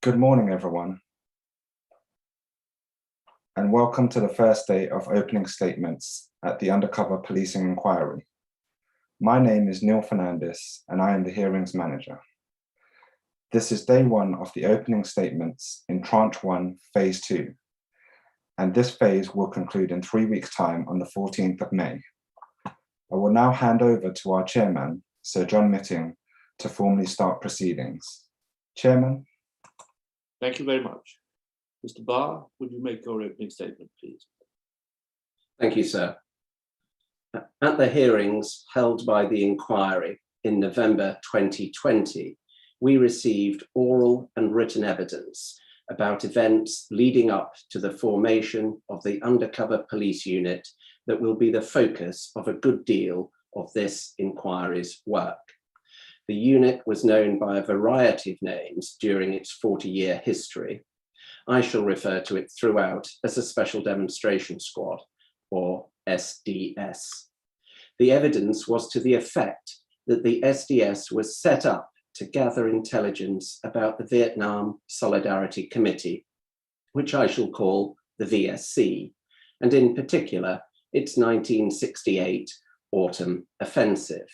Good morning, everyone, and welcome to the first day of opening statements at the Undercover Policing Inquiry. My name is Neil Fernandez, and I am the Hearings Manager. This is day one of the opening statements in Tranche 1, Phase 2, and this phase will conclude in 3 weeks' time on the 14th of May. I will now hand over to our Chairman, Sir John Mitting, to formally start proceedings. Chairman. Thank you very much. Mr. Barr, would you make your opening statement, please? Thank you, sir. At the hearings held by the inquiry in November 2020, we received oral and written evidence about events leading up to the formation of the Undercover Police Unit that will be the focus of a good deal of this inquiry's work. The unit was known by a variety of names during its 40-year history. I shall refer to it throughout as a Special Demonstration Squad, or SDS. The evidence was to the effect that the SDS was set up to gather intelligence about the Vietnam Solidarity Committee, which I shall call the VSC, and in particular, its 1968 autumn offensive.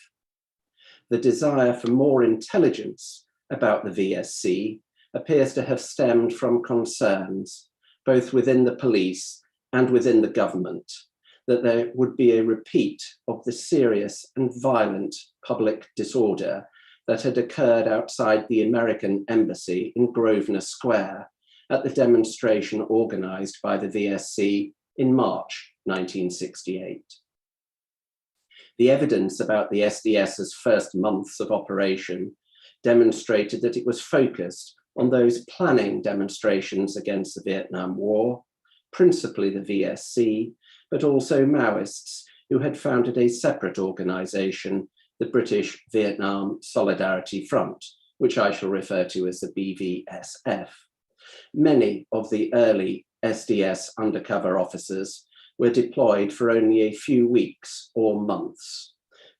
The desire for more intelligence about the VSC appears to have stemmed from concerns, both within the police and within the government, that there would be a repeat of the serious and violent public disorder that had occurred outside the American Embassy in Grosvenor Square at the demonstration organized by the VSC in March 1968. The evidence about the SDS's first months of operation demonstrated that it was focused on those planning demonstrations against the Vietnam War, principally the VSC, but also Maoists who had founded a separate organization, the British Vietnam Solidarity Front, which I shall refer to as the BVSF. Many of the early SDS undercover officers were deployed for only a few weeks or months.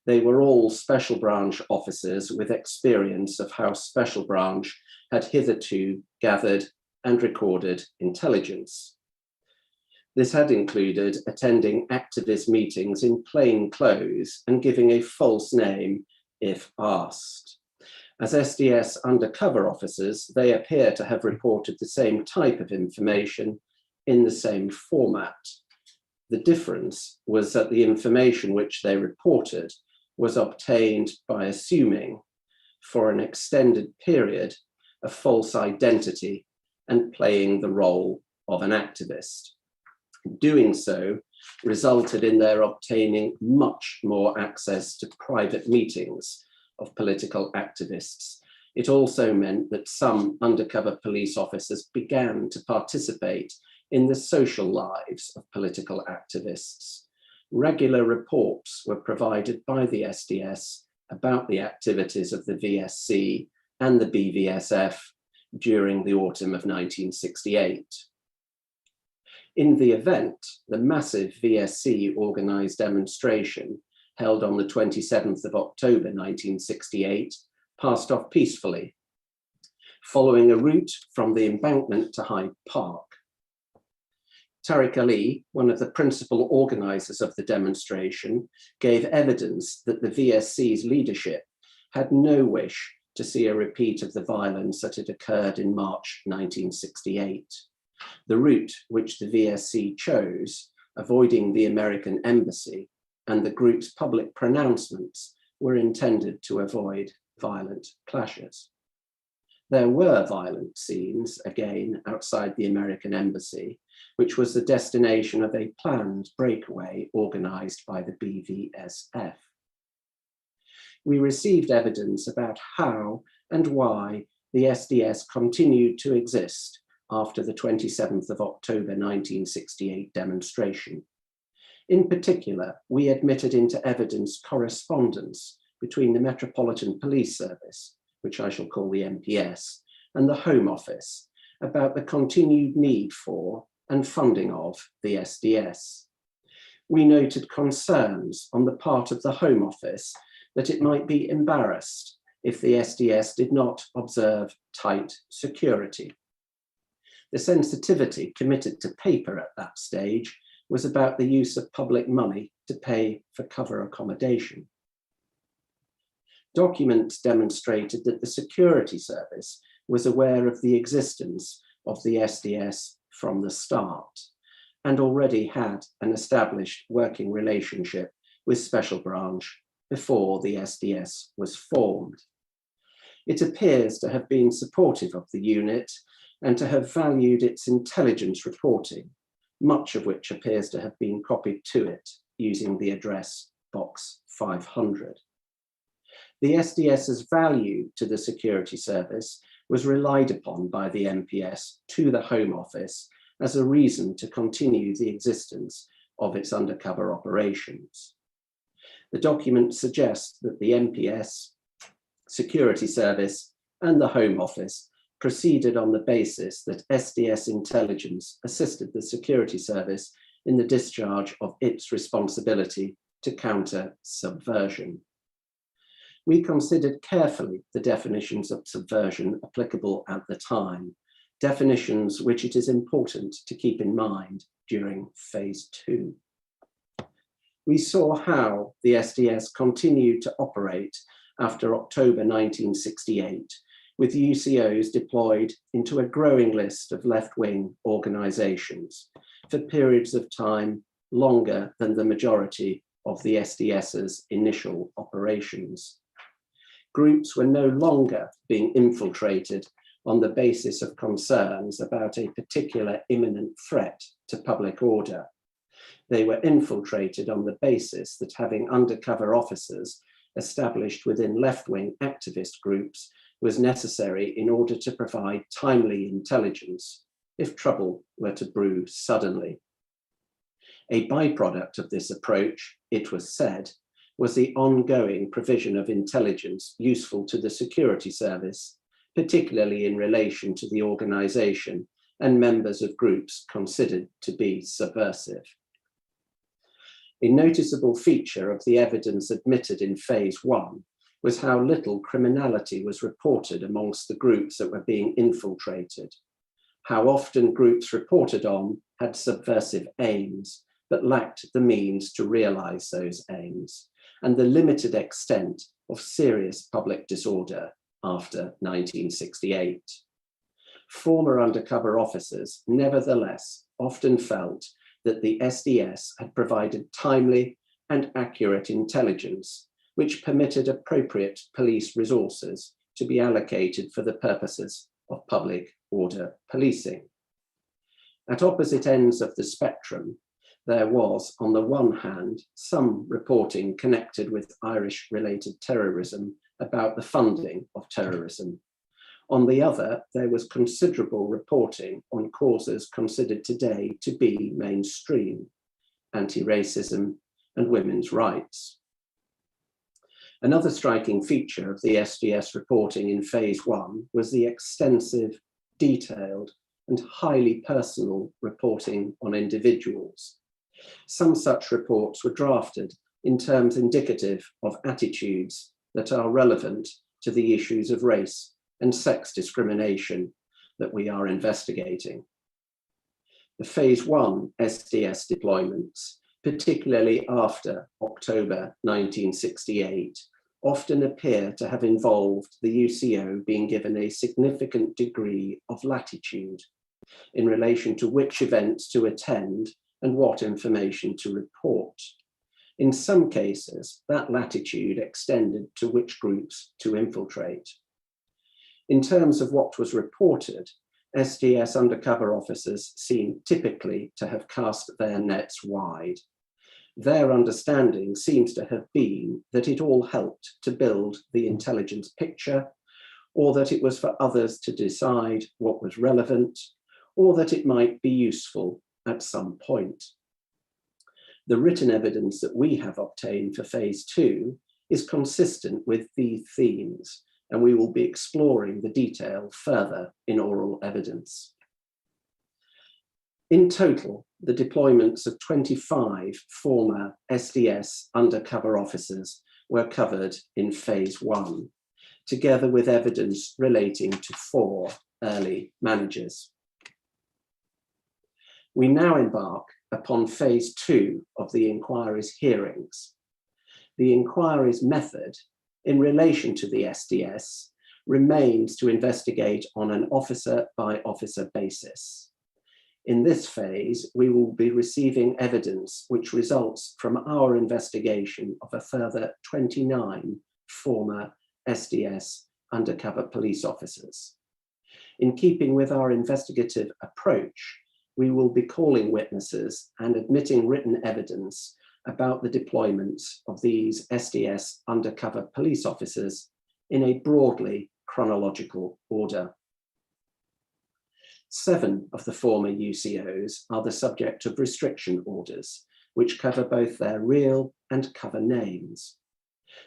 They were all Special Branch officers with experience of how Special Branch had hitherto gathered and recorded intelligence. This had included attending activist meetings in plain clothes and giving a false name if asked. As SDS undercover officers, they appear to have reported the same type of information in the same format. The difference was that the information which they reported was obtained by assuming, for an extended period, a false identity and playing the role of an activist. Doing so resulted in their obtaining much more access to private meetings of political activists. It also meant that some undercover police officers began to participate in the social lives of political activists. Regular reports were provided by the SDS about the activities of the VSC and the BVSF during the autumn of 1968. In the event, the massive VSC organized demonstration held on the 27th of October 1968 passed off peacefully, following a route from the embankment to Hyde Park. Tariq Ali, one of the principal organizers of the demonstration, gave evidence that the VSC's leadership had no wish to see a repeat of the violence that had occurred in March 1968. The route which the VSC chose, avoiding the American Embassy, and the group's public pronouncements were intended to avoid violent clashes. There were violent scenes, again, outside the American Embassy, which was the destination of a planned breakaway organized by the BVSF. We received evidence about how and why the SDS continued to exist after the 27th of October 1968 demonstration. In particular, we admitted into evidence correspondence between the Metropolitan Police Service, which I shall call the MPS, and the Home Office about the continued need for and funding of the SDS. We noted concerns on the part of the Home Office that it might be embarrassed if the SDS did not observe tight security. The sensitivity committed to paper at that stage was about the use of public money to pay for cover accommodation. Documents demonstrated that the security service was aware of the existence of the SDS from the start and already had an established working relationship with Special Branch before the SDS was formed. It appears to have been supportive of the unit and to have valued its intelligence reporting, much of which appears to have been copied to it using the address box 500. The SDS's value to the security service was relied upon by the MPS to the Home Office as a reason to continue the existence of its undercover operations. The document suggests that the MPS, Security Service, and the Home Office proceeded on the basis that SDS intelligence assisted the Security Service in the discharge of its responsibility to counter subversion. We considered carefully the definitions of subversion applicable at the time, definitions which it is important to keep in mind during phase 2. We saw how the SDS continued to operate after October 1968, with UCOs deployed into a growing list of left-wing organisations for periods of time longer than the majority of the SDS's initial operations. Groups were no longer being infiltrated on the basis of concerns about a particular imminent threat to public order. They were infiltrated on the basis that having undercover officers established within left-wing activist groups was necessary in order to provide timely intelligence if trouble were to brew suddenly. A byproduct of this approach, it was said, was the ongoing provision of intelligence useful to the security service, particularly in relation to the organisation and members of groups considered to be subversive. A noticeable feature of the evidence admitted in phase 1 was how little criminality was reported amongst the groups that were being infiltrated, how often groups reported on had subversive aims, but lacked the means to realise those aims, and the limited extent of serious public disorder after 1968. Former undercover officers, nevertheless, often felt that the SDS had provided timely and accurate intelligence, which permitted appropriate police resources to be allocated for the purposes of public order policing. At opposite ends of the spectrum, there was, on the one hand, some reporting connected with Irish-related terrorism about the funding of terrorism. On the other, there was considerable reporting on causes considered today to be mainstream, anti-racism and women's rights. Another striking feature of the SDS reporting in phase 1 was the extensive, detailed, and highly personal reporting on individuals. Some such reports were drafted in terms indicative of attitudes that are relevant to the issues of race and sex discrimination that we are investigating. The phase 1 SDS deployments, particularly after October 1968, often appear to have involved the UCO being given a significant degree of latitude in relation to which events to attend and what information to report. In some cases, that latitude extended to which groups to infiltrate. In terms of what was reported, SDS undercover officers seem typically to have cast their nets wide. Their understanding seems to have been that it all helped to build the intelligence picture, or that it was for others to decide what was relevant, or that it might be useful at some point. The written evidence that we have obtained for phase 2 is consistent with these themes, and we will be exploring the detail further in oral evidence. In total, the deployments of 25 former SDS undercover officers were covered in phase 1, together with evidence relating to 4 early managers. We now embark upon phase 2 of the inquiry's hearings. The inquiry's method in relation to the SDS remains to investigate on an officer-by-officer basis. In this phase, we will be receiving evidence which results from our investigation of a further 29 former SDS undercover police officers. In keeping with our investigative approach, we will be calling witnesses and admitting written evidence about the deployment of these SDS undercover police officers in a broadly chronological order. 7 of the former UCOs are the subject of restriction orders, which cover both their real and cover names.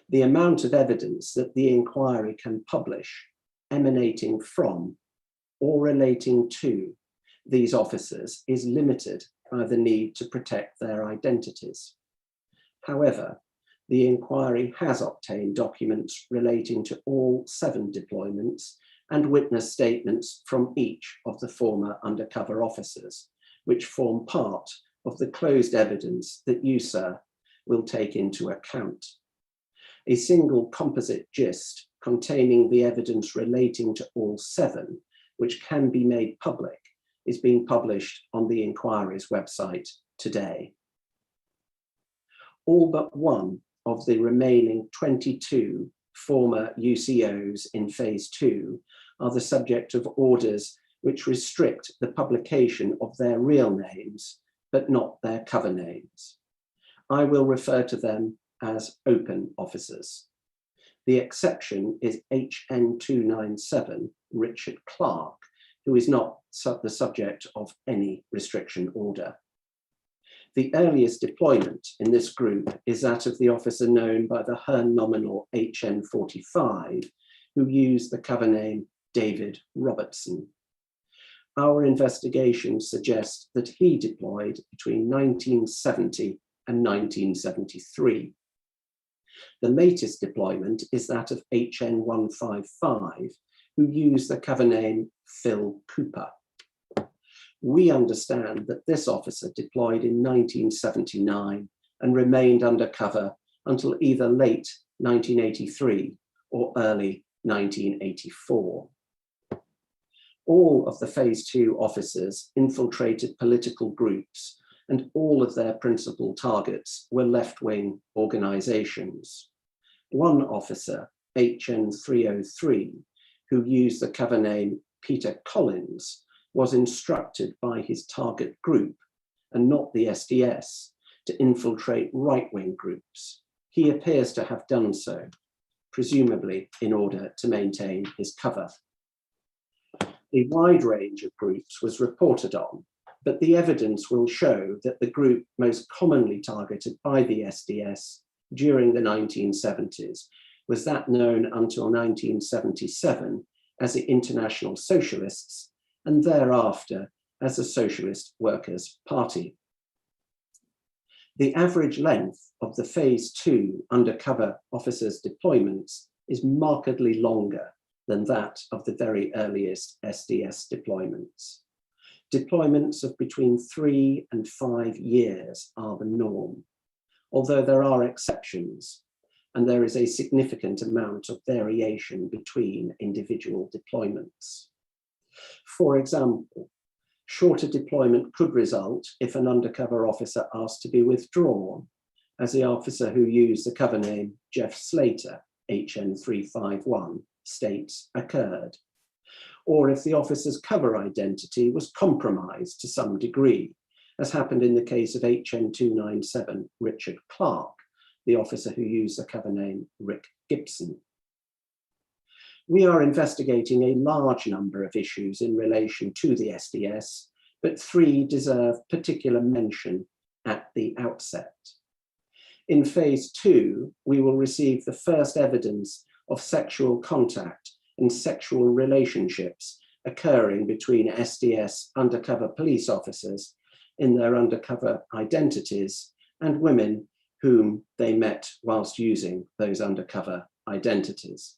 The amount of evidence that the inquiry can publish emanating from or relating to these officers is limited by the need to protect their identities. However, the inquiry has obtained documents relating to all 7 deployments and witness statements from each of the former undercover officers, which form part of the closed evidence that you, sir, will take into account. A single composite gist containing the evidence relating to all 7, which can be made public, is being published on the inquiry's website today. All but 1 of the remaining 22 former UCOs in phase 2 are the subject of orders which restrict the publication of their real names, but not their cover names. I will refer to them as open officers. The exception is HN297 Richard Clark, who is not the subject of any restriction order. The earliest deployment in this group is that of the officer known by the Herne nominal HN45, who used the cover name David Robertson. Our investigation suggests that he deployed between 1970 and 1973. The latest deployment is that of HN155, who used the cover name Phil Cooper. We understand that this officer deployed in 1979 and remained undercover until either late 1983 or early 1984. All of the phase 2 officers infiltrated political groups, and all of their principal targets were left-wing organizations. One officer, HN303, who used the cover name Peter Collins, was instructed by his target group, and not the SDS, to infiltrate right-wing groups. He appears to have done so, presumably in order to maintain his cover. A wide range of groups was reported on, but the evidence will show that the group most commonly targeted by the SDS during the 1970s was that known until 1977 as the International Socialists, and thereafter as the Socialist Workers' Party. The average length of the phase 2 undercover officers' deployments is markedly longer than that of the very earliest SDS deployments. Deployments of between 3 and 5 years are the norm, although there are exceptions, and there is a significant amount of variation between individual deployments. For example, shorter deployment could result if an undercover officer asked to be withdrawn, as the officer who used the cover name Jeff Slater, HN351, states occurred, or if the officer's cover identity was compromised to some degree, as happened in the case of HN297 Richard Clark, the officer who used the cover name Rick Gibson. We are investigating a large number of issues in relation to the SDS, but 3 deserve particular mention at the outset. In phase 2, we will receive the first evidence of sexual contact and sexual relationships occurring between SDS undercover police officers in their undercover identities and women whom they met whilst using those undercover identities.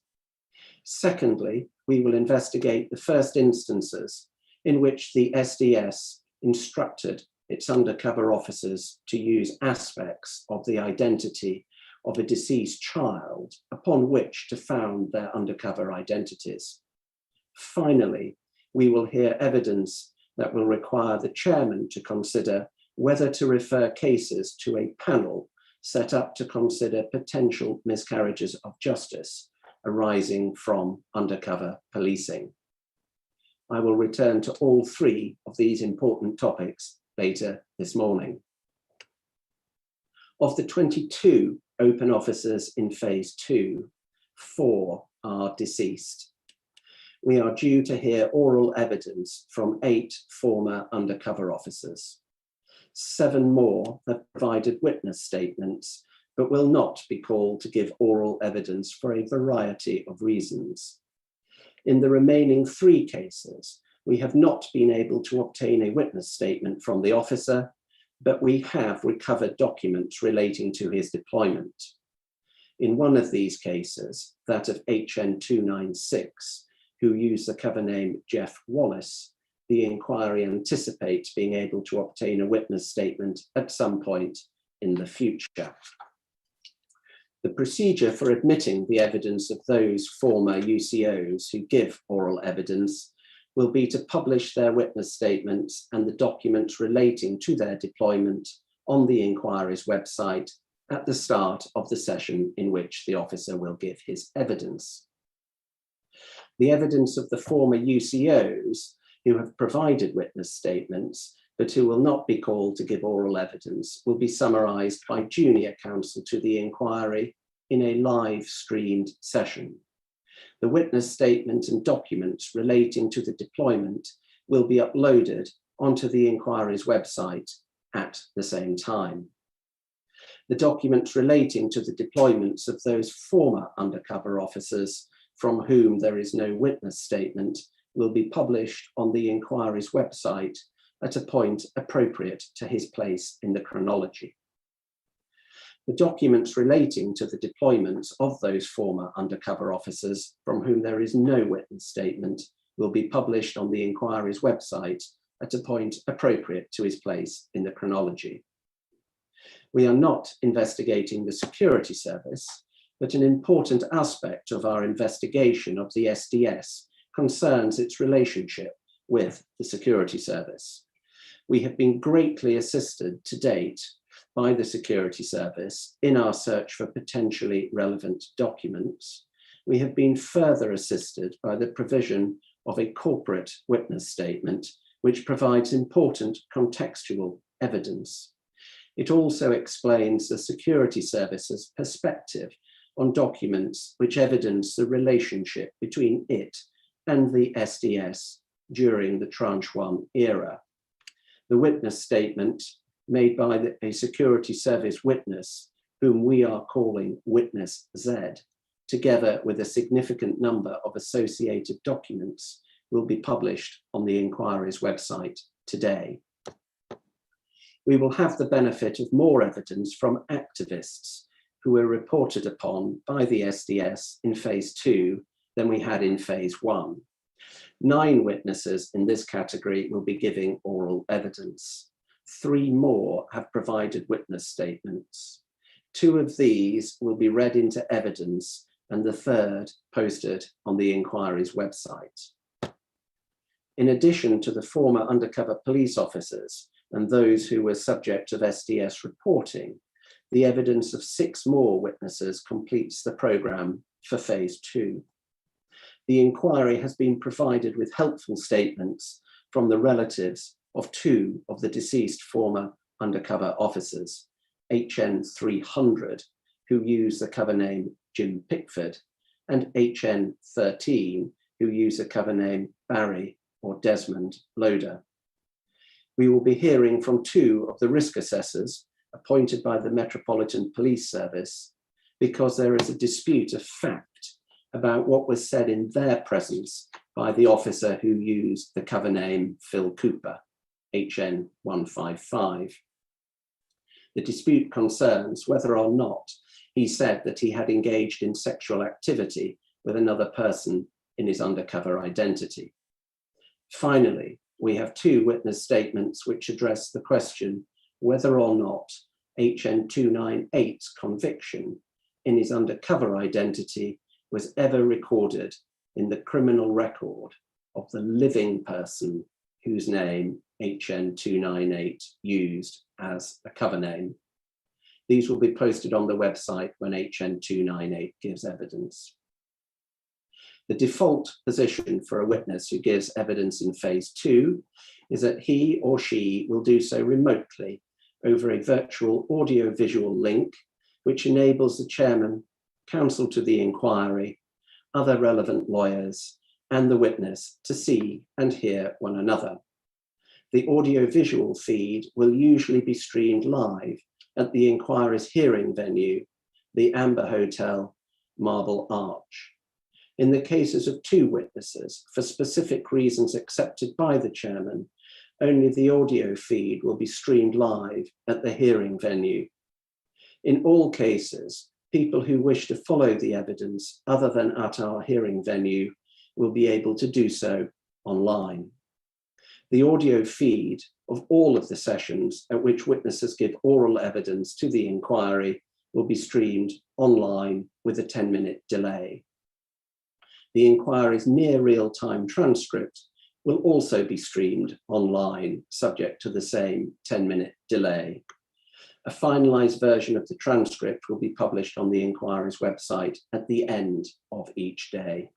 Secondly, we will investigate the first instances in which the SDS instructed its undercover officers to use aspects of the identity of a deceased child upon which to found their undercover identities. Finally, we will hear evidence that will require the chairman to consider whether to refer cases to a panel set up to consider potential miscarriages of justice arising from undercover policing. I will return to all three of these important topics later this morning. Of the 22 open officers in phase 2, 4 are deceased. We are due to hear oral evidence from 8 former undercover officers. 7 more have provided witness statements, but will not be called to give oral evidence for a variety of reasons. In the remaining 3 cases, we have not been able to obtain a witness statement from the officer, but we have recovered documents relating to his deployment. In one of these cases, that of HN 296, who used the cover name Jeff Wallace, the inquiry anticipates being able to obtain a witness statement at some point in the future. The procedure for admitting the evidence of those former UCOs who give oral evidence will be to publish their witness statements and the documents relating to their deployment on the inquiry's website at the start of the session in which the officer will give his evidence. The evidence of the former UCOs who have provided witness statements but who will not be called to give oral evidence will be summarised by junior counsel to the inquiry in a live streamed session. The witness statement and documents relating to the deployment will be uploaded onto the inquiry's website at the same time. The documents relating to the deployments of those former undercover officers from whom there is no witness statement will be published on the inquiry's website at a point appropriate to his place in the chronology. The documents relating to the deployments of those former undercover officers from whom there is no witness statement will be published on the inquiry's website at a point appropriate to his place in the chronology. We are not investigating the security service, but an important aspect of our investigation of the SDS concerns its relationship with the security service. We have been greatly assisted to date by the security service in our search for potentially relevant documents. We have been further assisted by the provision of a corporate witness statement, which provides important contextual evidence. It also explains the security service's perspective on documents which evidence the relationship between it and the SDS during the Tranche 1 era. The witness statement made by a security service witness, whom we are calling Witness Z, together with a significant number of associated documents, will be published on the inquiry's website today. We will have the benefit of more evidence from activists who were reported upon by the SDS in phase 2 than we had in phase 1. 9 witnesses in this category will be giving oral evidence. 3 more have provided witness statements. 2 of these will be read into evidence and the 3rd posted on the inquiry's website. In addition to the former undercover police officers and those who were subject of SDS reporting, the evidence of 6 more witnesses completes the programme for phase 2. The inquiry has been provided with helpful statements from the relatives of 2 of the deceased former undercover officers, HN 300, who used the cover name Jim Pickford, and HN 13, who used the cover name Barry or Desmond Loader. We will be hearing from 2 of the risk assessors appointed by the Metropolitan Police Service because there is a dispute of fact about what was said in their presence by the officer who used the cover name Phil Cooper, HN 155. The dispute concerns whether or not he said that he had engaged in sexual activity with another person in his undercover identity. Finally, we have two witness statements which address the question whether or not HN 298's conviction in his undercover identity was ever recorded in the criminal record of the living person whose name HN 298 used as a cover name. These will be posted on the website when HN 298 gives evidence. The default position for a witness who gives evidence in phase 2 is that he or she will do so remotely over a virtual audio-visual link, which enables the chairman, counsel to the inquiry, other relevant lawyers, and the witness to see and hear one another. The audio-visual feed will usually be streamed live at the inquiry's hearing venue, the Amber Hotel, Marble Arch. In the cases of two witnesses, for specific reasons accepted by the chairman, only the audio feed will be streamed live at the hearing venue. In all cases, people who wish to follow the evidence other than at our hearing venue will be able to do so online. The audio feed of all of the sessions at which witnesses give oral evidence to the inquiry will be streamed online with a 10-minute delay. The inquiry's near real-time transcript will also be streamed online, subject to the same 10-minute delay. A finalized version of the transcript will be published on the inquiry's website at the end of each day.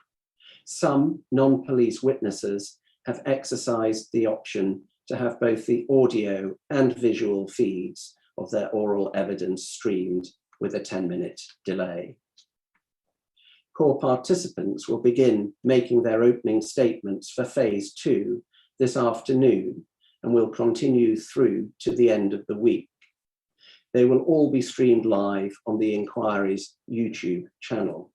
Some non-police witnesses have exercised the option to have both the audio and visual feeds of their oral evidence streamed with a 10-minute delay. Core participants will begin making their opening statements for phase 2 this afternoon and will continue through to the end of the week. They will all be streamed live on the inquiry's YouTube channel.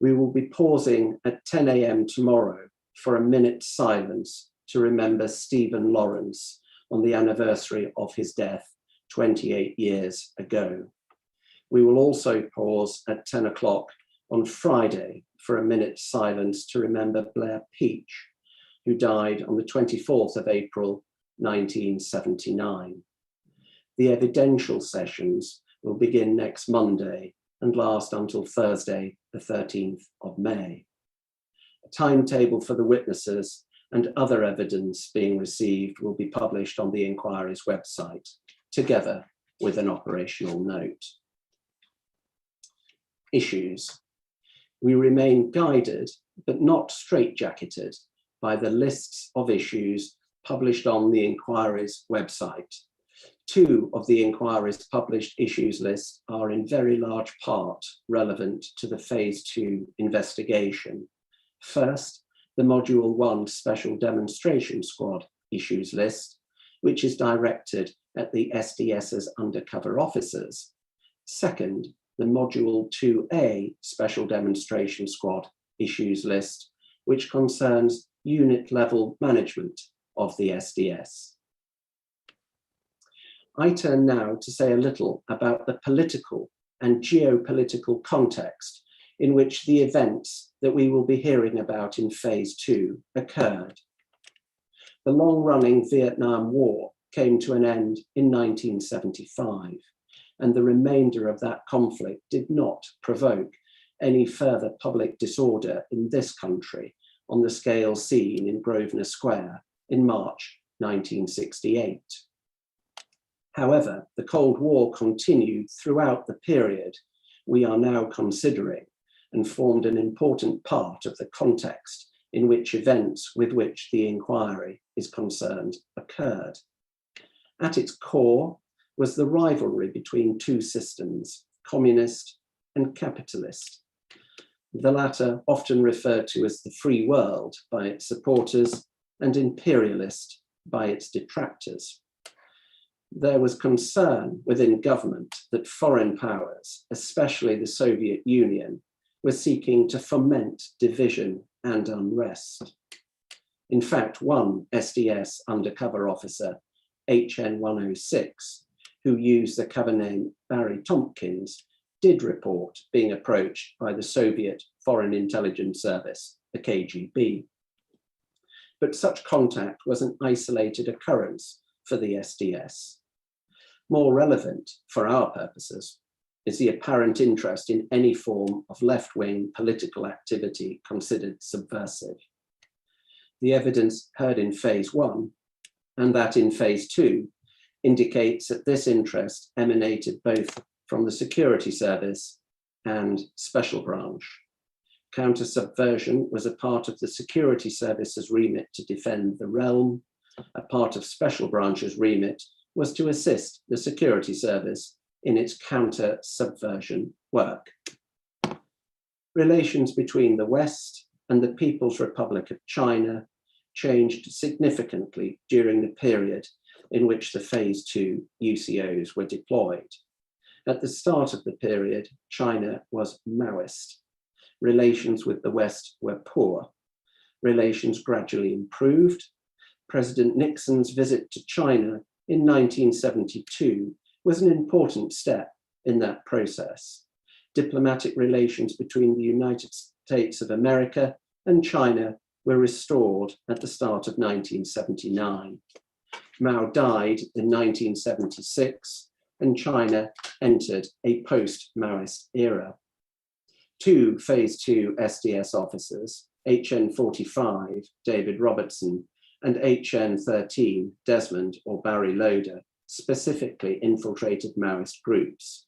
We will be pausing at 10 a.m. tomorrow for a minute's silence to remember Stephen Lawrence on the anniversary of his death 28 years ago. We will also pause at 10 o'clock on Friday for a minute's silence to remember Blair Peach, who died on the 24th of April, 1979. The evidential sessions will begin next Monday and last until Thursday, the 13th of May. A timetable for the witnesses and other evidence being received will be published on the inquiry's website, together with an operational note. Issues. We remain guided, but not straitjacketed, by the lists of issues published on the inquiry's website. Two of the inquiry's published issues list are in very large part relevant to the phase 2 investigation. First, the Module 1 Special Demonstration Squad issues list, which is directed at the SDS's undercover officers. Second, the Module 2A Special Demonstration Squad issues list, which concerns unit-level management of the SDS. I turn now to say a little about the political and geopolitical context in which the events that we will be hearing about in phase 2 occurred. The long-running Vietnam War came to an end in 1975, and the remainder of that conflict did not provoke any further public disorder in this country on the scale seen in Grosvenor Square in March 1968. However, the Cold War continued throughout the period we are now considering and formed an important part of the context in which events with which the inquiry is concerned occurred. At its core was the rivalry between two systems, communist and capitalist. The latter often referred to as the free world by its supporters and imperialist by its detractors. There was concern within government that foreign powers, especially the Soviet Union, were seeking to foment division and unrest. In fact, one SDS undercover officer, HN 106, who used the cover name Barry Tompkins, did report being approached by the Soviet Foreign Intelligence Service, the KGB. But such contact was an isolated occurrence for the SDS. More relevant for our purposes is the apparent interest in any form of left-wing political activity considered subversive. The evidence heard in phase 1 and that in phase 2 indicates that this interest emanated both from the security service and special branch. Counter-subversion was a part of the security service's remit to defend the realm. A part of special branch's remit was to assist the security service in its counter-subversion work. Relations between the West and the People's Republic of China changed significantly during the period in which the phase 2 UCOs were deployed. At the start of the period, China was Maoist. Relations with the West were poor. Relations gradually improved. President Nixon's visit to China in 1972 was an important step in that process. Diplomatic relations between the United States of America and China were restored at the start of 1979. Mao died in 1976, and China entered a post-Maoist era. Two phase 2 SDS officers, HN 45, David Robertson, and HN 13, Desmond or Barry Loader, specifically infiltrated Maoist groups,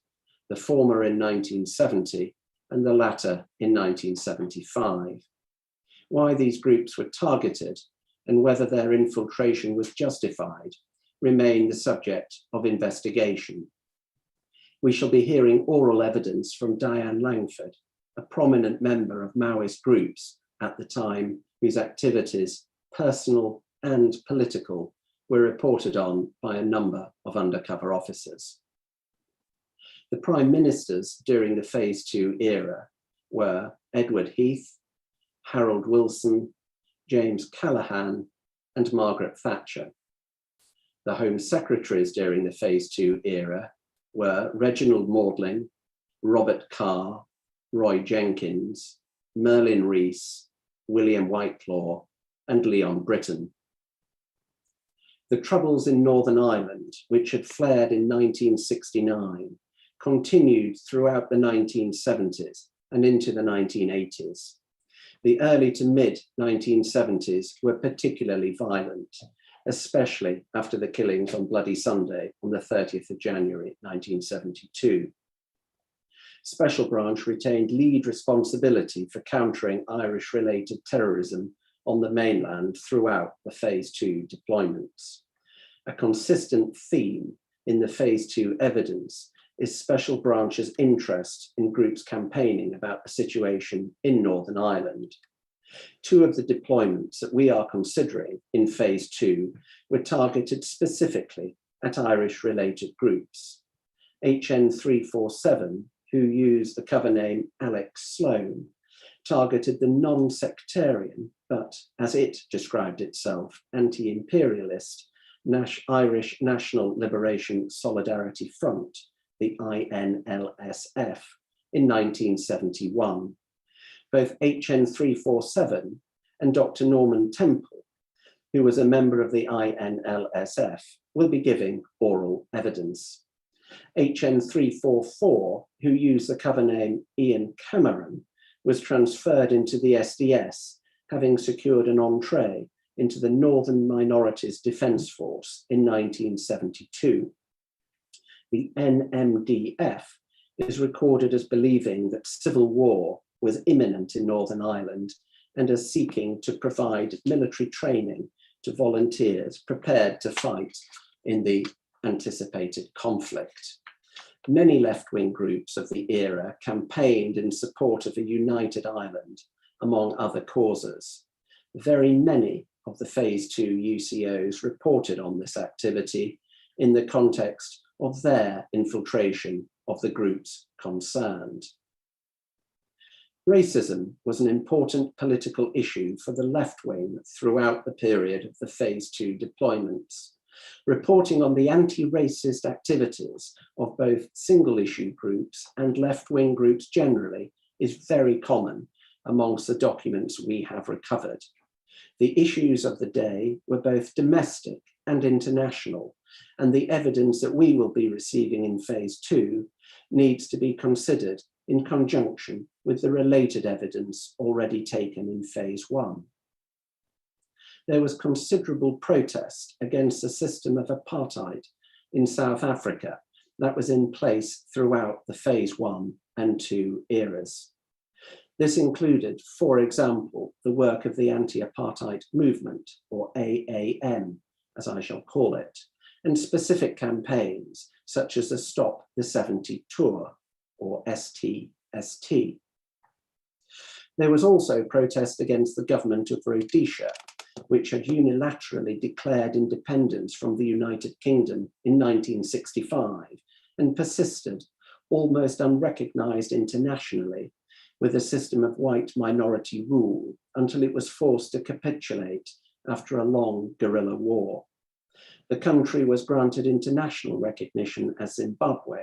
the former in 1970 and the latter in 1975. Why these groups were targeted and whether their infiltration was justified remain the subject of investigation. We shall be hearing oral evidence from Diane Langford, a prominent member of Maoist groups at the time whose activities, personal and political, were reported on by a number of undercover officers. The prime ministers during the phase 2 era were Edward Heath, Harold Wilson, James Callaghan, and Margaret Thatcher. The Home Secretaries during the phase 2 era were Reginald Maudling, Robert Carr, Roy Jenkins, Merlin Rees, William Whitelaw, and Leon Britton. The troubles in Northern Ireland, which had flared in 1969, continued throughout the 1970s and into the 1980s. The early to mid-1970s were particularly violent, especially after the killings on Bloody Sunday on the 30th of January 1972. Special Branch retained lead responsibility for countering Irish-related terrorism on the mainland throughout the phase 2 deployments. A consistent theme in the phase 2 evidence is Special Branch's interest in groups campaigning about the situation in Northern Ireland. Two of the deployments that we are considering in phase 2 were targeted specifically at Irish-related groups. HN 347, who used the cover name Alex Sloan, targeted the non-sectarian, but as it described itself, anti-imperialist Irish National Liberation Solidarity Front, the INLSF, in 1971. Both HN 347 and Dr. Norman Temple, who was a member of the INLSF, will be giving oral evidence. HN 344, who used the cover name Ian Cameron, was transferred into the SDS, having secured an entree into the Northern Minorities Defence Force in 1972. The NMDF is recorded as believing that civil war was imminent in Northern Ireland and as seeking to provide military training to volunteers prepared to fight in the anticipated conflict. Many left-wing groups of the era campaigned in support of a united Ireland, among other causes. Very many of the phase 2 UCOs reported on this activity, in the context of their infiltration of the groups concerned. Racism was an important political issue for the left wing throughout the period of the Phase 2 deployments. Reporting on the anti-racist activities of both single-issue groups and left-wing groups generally is very common amongst the documents we have recovered. The issues of the day were both domestic and international, and the evidence that we will be receiving in Phase 2 needs to be considered in conjunction with the related evidence already taken in Phase 1. There was considerable protest against the system of apartheid in South Africa that was in place throughout the Phase 1 and 2 eras. This included, for example, the work of the anti-apartheid movement, or AAM, as I shall call it, and specific campaigns such as the Stop the 70 Tour, or STST. There was also protest against the government of Rhodesia, which had unilaterally declared independence from the United Kingdom in 1965 and persisted, almost unrecognised internationally, with a system of white minority rule until it was forced to capitulate after a long guerrilla war. The country was granted international recognition as Zimbabwe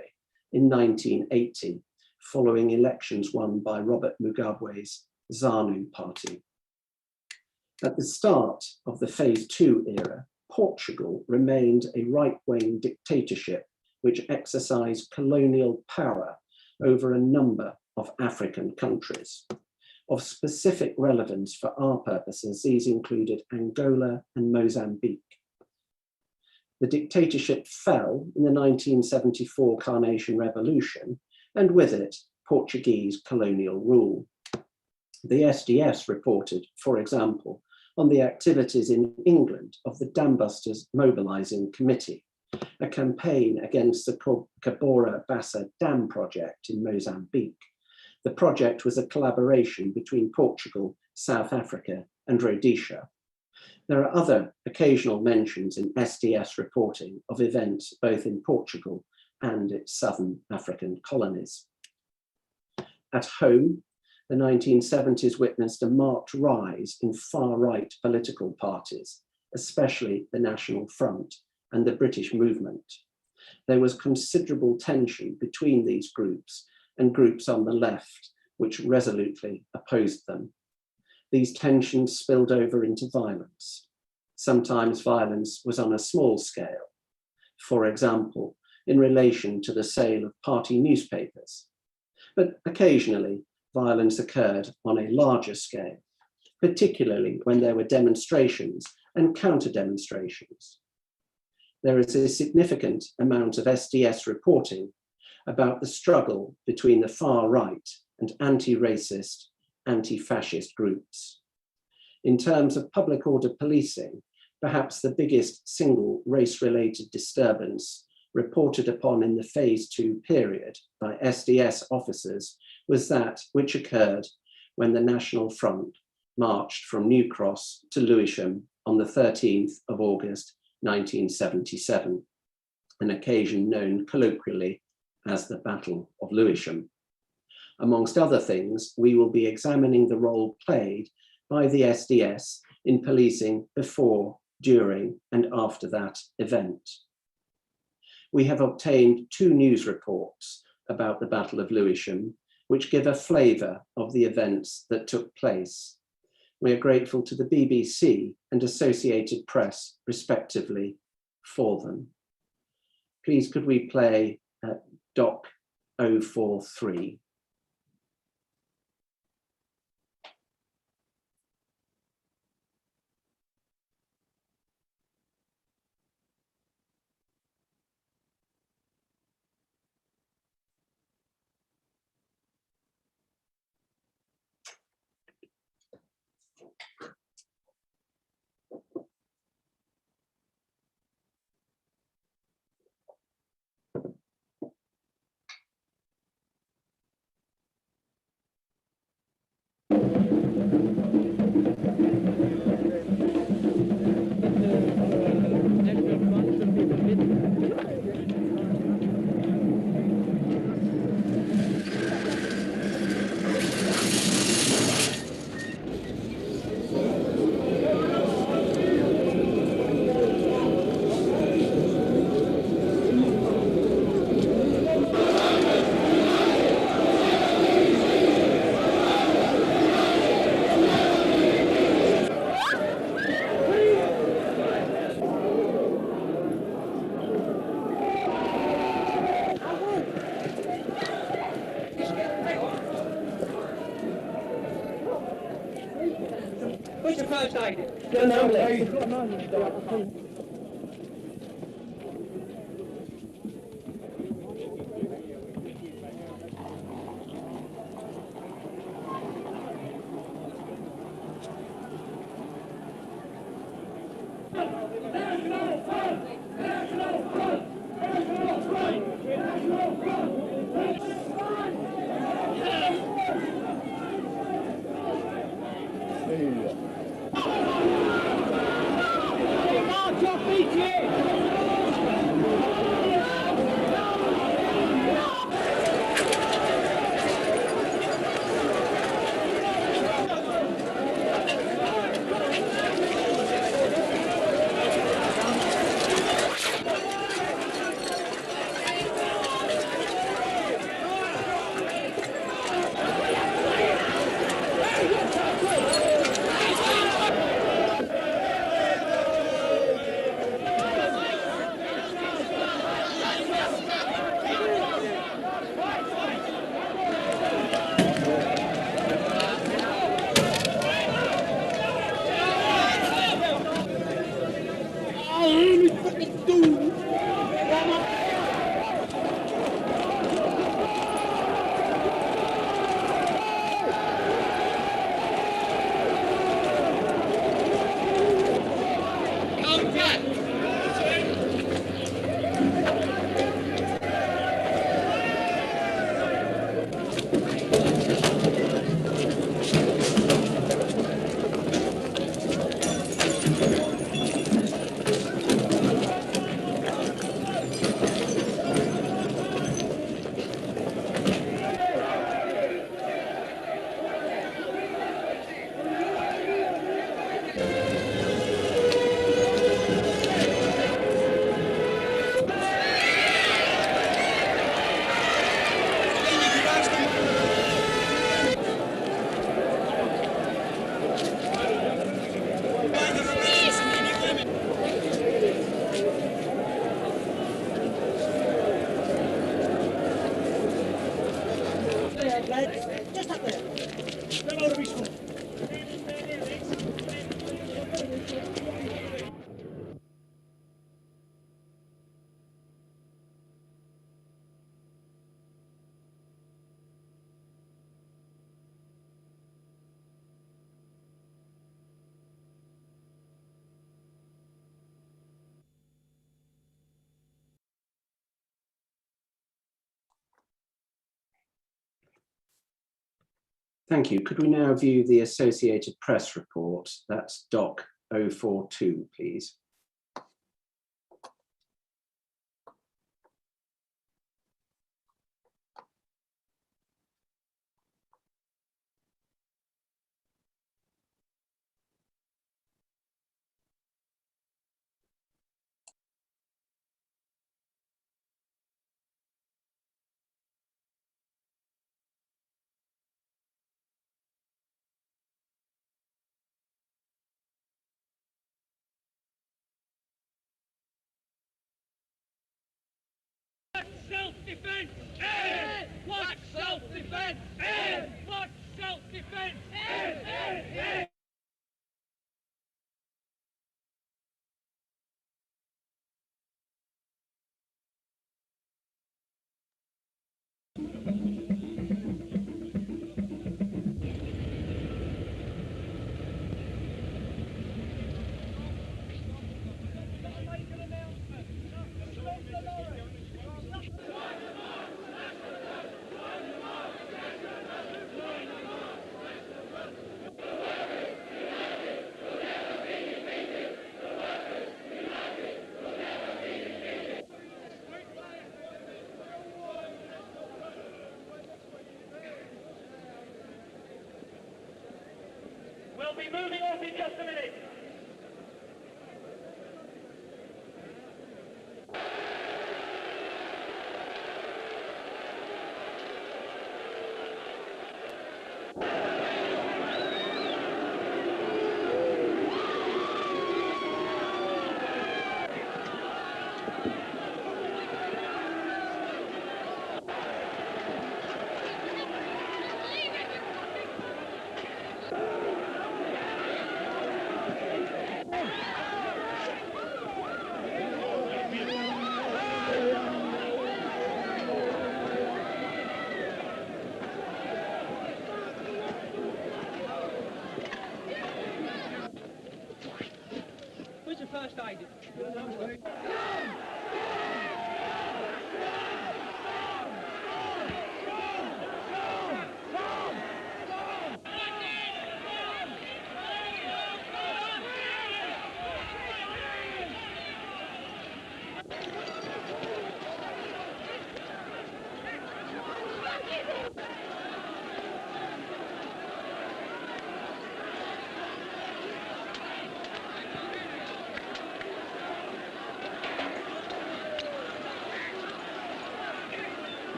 in 1980, following elections won by Robert Mugabe's ZANU party. At the start of the Phase 2 era, Portugal remained a right-wing dictatorship which exercised colonial power over a number of African countries. Of specific relevance for our purposes, these included Angola and Mozambique. The dictatorship fell in the 1974 Carnation Revolution, and with it, Portuguese colonial rule. The SDS reported, for example, on the activities in England of the Dambusters Mobilising Committee, a campaign against the Cabora Bassa Dam project in Mozambique. The project was a collaboration between Portugal, South Africa, and Rhodesia. There are other occasional mentions in SDS reporting of events both in Portugal and its southern African colonies. At home, the 1970s witnessed a marked rise in far-right political parties, especially the National Front and the British movement. There was considerable tension between these groups and groups on the left, which resolutely opposed them. These tensions spilled over into violence. Sometimes violence was on a small scale, for example, in relation to the sale of party newspapers. But occasionally, violence occurred on a larger scale, particularly when there were demonstrations and counter-demonstrations. There is a significant amount of SDS reporting about the struggle between the far right and anti-racist, anti-fascist groups. In terms of public order policing, perhaps the biggest single race-related disturbance reported upon in the Phase 2 period by SDS officers was that which occurred when the National Front marched from New Cross to Lewisham on the 13th of August 1977, an occasion known colloquially as the Battle of Lewisham. Amongst other things, we will be examining the role played by the SDS in policing before, during, and after that event. We have obtained 2 news reports about the Battle of Lewisham, which give a flavour of the events that took place. We are grateful to the BBC and Associated Press, respectively, for them. Please could we play Doc 043. Thank you. Could we now view the Associated Press report? That's Doc 042, please. Self-defense! Air! What self-defense? Air! What self-defense? Air! Air! Air! We'll be moving off in just a minute.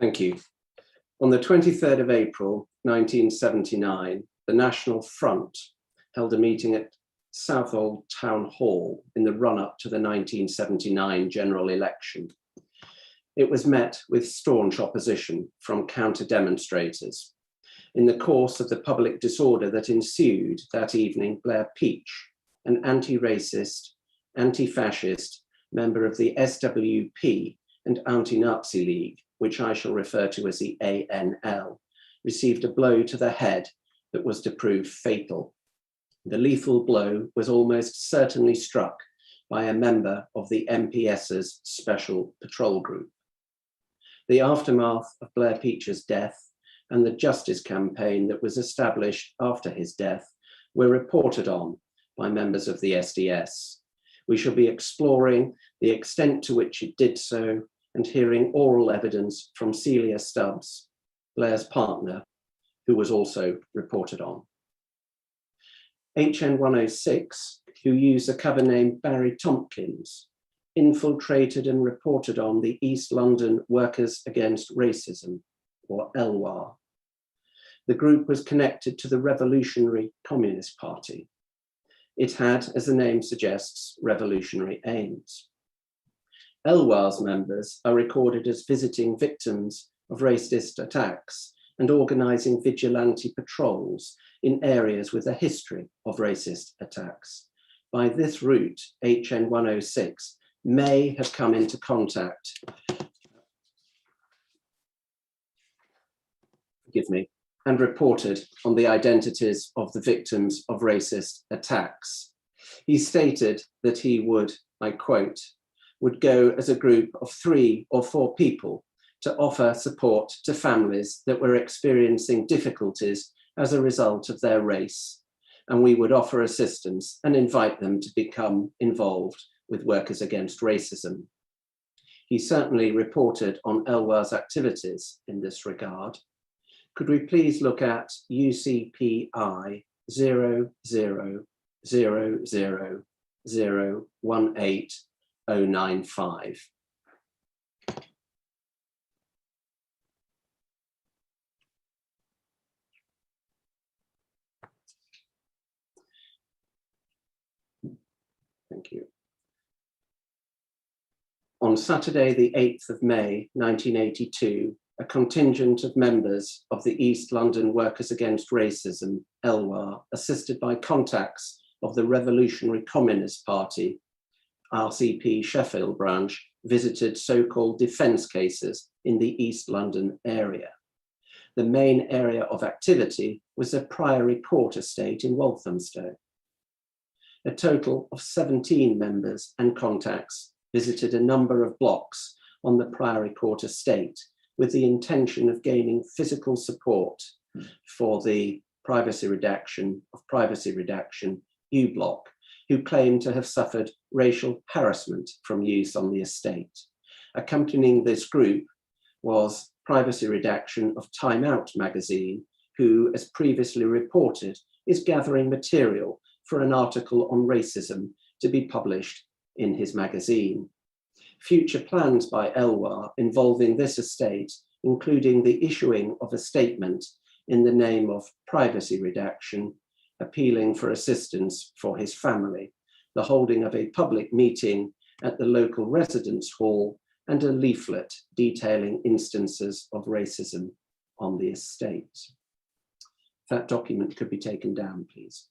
Thank you. On the 23rd of April, 1979, the National Front held a meeting at Southwold Town Hall in the run-up to the 1979 general election. It was met with staunch opposition from counter-demonstrators. In the course of the public disorder that ensued that evening, Blair Peach, an anti-racist, anti-fascist member of the SWP and Anti-Nazi League, which I shall refer to as the ANL, received a blow to the head that was to prove fatal. The lethal blow was almost certainly struck by a member of the MPS's Special Patrol Group. The aftermath of Blair Peach's death and the justice campaign that was established after his death were reported on by members of the SDS. We shall be exploring the extent to which it did so and hearing oral evidence from Celia Stubbs, Blair's partner, who was also reported on. HN 106, who used the cover name Barry Tompkins, infiltrated and reported on the East London Workers Against Racism, or LWAR. The group was connected to the Revolutionary Communist Party. It had, as the name suggests, revolutionary aims. LWAR's members are recorded as visiting victims of racist attacks and organising vigilante patrols in areas with a history of racist attacks. By this route, HN 106 may have come into contact, and reported on the identities of the victims of racist attacks. He stated that he would, I quote, would go as a group of 3 or 4 people to offer support to families that were experiencing difficulties as a result of their race, and we would offer assistance and invite them to become involved with Workers Against Racism. He certainly reported on LWAR's activities in this regard. Could we please look at UCPI 000018095. Thank you. On Saturday, the 8th of May, 1982, a contingent of members of the East London Workers Against Racism, LWAR, assisted by contacts of the Revolutionary Communist Party, RCP Sheffield branch, visited so-called defence cases in the East London area. The main area of activity was the Priory Court estate in Walthamstow. A total of 17 members and contacts visited a number of blocks on the Priory Court estate with the intention of gaining physical support for the Privacy Redaction U Block, who claimed to have suffered racial harassment from youth on the estate. Accompanying this group was privacy redaction of Time Out magazine, who, as previously reported, is gathering material for an article on racism to be published in his magazine. Future plans by Elwar involving this estate, including the issuing of a statement in the name of privacy redaction, appealing for assistance for his family, the holding of a public meeting at the local residence hall, and a leaflet detailing instances of racism on the estate. That document could be taken down, please.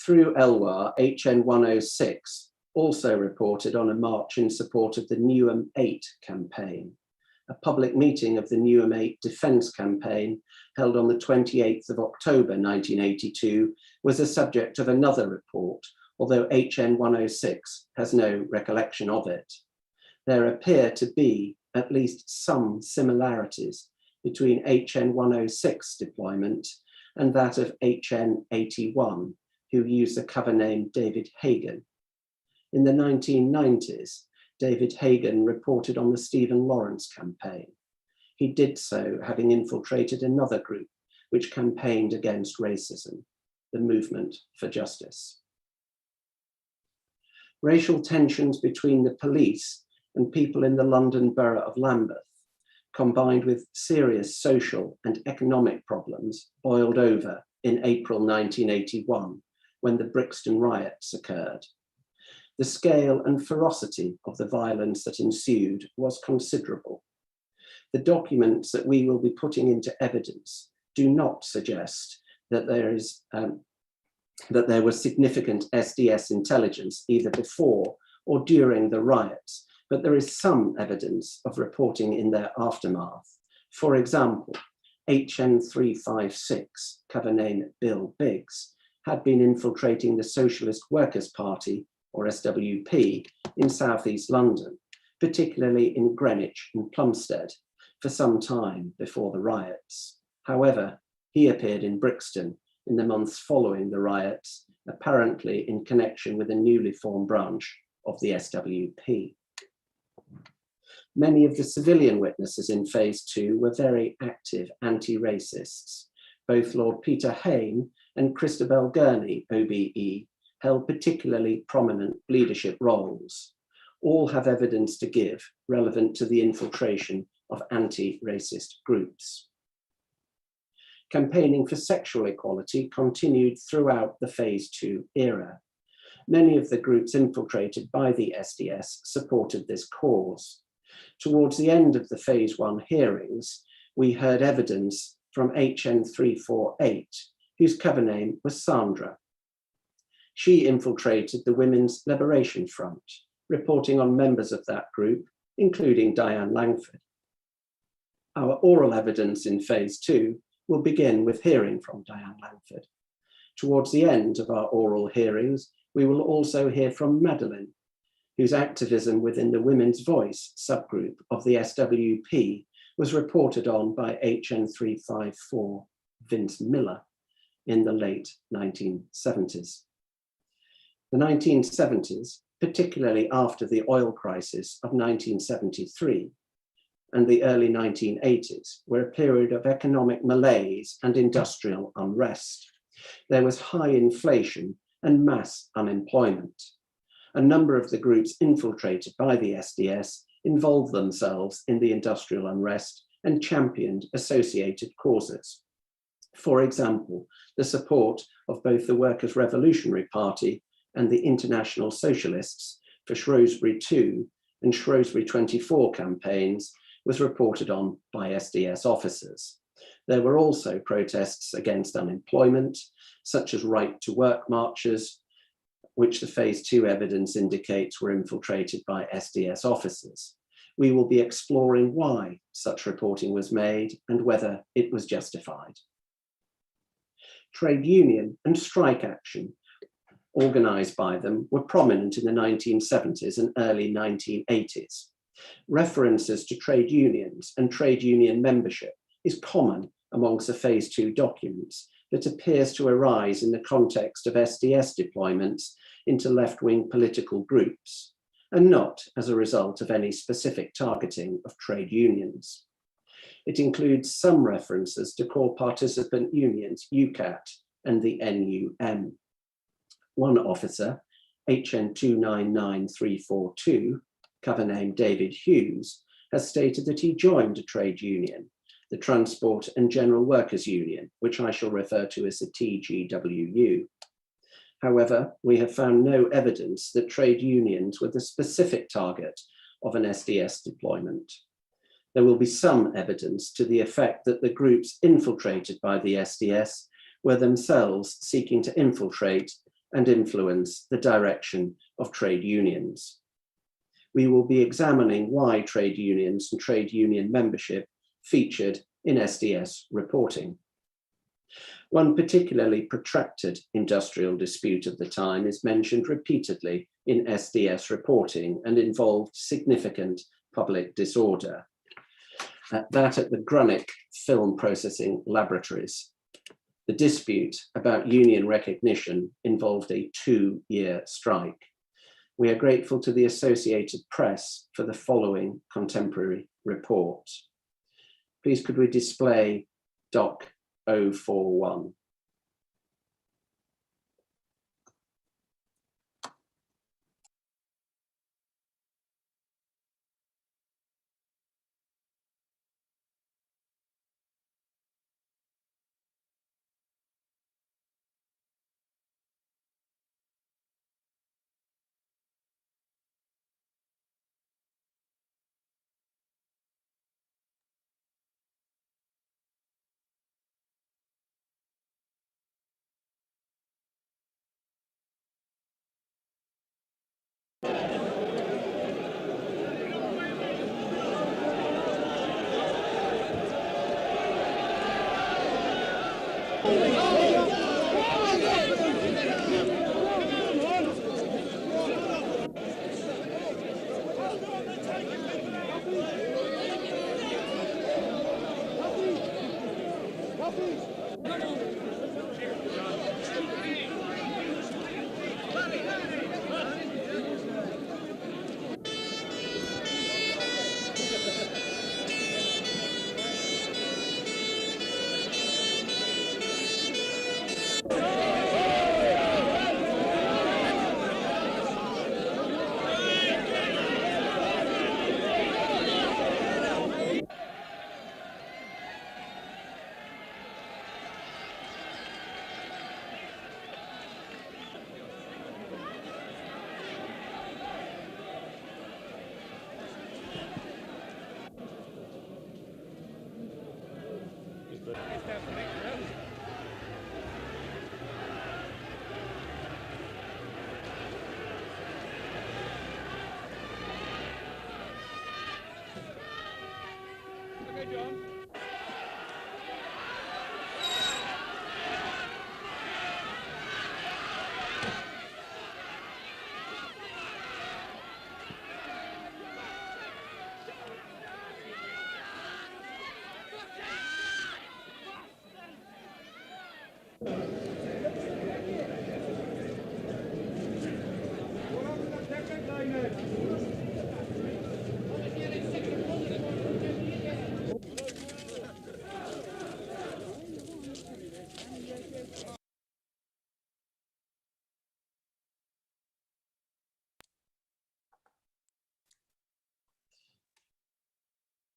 Through Elwar, HN 106 also reported on a march in support of the Newham 8 campaign. A public meeting of the Newham 8 Defence Campaign held on the 28th of October 1982 was the subject of another report, although HN 106 has no recollection of it. There appear to be at least some similarities between HN 106 deployment and that of HN 81, who used the cover name David Hagan. In the 1990s, David Hagan reported on the Stephen Lawrence campaign. He did so having infiltrated another group which campaigned against racism, the Movement for Justice. Racial tensions between the police and people in the London Borough of Lambeth, combined with serious social and economic problems, boiled over in April 1981, when the Brixton riots occurred. The scale and ferocity of the violence that ensued was considerable. The documents that we will be putting into evidence do not suggest that there was significant SDS intelligence either before or during the riots, but there is some evidence of reporting in their aftermath. For example, HN 356, cover name Bill Biggs, had been infiltrating the Socialist Workers' Party, or SWP, in southeast London, particularly in Greenwich and Plumstead, for some time before the riots. However, he appeared in Brixton in the months following the riots, apparently in connection with a newly formed branch of the SWP. Many of the civilian witnesses in phase 2 were very active anti-racists. Both Lord Peter Hayne and Christabel Gurney, OBE, held particularly prominent leadership roles. All have evidence to give relevant to the infiltration of anti-racist groups. Campaigning for sexual equality continued throughout the phase 2 era. Many of the groups infiltrated by the SDS supported this cause. Towards the end of the phase 1 hearings, we heard evidence from HN 348, whose cover name was Sandra. She infiltrated the Women's Liberation Front, reporting on members of that group, including Diane Langford. Our oral evidence in phase 2 will begin with hearing from Diane Langford. Towards the end of our oral hearings, we will also hear from Madeline, whose activism within the Women's Voice subgroup of the SWP was reported on by HN 354 Vince Miller in the late 1970s. The 1970s, particularly after the oil crisis of 1973, and the early 1980s, were a period of economic malaise and industrial unrest. There was high inflation and mass unemployment. A number of the groups infiltrated by the SDS involved themselves in the industrial unrest and championed associated causes. For example, the support of both the Workers' Revolutionary Party and the International Socialists for Shrewsbury 2 and Shrewsbury 24 campaigns was reported on by SDS officers. There were also protests against unemployment, such as right-to-work marches, which the phase 2 evidence indicates were infiltrated by SDS officers. We will be exploring why such reporting was made and whether it was justified. Trade union and strike action organised by them were prominent in the 1970s and early 1980s. References to trade unions and trade union membership is common amongst the phase 2 documents that appears to arise in the context of SDS deployments into left-wing political groups. and not as a result of any specific targeting of trade unions. It includes some references to core participant unions, UCAT and the NUM. One officer, HN 299342, cover name David Hughes, has stated that he joined a trade union, the Transport and General Workers Union, which I shall refer to as the TGWU. However, we have found no evidence that trade unions were the specific target of an SDS deployment. There will be some evidence to the effect that the groups infiltrated by the SDS were themselves seeking to infiltrate and influence the direction of trade unions. We will be examining why trade unions and trade union membership featured in SDS reporting. One particularly protracted industrial dispute of the time is mentioned repeatedly in SDS reporting and involved significant public disorder. That at the Grunick Film Processing Laboratories. The dispute about union recognition involved a 2-year strike. We are grateful to the Associated Press for the following contemporary report. Please could we display Doc 041.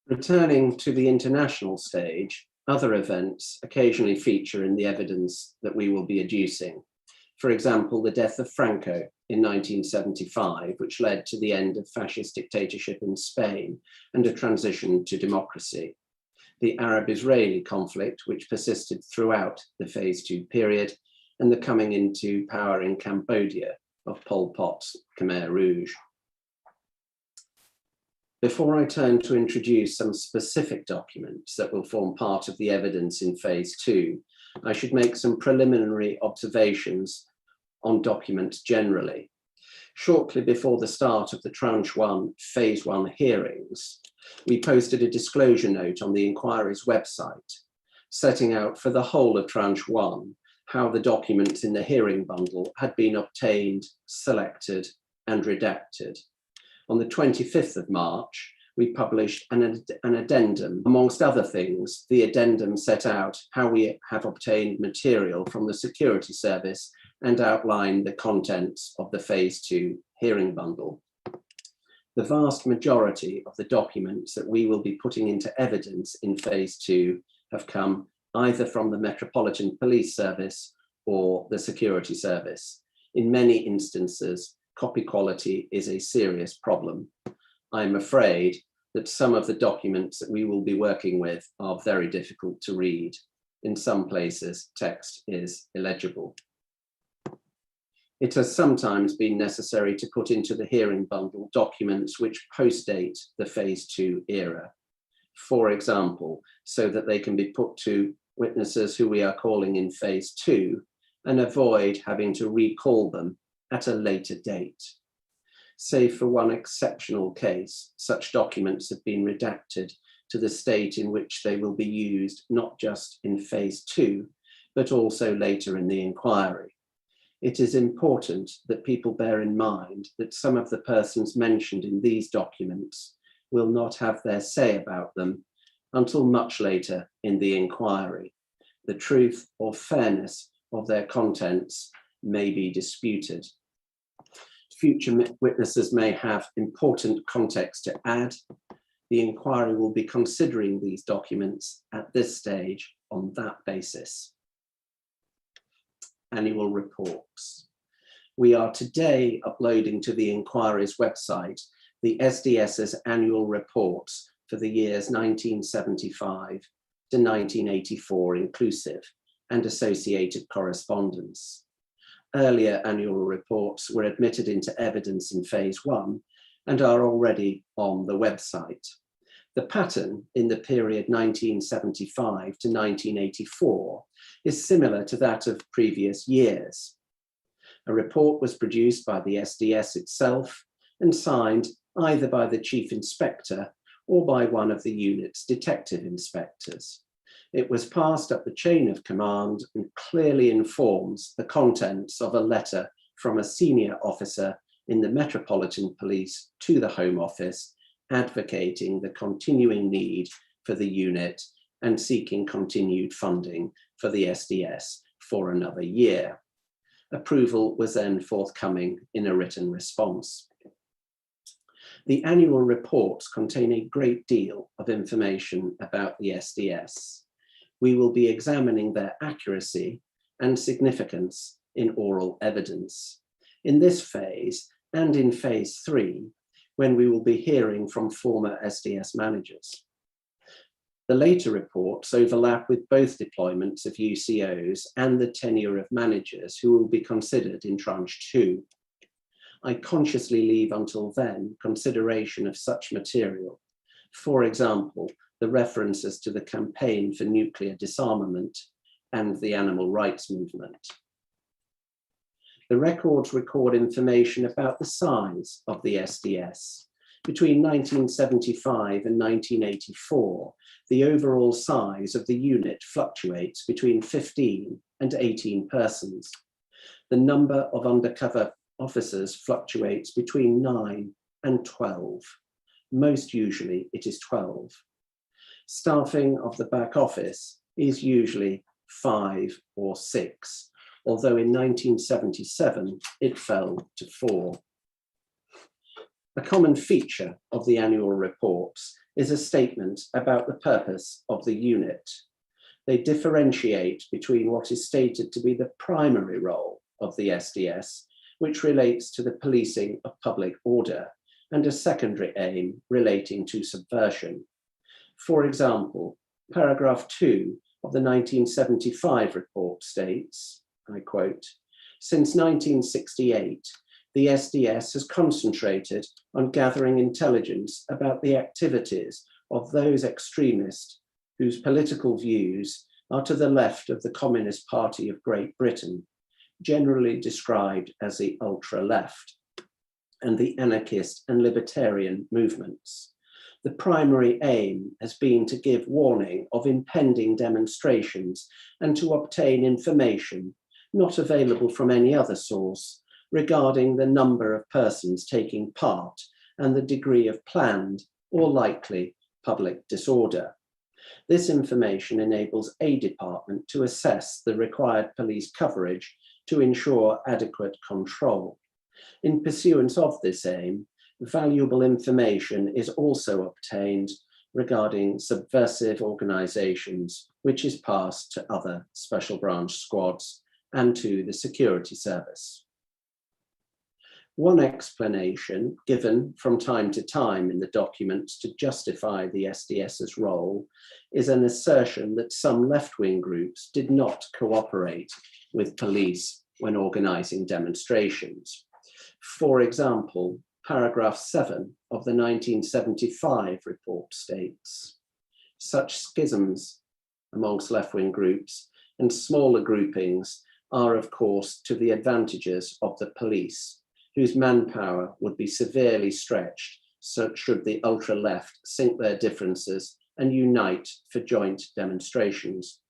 Returning to the international stage, other events occasionally feature in the evidence that we will be adducing. For example, the death of Franco in 1975, which led to the end of fascist dictatorship in Spain and a transition to democracy. The Arab-Israeli conflict, which persisted throughout the Phase 2 period, and the coming into power in Cambodia of Pol Pot's Khmer Rouge. Before I turn to introduce some specific documents that will form part of the evidence in Phase 2, I should make some preliminary observations on documents generally. Shortly before the start of the Tranche 1 Phase 1 hearings, we posted a disclosure note on the inquiry's website, setting out for the whole of Tranche 1 how the documents in the hearing bundle had been obtained, selected, and redacted. On the 25th of March, we published an addendum. Amongst other things, the addendum set out how we have obtained material from the security service and outlined the contents of the Phase 2 hearing bundle. The vast majority of the documents that we will be putting into evidence in Phase 2 have come either from the Metropolitan Police Service or the security service. In many instances, copy quality is a serious problem. I'm afraid that some of the documents that we will be working with are very difficult to read. In some places, text is illegible. It has sometimes been necessary to put into the hearing bundle documents which postdate the Phase 2 era. For example, so that they can be put to witnesses who we are calling in Phase 2 and avoid having to recall them at a later date. Save for one exceptional case, such documents have been redacted to the state in which they will be used not just in Phase 2, but also later in the inquiry. It is important that people bear in mind that some of the persons mentioned in these documents will not have their say about them until much later in the inquiry. The truth or fairness of their contents may be disputed. Future witnesses may have important context to add. The inquiry will be considering these documents at this stage on that basis. Annual reports. We are today uploading to the inquiry's website the SDS's annual reports for the years 1975 to 1984 inclusive and associated correspondence. Earlier annual reports were admitted into evidence in Phase 1 and are already on the website. The pattern in the period 1975 to 1984 is similar to that of previous years. A report was produced by the SDS itself and signed either by the Chief Inspector or by one of the unit's detective inspectors. It was passed up the chain of command and clearly informs the contents of a letter from a senior officer in the Metropolitan Police to the Home Office, advocating the continuing need for the unit and seeking continued funding for the SDS for another year. Approval was then forthcoming in a written response. The annual reports contain a great deal of information about the SDS. We will be examining their accuracy and significance in oral evidence. In this phase and in Phase 3, when we will be hearing from former SDS managers. The later reports overlap with both deployments of UCOs and the tenure of managers who will be considered in Tranche 2. I consciously leave until then consideration of such material. For example, the references to the campaign for nuclear disarmament and the animal rights movement. The records record information about the size of the SDS. Between 1975 and 1984, the overall size of the unit fluctuates between 15 and 18 persons. The number of undercover officers fluctuates between 9 and 12. Most usually it is 12. Staffing of the back office is usually 5 or 6, although in 1977 it fell to 4. A common feature of the annual reports is a statement about the purpose of the unit. They differentiate between what is stated to be the primary role of the SDS, which relates to the policing of public order, and a secondary aim relating to subversion. For example, paragraph 2 of the 1975 report states, I quote, "Since 1968, the SDS has concentrated on gathering intelligence about the activities of those extremists whose political views are to the left of the Communist Party of Great Britain, generally described as the ultra-left, and the anarchist and libertarian movements. The primary aim has been to give warning of impending demonstrations and to obtain information not available from any other source regarding the number of persons taking part and the degree of planned or likely public disorder. This information enables a department to assess the required police coverage to ensure adequate control. In pursuance of this aim, valuable information is also obtained regarding subversive organisations, which is passed to other special branch squads and to the security service. One explanation given from time to time in the documents to justify the SDS's role is an assertion that some left-wing groups did not cooperate with police when organising demonstrations. For example, paragraph 7 of the 1975 report states, "Such schisms amongst left-wing groups and smaller groupings are of course to the advantages of the police, whose manpower would be severely stretched should the ultra-left sink their differences and unite for joint demonstrations.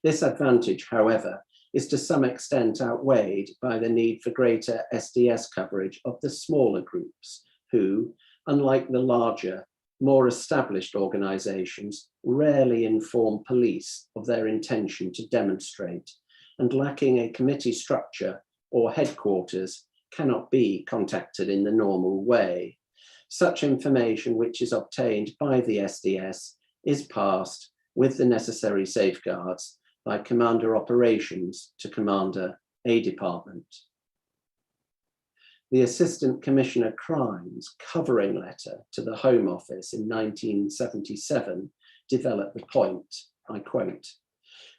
This advantage, however, is to some extent outweighed by the need for greater SDS coverage of the smaller groups who, unlike the larger, more established organisations, rarely inform police of their intention to demonstrate, and lacking a committee structure or headquarters cannot be contacted in the normal way. Such information which is obtained by the SDS is passed with the necessary safeguards by Commander Operations to Commander A Department." The Assistant Commissioner Crimes covering letter to the Home Office in 1977 developed the point, I quote,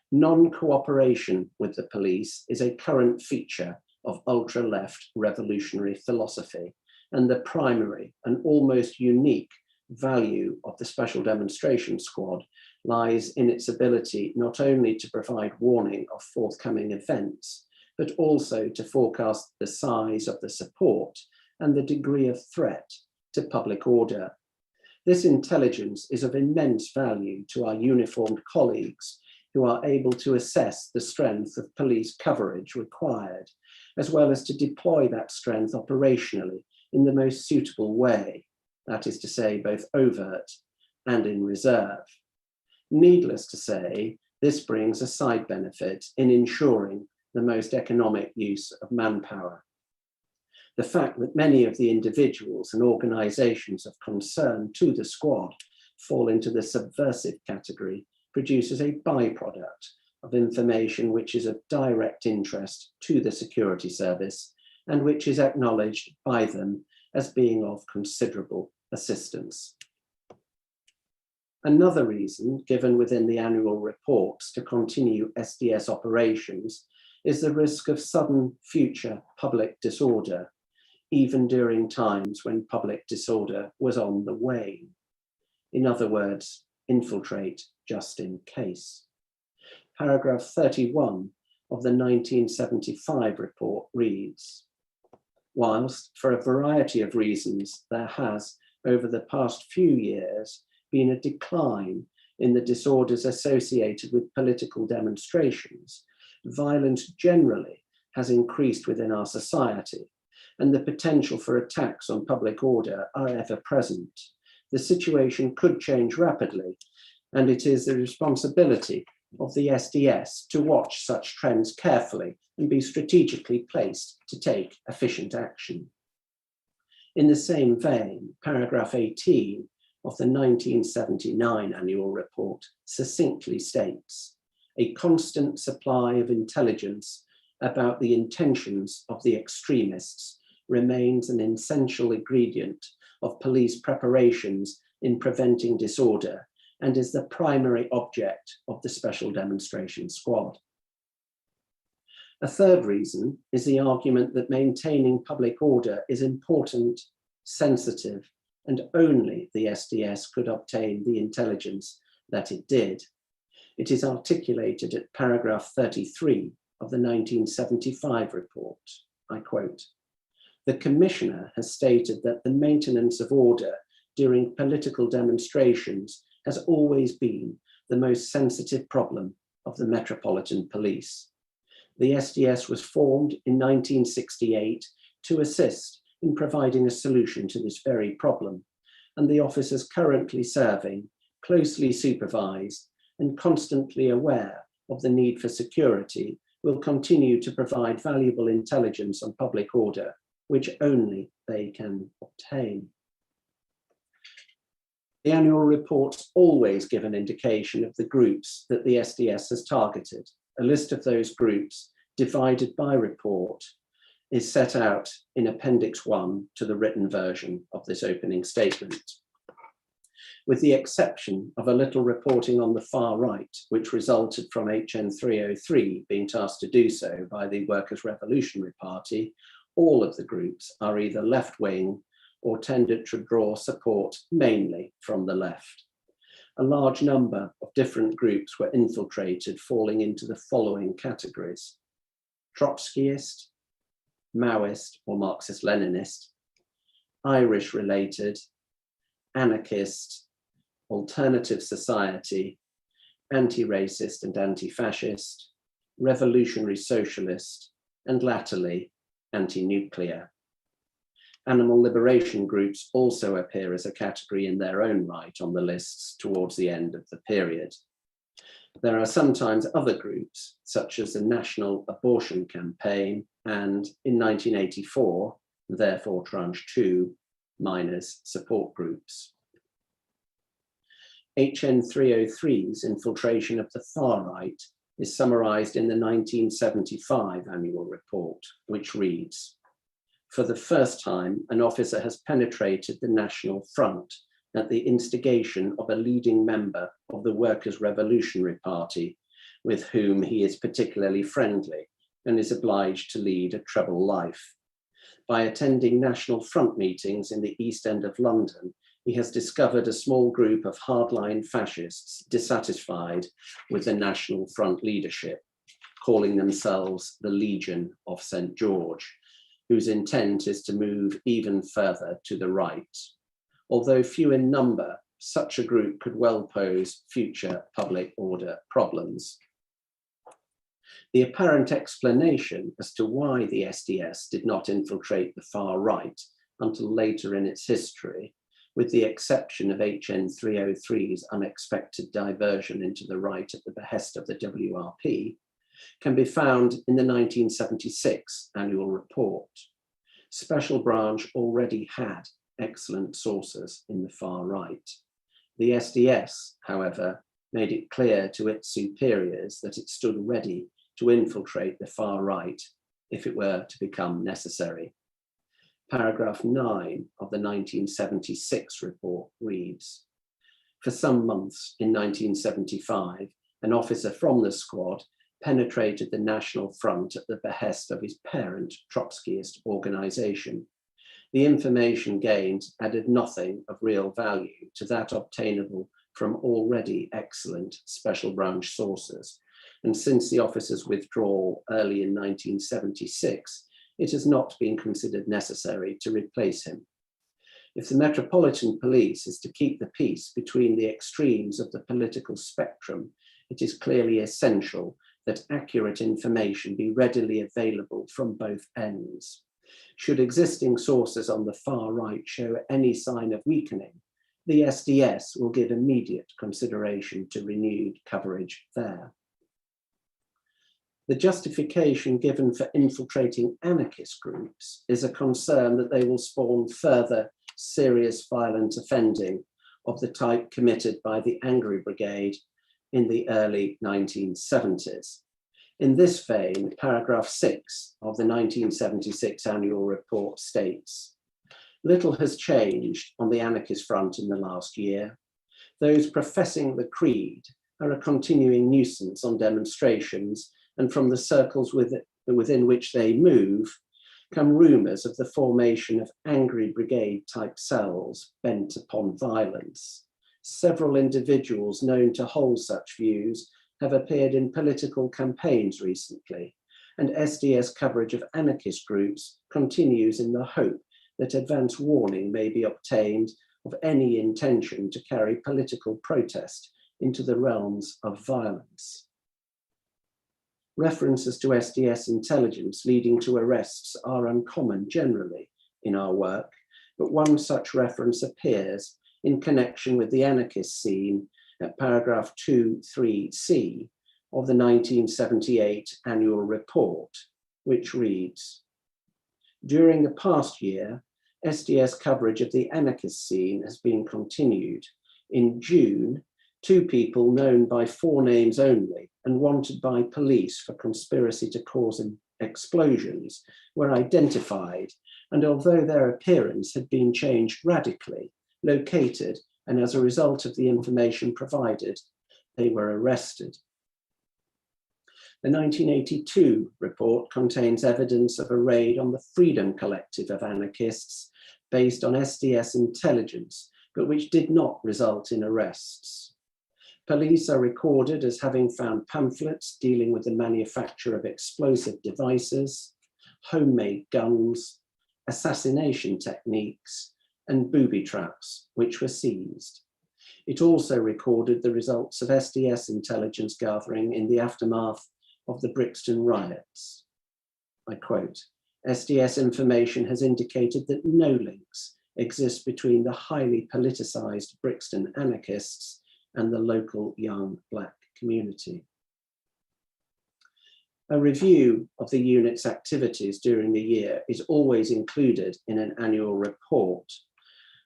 "Non-cooperation with the police is a current feature of ultra-left revolutionary philosophy, and the primary and almost unique value of the Special Demonstration Squad lies in its ability not only to provide warning of forthcoming events, but also to forecast the size of the support and the degree of threat to public order. This intelligence is of immense value to our uniformed colleagues who are able to assess the strength of police coverage required, as well as to deploy that strength operationally in the most suitable way, that is to say, both overt and in reserve. Needless to say, this brings a side benefit in ensuring the most economic use of manpower. The fact that many of the individuals and organisations of concern to the squad fall into the subversive category produces a byproduct of information which is of direct interest to the security service and which is acknowledged by them as being of considerable assistance. Another reason given within the annual reports to continue SDS operations is the risk of sudden future public disorder, even during times when public disorder was on the wane. In other words, infiltrate just in case. Paragraph 31 of the 1975 report reads, "Whilst for a variety of reasons there has, over the past few years, been a decline in the disorders associated with political demonstrations, violence generally has increased within our society, and the potential for attacks on public order are ever present. The situation could change rapidly, and it is the responsibility of the SDS to watch such trends carefully and be strategically placed to take efficient action." In the same vein, paragraph 18 of the 1979 annual report succinctly states, "A constant supply of intelligence about the intentions of the extremists remains an essential ingredient of police preparations in preventing disorder and is the primary object of the Special Demonstration Squad." A third reason is the argument that maintaining public order is important, sensitive, and only the SDS could obtain the intelligence that it did. It is articulated at paragraph 33 of the 1975 report. I quote, "The Commissioner has stated that the maintenance of order during political demonstrations has always been the most sensitive problem of the Metropolitan Police. The SDS was formed in 1968 to assist in providing a solution to this very problem, and the officers currently serving, closely supervised, and constantly aware of the need for security will continue to provide valuable intelligence on public order, which only they can obtain. The annual reports always give an indication of the groups that the SDS has targeted. A list of those groups, divided by report, is set out in Appendix 1 to the written version of this opening statement. With the exception of a little reporting on the far right, which resulted from HN 303 being tasked to do so by the Workers' Revolutionary Party, all of the groups are either left-wing or tended to draw support mainly from the left. A large number of different groups were infiltrated, falling into the following categories: Trotskyist, Maoist or Marxist-Leninist, Irish-related, anarchist, alternative society, anti-racist and anti-fascist, revolutionary socialist, and latterly, anti-nuclear. Animal liberation groups also appear as a category in their own right on the lists towards the end of the period. There are sometimes other groups, such as the National Abortion Campaign and, in 1984, therefore Tranche 2, minors support groups. HN 303's infiltration of the far right is summarised in the 1975 annual report, which reads, "For the first time, an officer has penetrated the National Front at the instigation of a leading member of the Workers' Revolutionary Party, with whom he is particularly friendly and is obliged to lead a treble life. By attending National Front meetings in the East End of London, he has discovered a small group of hardline fascists dissatisfied with the National Front leadership, calling themselves the Legion of St. George, whose intent is to move even further to the right. Although few in number, such a group could well pose future public order problems." The apparent explanation as to why the SDS did not infiltrate the far right until later in its history, with the exception of HN 303's unexpected diversion into the right at the behest of the WRP, can be found in the 1976 annual report. Special Branch already had excellent sources in the far right. The SDS, however, made it clear to its superiors that it stood ready to infiltrate the far right if it were to become necessary. Paragraph 9 of the 1976 report reads, "For some months in 1975, an officer from the squad penetrated the National Front at the behest of his parent Trotskyist organization. The information gained added nothing of real value to that obtainable from already excellent Special Branch sources, and since the officer's withdrawal early in 1976, it has not been considered necessary to replace him. If the Metropolitan Police is to keep the peace between the extremes of the political spectrum, it is clearly essential that accurate information be readily available from both ends. Should existing sources on the far right show any sign of weakening, the SDS will give immediate consideration to renewed coverage there." The justification given for infiltrating anarchist groups is a concern that they will spawn further serious violent offending of the type committed by the Angry Brigade in the early 1970s. In this vein, paragraph 6 of the 1976 annual report states, "Little has changed on the anarchist front in the last year. Those professing the creed are a continuing nuisance on demonstrations, and from the circles within which they move come rumours of the formation of Angry Brigade type cells bent upon violence. Several individuals known to hold such views have appeared in political campaigns recently, and SDS coverage of anarchist groups continues in the hope that advance warning may be obtained of any intention to carry political protest into the realms of violence." References to SDS intelligence leading to arrests are uncommon generally in our work, but one such reference appears in connection with the anarchist scene at paragraph 2.3c of the 1978 annual report, which reads, "During the past year, SDS coverage of the anarchist scene has been continued. In June, 2 people known by 4 names only and wanted by police for conspiracy to cause explosions were identified, and although their appearance had been changed radically, located, and as a result of the information provided, they were arrested." The 1982 report contains evidence of a raid on the Freedom Collective of anarchists based on SDS intelligence, but which did not result in arrests. Police are recorded as having found pamphlets dealing with the manufacture of explosive devices, homemade guns, assassination techniques, and booby traps, which were seized. It also recorded the results of SDS intelligence gathering in the aftermath of the Brixton riots. I quote, "SDS information has indicated that no links exist between the highly politicized Brixton anarchists and the local young Black community." A review of the unit's activities during the year is always included in an annual report.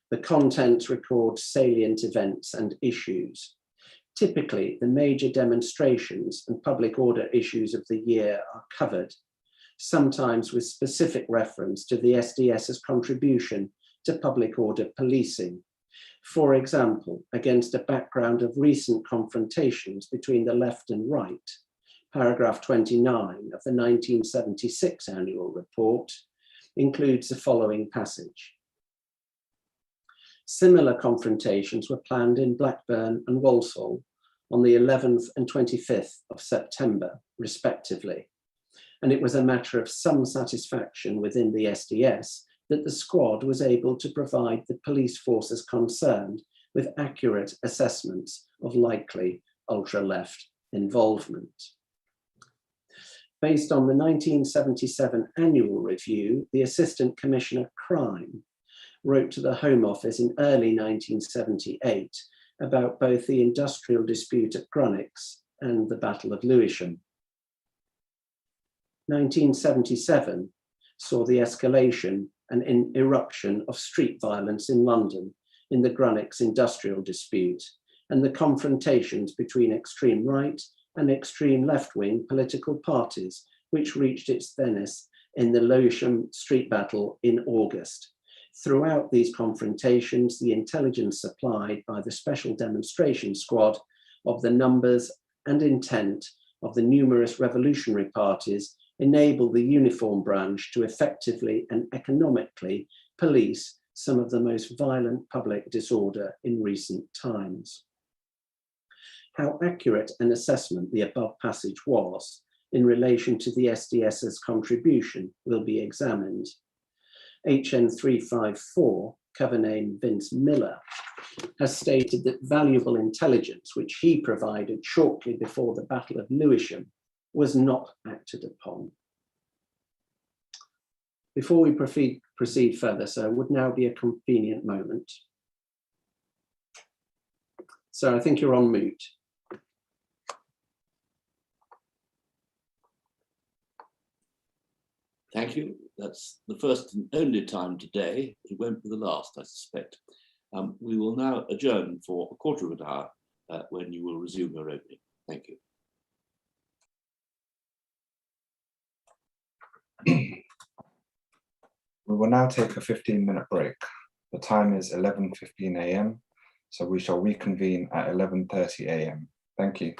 The contents record salient events and issues. Typically, the major demonstrations and public order issues of the year are covered, sometimes with specific reference to the SDS's contribution to public order policing. For example, against a background of recent confrontations between the left and right, paragraph 29 of the 1976 annual report includes the following passage. Similar confrontations were planned in Blackburn and Walsall on the 11th and 25th of September, respectively. And it was a matter of some satisfaction within the SDS that the squad was able to provide the police forces concerned with accurate assessments of likely ultra-left involvement. Based on the 1977 annual review, the Assistant Commissioner Crime wrote to the Home Office in early 1978 about both the industrial dispute at Grunwich and the Battle of Lewisham. 1977 saw the escalation and an eruption of street violence in London in the Grunwich industrial dispute and the confrontations between extreme right and extreme left-wing political parties, which reached its zenith in the Lewisham street battle in August. Throughout these confrontations, the intelligence supplied by the Special Demonstration Squad of the numbers and intent of the numerous revolutionary parties enabled the uniform branch to effectively and economically police some of the most violent public disorder in recent times. How accurate an assessment the above passage was in relation to the SDS's contribution will be examined. HN 354, cover name Vince Miller, has stated that valuable intelligence which he provided shortly before the Battle of Lewisham was not acted upon. Before we proceed further, sir, would now be a convenient moment. So I think you're on mute. Thank you. That's the first and only time today. It won't be the last, I suspect. We will now adjourn for a quarter of an hour when you will resume your opening. Thank you. We will now take a 15-minute break. The time is 11:15 a.m., so we shall reconvene at 11:30 a.m. Thank you.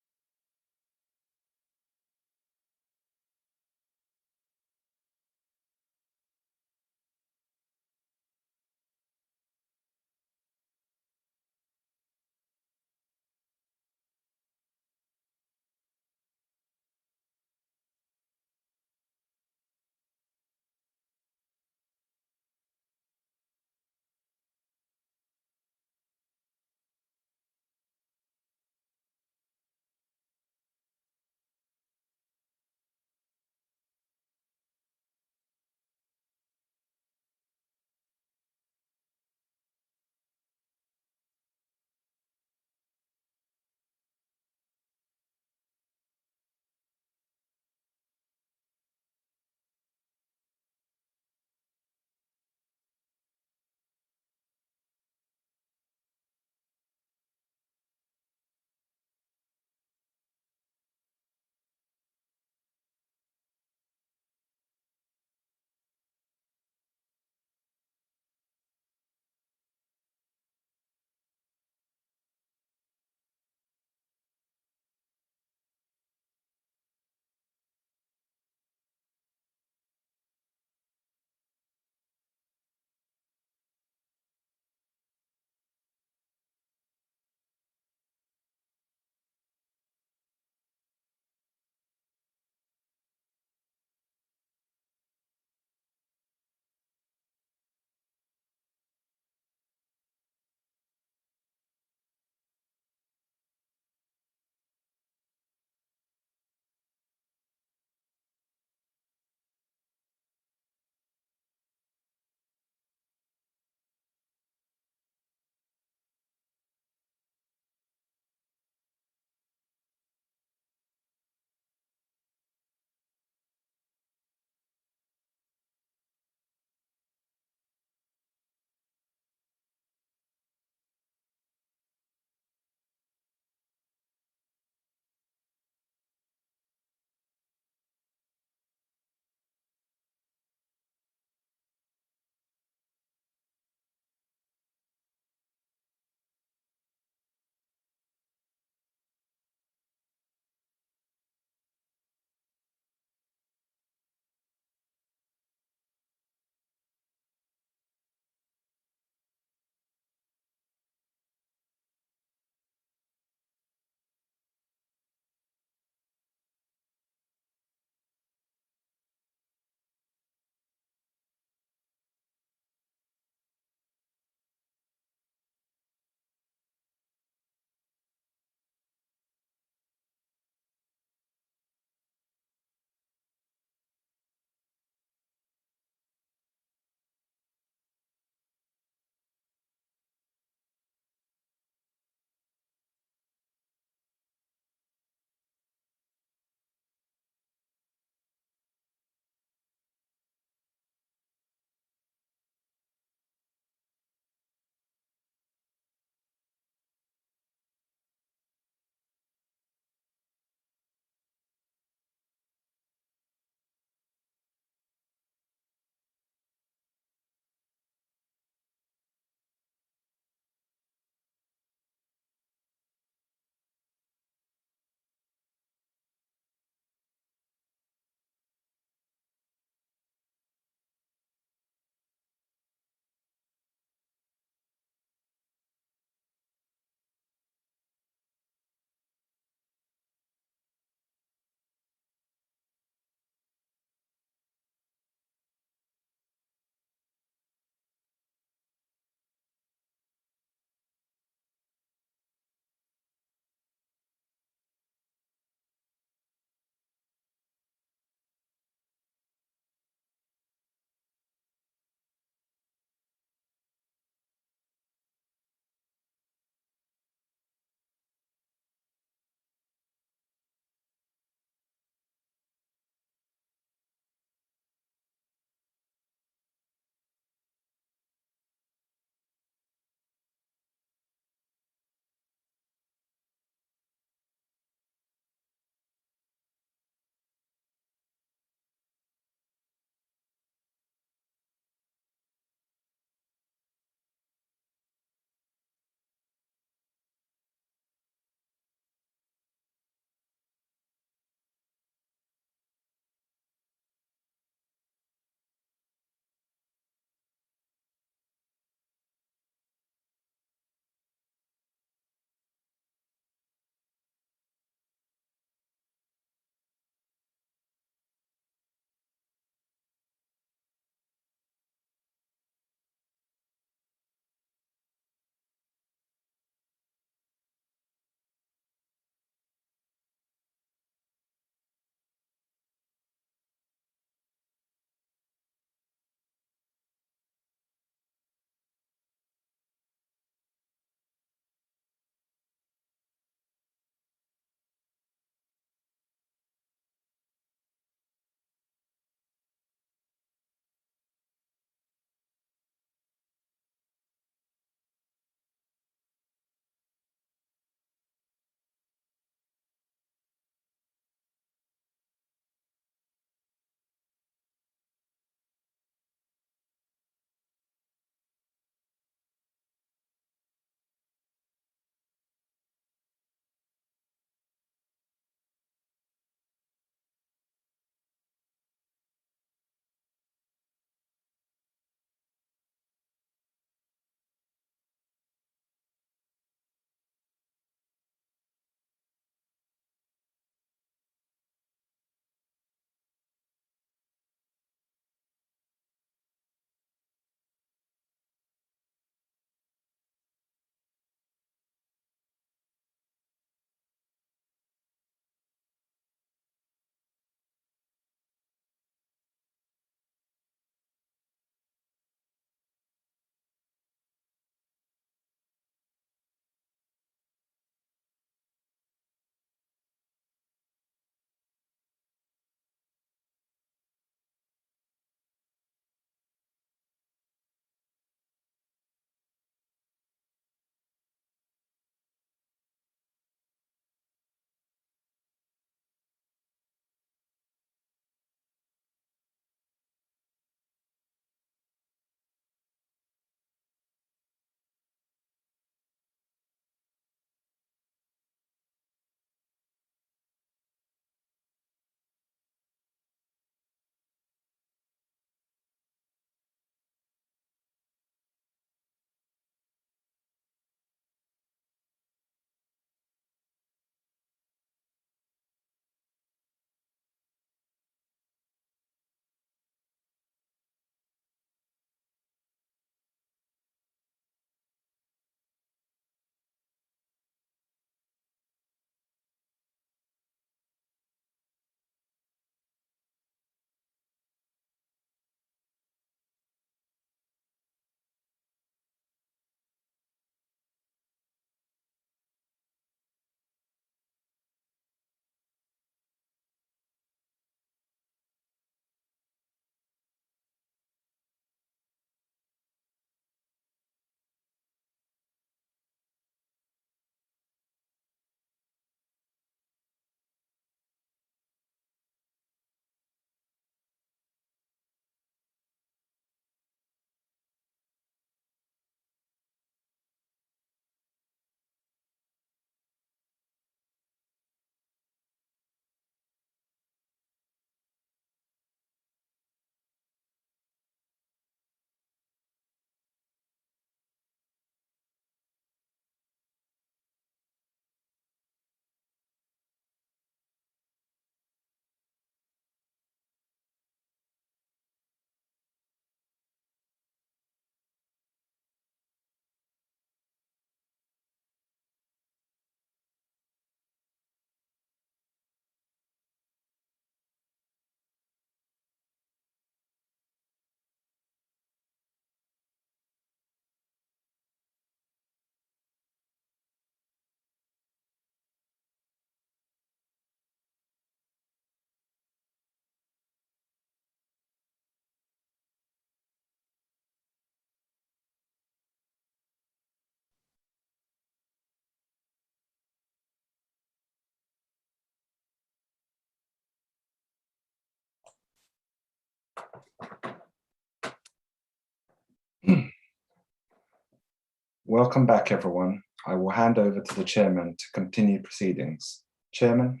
Welcome back, everyone. I will hand over to the chairman to continue proceedings. Chairman.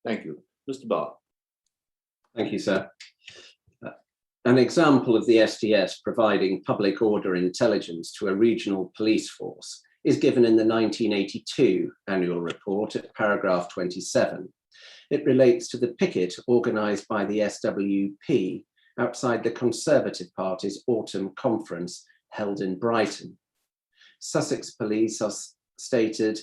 Thank you. Mr. Barr. Thank you, sir. An example of the SDS providing public order intelligence to a regional police force is given in the 1982 annual report at paragraph 27. It relates to the picket organised by the SWP outside the Conservative Party's autumn conference held in Brighton. Sussex Police are stated,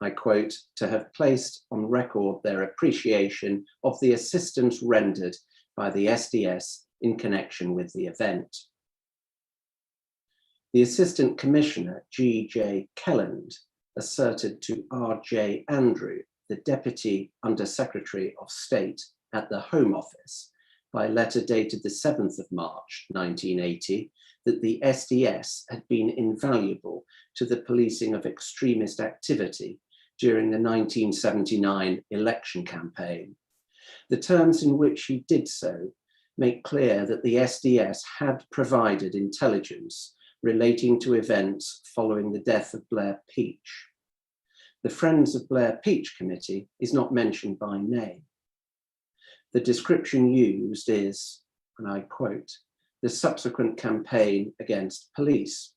I quote, to have placed on record their appreciation of the assistance rendered by the SDS in connection with the event. The Assistant Commissioner, G.J. Kelland, asserted to R.J. Andrew, the Deputy Under-Secretary of State at the Home Office, by letter dated the 7th of March 1980, that the SDS had been invaluable to the policing of extremist activity during the 1979 election campaign. The terms in which he did so make clear that the SDS had provided intelligence relating to events following the death of Blair Peach. The Friends of Blair Peach Committee is not mentioned by name. The description used is, and I quote, the subsequent campaign against police.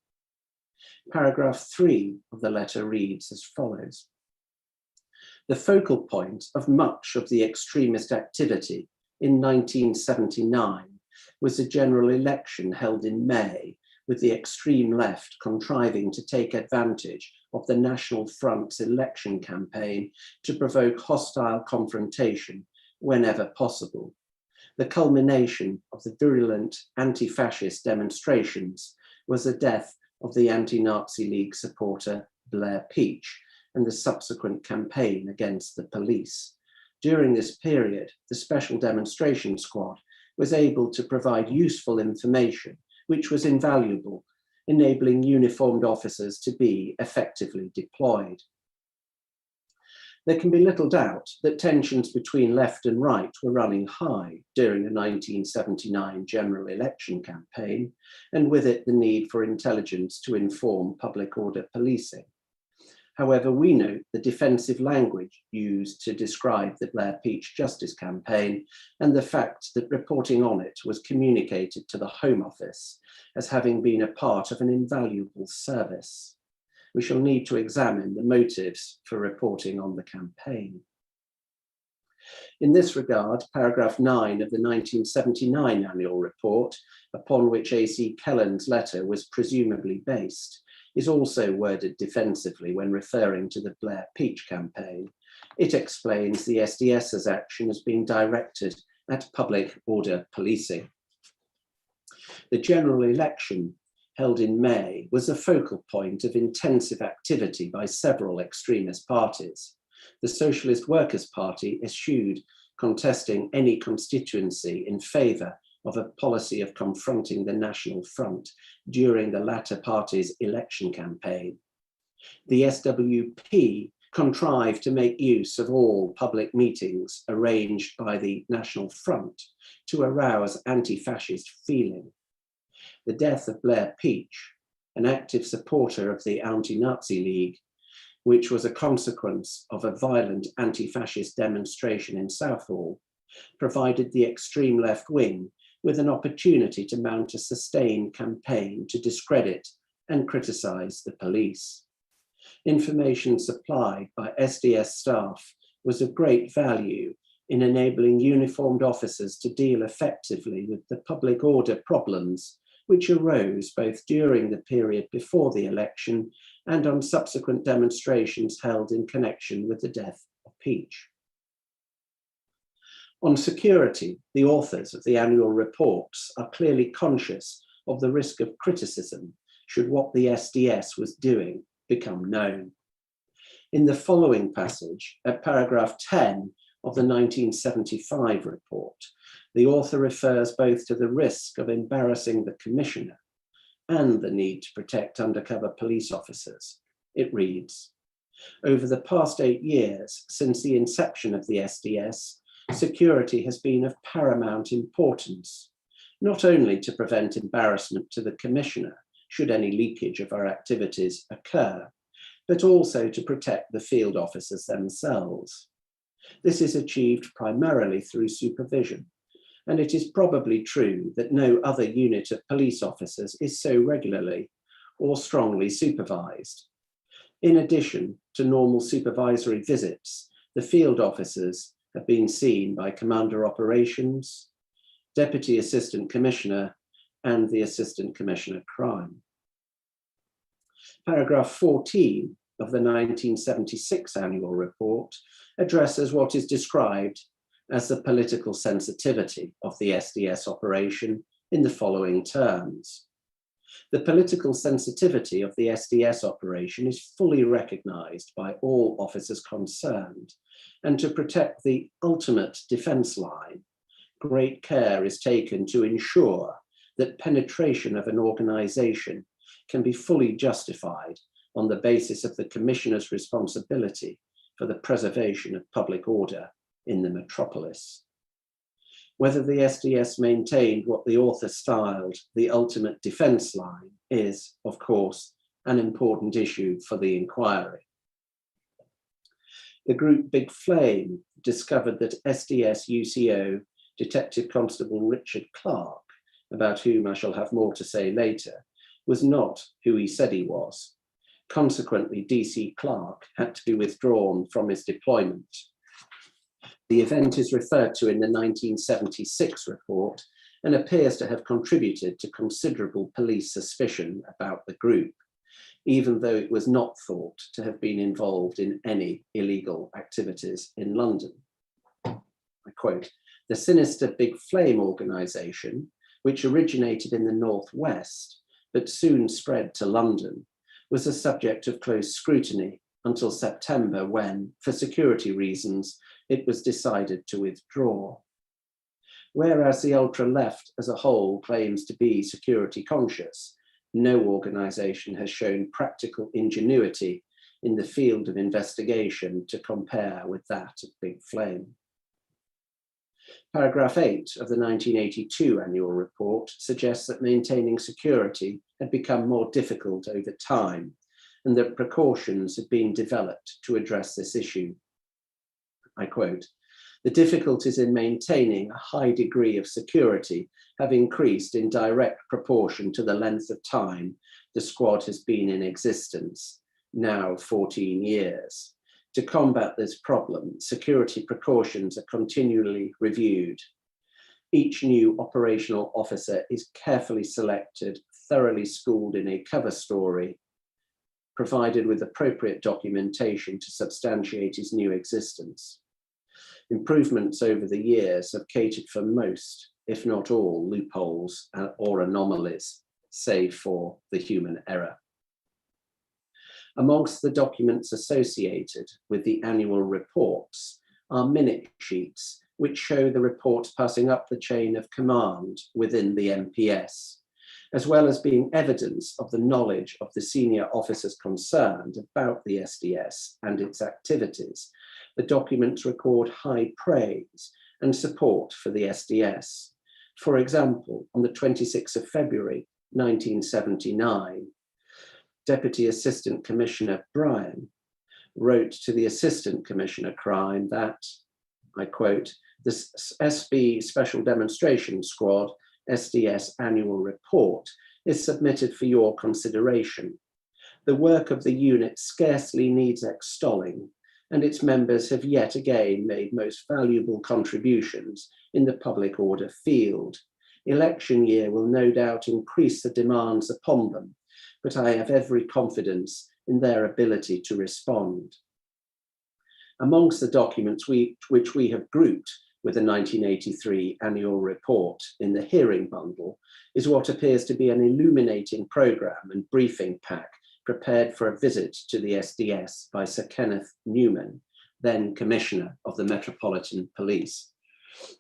Paragraph 3 of the letter reads as follows. The focal point of much of the extremist activity in 1979 was a general election held in May, with the extreme left contriving to take advantage of the National Front's election campaign to provoke hostile confrontation whenever possible. The culmination of the virulent anti-fascist demonstrations was the death of the anti-Nazi League supporter Blair Peach and the subsequent campaign against the police. During this period, the Special Demonstration Squad was able to provide useful information, which was invaluable, enabling uniformed officers to be effectively deployed. There can be little doubt that tensions between left and right were running high during the 1979 general election campaign, and with it the need for intelligence to inform public order policing. However, we note the defensive language used to describe the Blair Peach Justice campaign and the fact that reporting on it was communicated to the Home Office as having been a part of an invaluable service. We shall need to examine the motives for reporting on the campaign. In this regard, paragraph 9 of the 1979 annual report, upon which A.C. Kelland's letter was presumably based, is also worded defensively when referring to the Blair Peach campaign. It explains the SDS's action as being directed at public order policing. The general election held in May was a focal point of intensive activity by several extremist parties. The Socialist Workers' Party eschewed contesting any constituency in favour of a policy of confronting the National Front during the latter party's election campaign. The SWP contrived to make use of all public meetings arranged by the National Front to arouse anti-fascist feeling. The death of Blair Peach, an active supporter of the Anti-Nazi League, which was a consequence of a violent anti-fascist demonstration in Southall, provided the extreme left wing with an opportunity to mount a sustained campaign to discredit and criticise the police. Information supplied by SDS staff was of great value in enabling uniformed officers to deal effectively with the public order problems which arose both during the period before the election and on subsequent demonstrations held in connection with the death of Peach. On security, the authors of the annual reports are clearly conscious of the risk of criticism should what the SDS was doing become known. In the following passage, at paragraph 10 of the 1975 report, the author refers both to the risk of embarrassing the commissioner and the need to protect undercover police officers. It reads, over the past 8 years since the inception of the SDS, security has been of paramount importance. not only to prevent embarrassment to the Commissioner should any leakage of our activities occur, but also to protect the field officers themselves. This is achieved primarily through supervision, and it is probably true that no other unit of police officers is so regularly or strongly supervised. In addition to normal supervisory visits, the field officers have been seen by Commander Operations, Deputy Assistant Commissioner, and the Assistant Commissioner Crime. Paragraph 14 of the 1976 annual report addresses what is described as the political sensitivity of the SDS operation in the following terms. The political sensitivity of the SDS operation is fully recognised by all officers concerned, and to protect the ultimate defence line, great care is taken to ensure that penetration of an organisation can be fully justified on the basis of the Commissioner's responsibility for the preservation of public order in the metropolis. Whether the SDS maintained what the author styled the ultimate defence line is, of course, an important issue for the inquiry. The group Big Flame discovered that SDS UCO Detective Constable Richard Clark, about whom I shall have more to say later, was not who he said he was. Consequently, DC Clark had to be withdrawn from his deployment. The event is referred to in the 1976 report and appears to have contributed to considerable police suspicion about the group, even though it was not thought to have been involved in any illegal activities in London. I quote, "The sinister Big Flame organisation, which originated in the Northwest, but soon spread to London, was the subject of close scrutiny until September when, for security reasons, it was decided to withdraw. Whereas the ultra-left as a whole claims to be security conscious, no organisation has shown practical ingenuity in the field of investigation to compare with that of Big Flame." Paragraph 8 of the 1982 annual report suggests that maintaining security had become more difficult over time and that precautions had been developed to address this issue. I quote, "The difficulties in maintaining a high degree of security have increased in direct proportion to the length of time the squad has been in existence, now 14 years. To combat this problem, security precautions are continually reviewed. Each new operational officer is carefully selected, thoroughly schooled in a cover story, provided with appropriate documentation to substantiate his new existence. Improvements over the years have catered for most, if not all, loopholes or anomalies, save for the human error." Amongst the documents associated with the annual reports are minute sheets which show the reports passing up the chain of command within the MPS, as well as being evidence of the knowledge of the senior officers concerned about the SDS and its activities. The documents record high praise and support for the SDS. For example, on the 26th of February, 1979, Deputy Assistant Commissioner Bryan wrote to the Assistant Commissioner Crime that, I quote, "The SB Special Demonstration Squad SDS annual report is submitted for your consideration. The work of the unit scarcely needs extolling, and its members have yet again made most valuable contributions in the public order field. Election year will no doubt increase the demands upon them, but I have every confidence in their ability to respond." Amongst the documents which we have grouped with the 1983 annual report in the hearing bundle is what appears to be an illuminating programme and briefing pack prepared for a visit to the SDS by Sir Kenneth Newman, then Commissioner of the Metropolitan Police.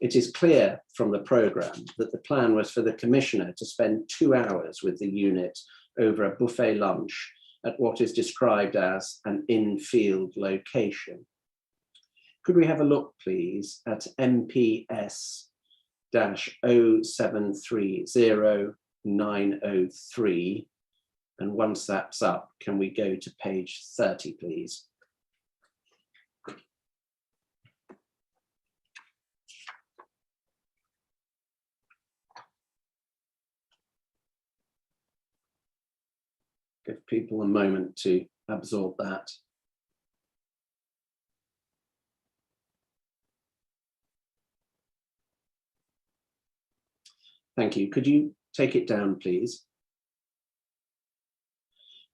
It is clear from the programme that the plan was for the Commissioner to spend 2 hours with the unit over a buffet lunch at what is described as an in-field location. Could we have a look, please, at MPS UCPI-0730-903. And once that's up, can we go to page 30, please? Give people a moment to absorb that. Thank you. Could you take it down, please?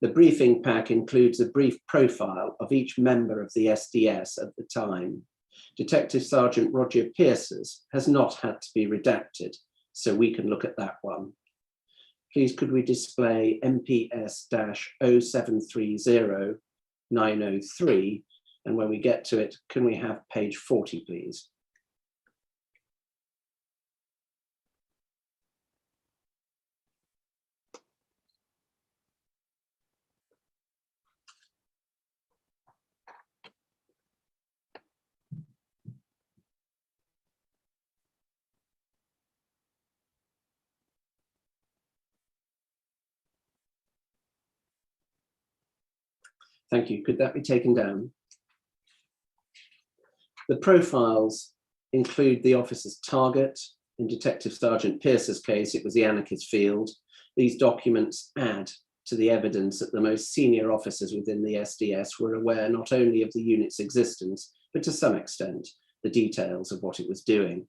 The briefing pack includes a brief profile of each member of the SDS at the time. Detective Sergeant Roger Pierce's has not had to be redacted, so we can look at that one. Please could we display MPS-0730-903, and when we get to it, can we have page 40, please? Thank you. Could that be taken down? The profiles include the officer's target. In Detective Sergeant Pierce's case, it was the anarchist field. These documents add to the evidence that the most senior officers within the SDS were aware not only of the unit's existence, but to some extent, the details of what it was doing.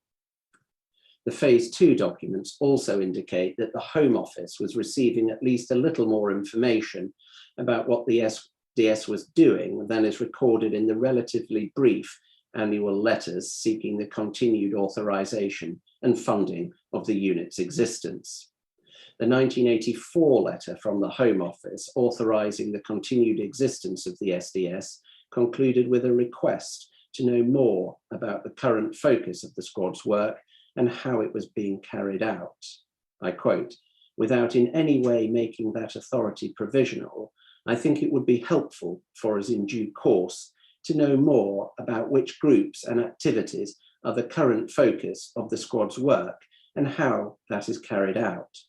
The Phase 2 documents also indicate that the Home Office was receiving at least a little more information about what the SDS was doing than is recorded in the relatively brief annual letters seeking the continued authorization and funding of the unit's existence. The 1984 letter from the Home Office authorizing the continued existence of the SDS concluded with a request to know more about the current focus of the squad's work and how it was being carried out. I quote, "Without in any way making that authority provisional, I think it would be helpful for us in due course to know more about which groups and activities are the current focus of the squad's work and how that is carried out,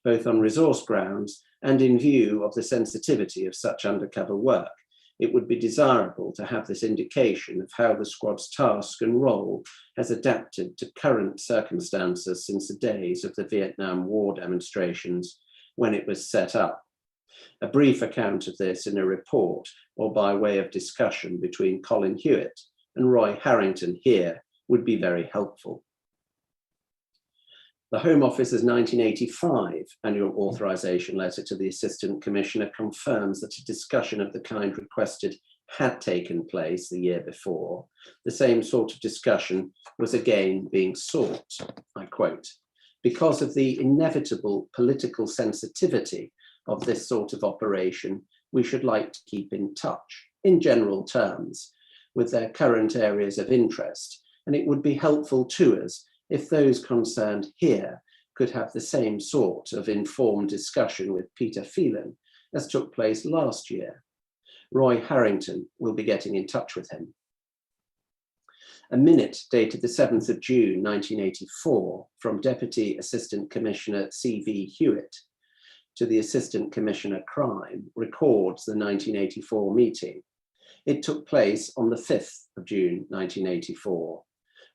both on resource grounds and in view of the sensitivity of such undercover work. It would be desirable to have this indication of how the squad's task and role has adapted to current circumstances since the days of the Vietnam War demonstrations when it was set up. A brief account of this in a report or by way of discussion between Colin Hewitt and Roy Harrington here would be very helpful." The Home Office's 1985 annual authorization letter to the Assistant Commissioner confirms that a discussion of the kind requested had taken place the year before. The same sort of discussion was again being sought. I quote, "Because of the inevitable political sensitivity of this sort of operation, we should like to keep in touch, in general terms, with their current areas of interest, and it would be helpful to us if those concerned here could have the same sort of informed discussion with Peter Phelan as took place last year. Roy Harrington will be getting in touch with him." A minute dated the 7th of June 1984 from Deputy Assistant Commissioner C.V. Hewitt to the Assistant Commissioner Crime records the 1984 meeting. It took place on the 5th of June 1984.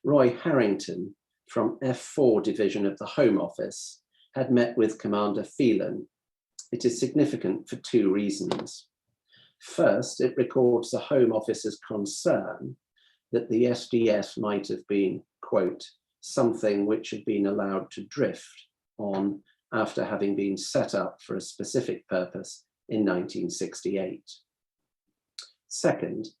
Roy Harrington from F4 Division of the Home Office had met with Commander Phelan. It is significant for two reasons. First, it records the Home Office's concern that the SDS might have been, quote, "something which had been allowed to drift on after having been set up for a specific purpose in 1968. Second,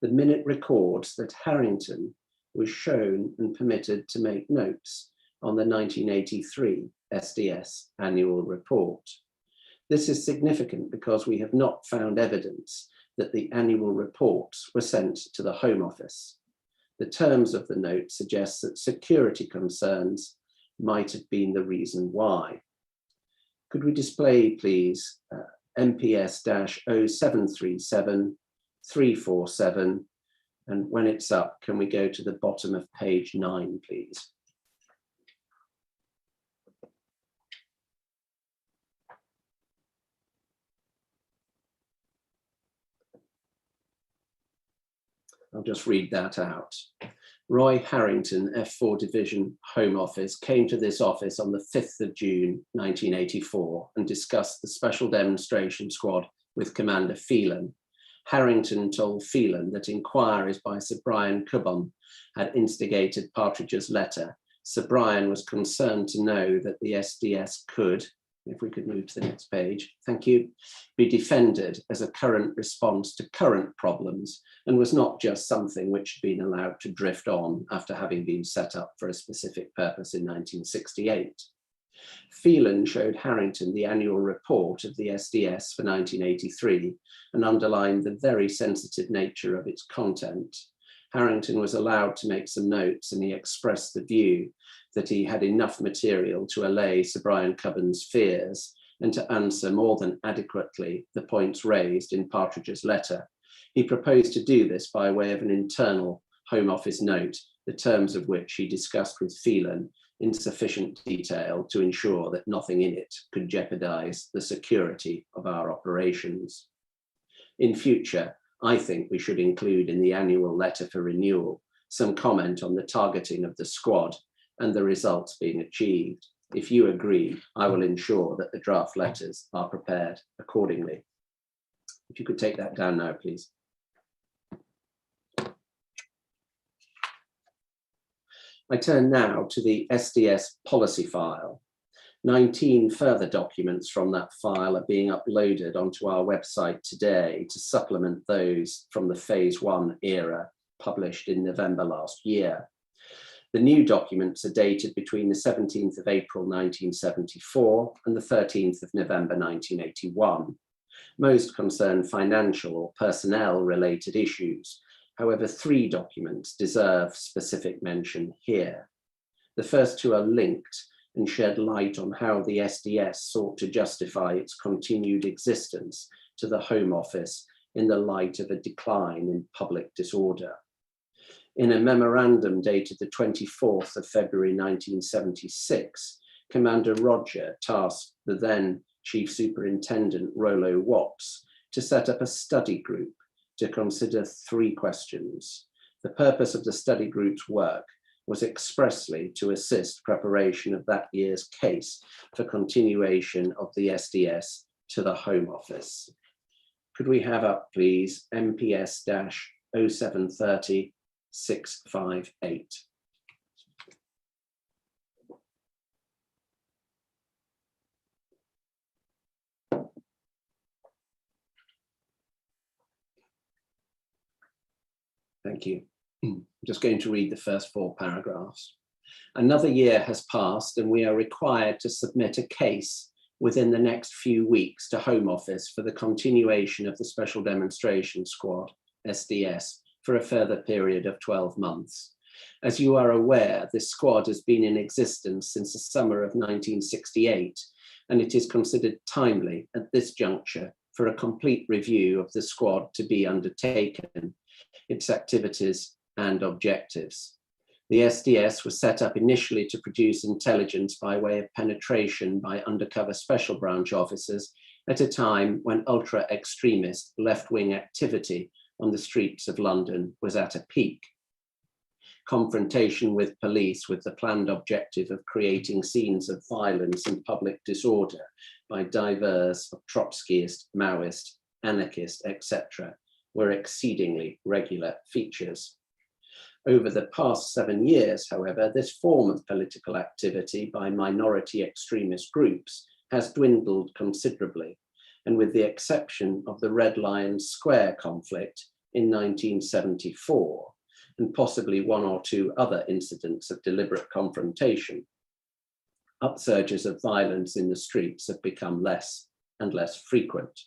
the minute records that Harrington was shown and permitted to make notes on the 1983 SDS annual report. This is significant because we have not found evidence that the annual reports were sent to the Home Office. The terms of the note suggest that security concerns might have been the reason why. Could we display, please, MPS-0737-347, and when it's up, can we go to the bottom of page 9, please? I'll just read that out. Roy Harrington, F4 Division Home Office, came to this office on the 5th of June 1984 and discussed the Special Demonstration Squad with Commander Phelan. Harrington told Phelan that inquiries by Sir Brian Cubbon had instigated Partridge's letter. Sir Brian was concerned to know that the SDS could, if we could move to the next page, thank you, be defended as a current response to current problems and was not just something which had been allowed to drift on after having been set up for a specific purpose in 1968. Phelan showed Harrington the annual report of the SDS for 1983 and underlined the very sensitive nature of its content. Harrington was allowed to make some notes and he expressed the view that he had enough material to allay Sir Brian Cubbon's fears and to answer more than adequately the points raised in Partridge's letter. He proposed to do this by way of an internal Home Office note, the terms of which he discussed with Phelan in sufficient detail to ensure that nothing in it could jeopardize the security of our operations. In future, I think we should include in the annual letter for renewal some comment on the targeting of the squad and the results being achieved. If you agree, I will ensure that the draft letters are prepared accordingly. If you could take that down now, please. I turn now to the SDS policy file. 19 further documents from that file are being uploaded onto our website today to supplement those from the Phase 1 era published in November last year. The new documents are dated between the 17th of April 1974 and the 13th of November 1981. Most concern financial or personnel related issues. However, 3 documents deserve specific mention here. The first 2 are linked and shed light on how the SDS sought to justify its continued existence to the Home Office in the light of a decline in public disorder. In a memorandum dated the 24th of February 1976, Commander Roger tasked the then Chief Superintendent Rollo Watts to set up a study group to consider 3 questions. The purpose of the study group's work was expressly to assist preparation of that year's case for continuation of the SDS to the Home Office. Could we have up, please, MPS-0730 658. Thank you. I'm just going to read the first 4 paragraphs. Another year has passed and we are required to submit a case within the next few weeks to Home Office for the continuation of the Special Demonstration Squad, SDS, for a further period of 12 months. As you are aware, this squad has been in existence since the summer of 1968, and it is considered timely at this juncture for a complete review of the squad to be undertaken, its activities and objectives. The SDS was set up initially to produce intelligence by way of penetration by undercover special branch officers at a time when ultra-extremist left-wing activity on the streets of London was at a peak. Confrontation with police with the planned objective of creating scenes of violence and public disorder by diverse Trotskyist, Maoist, anarchist, etc. were exceedingly regular features. Over the past 7 years, however, this form of political activity by minority extremist groups has dwindled considerably, and with the exception of the Red Lion Square conflict in 1974, and possibly 1 or 2 other incidents of deliberate confrontation, upsurges of violence in the streets have become less and less frequent.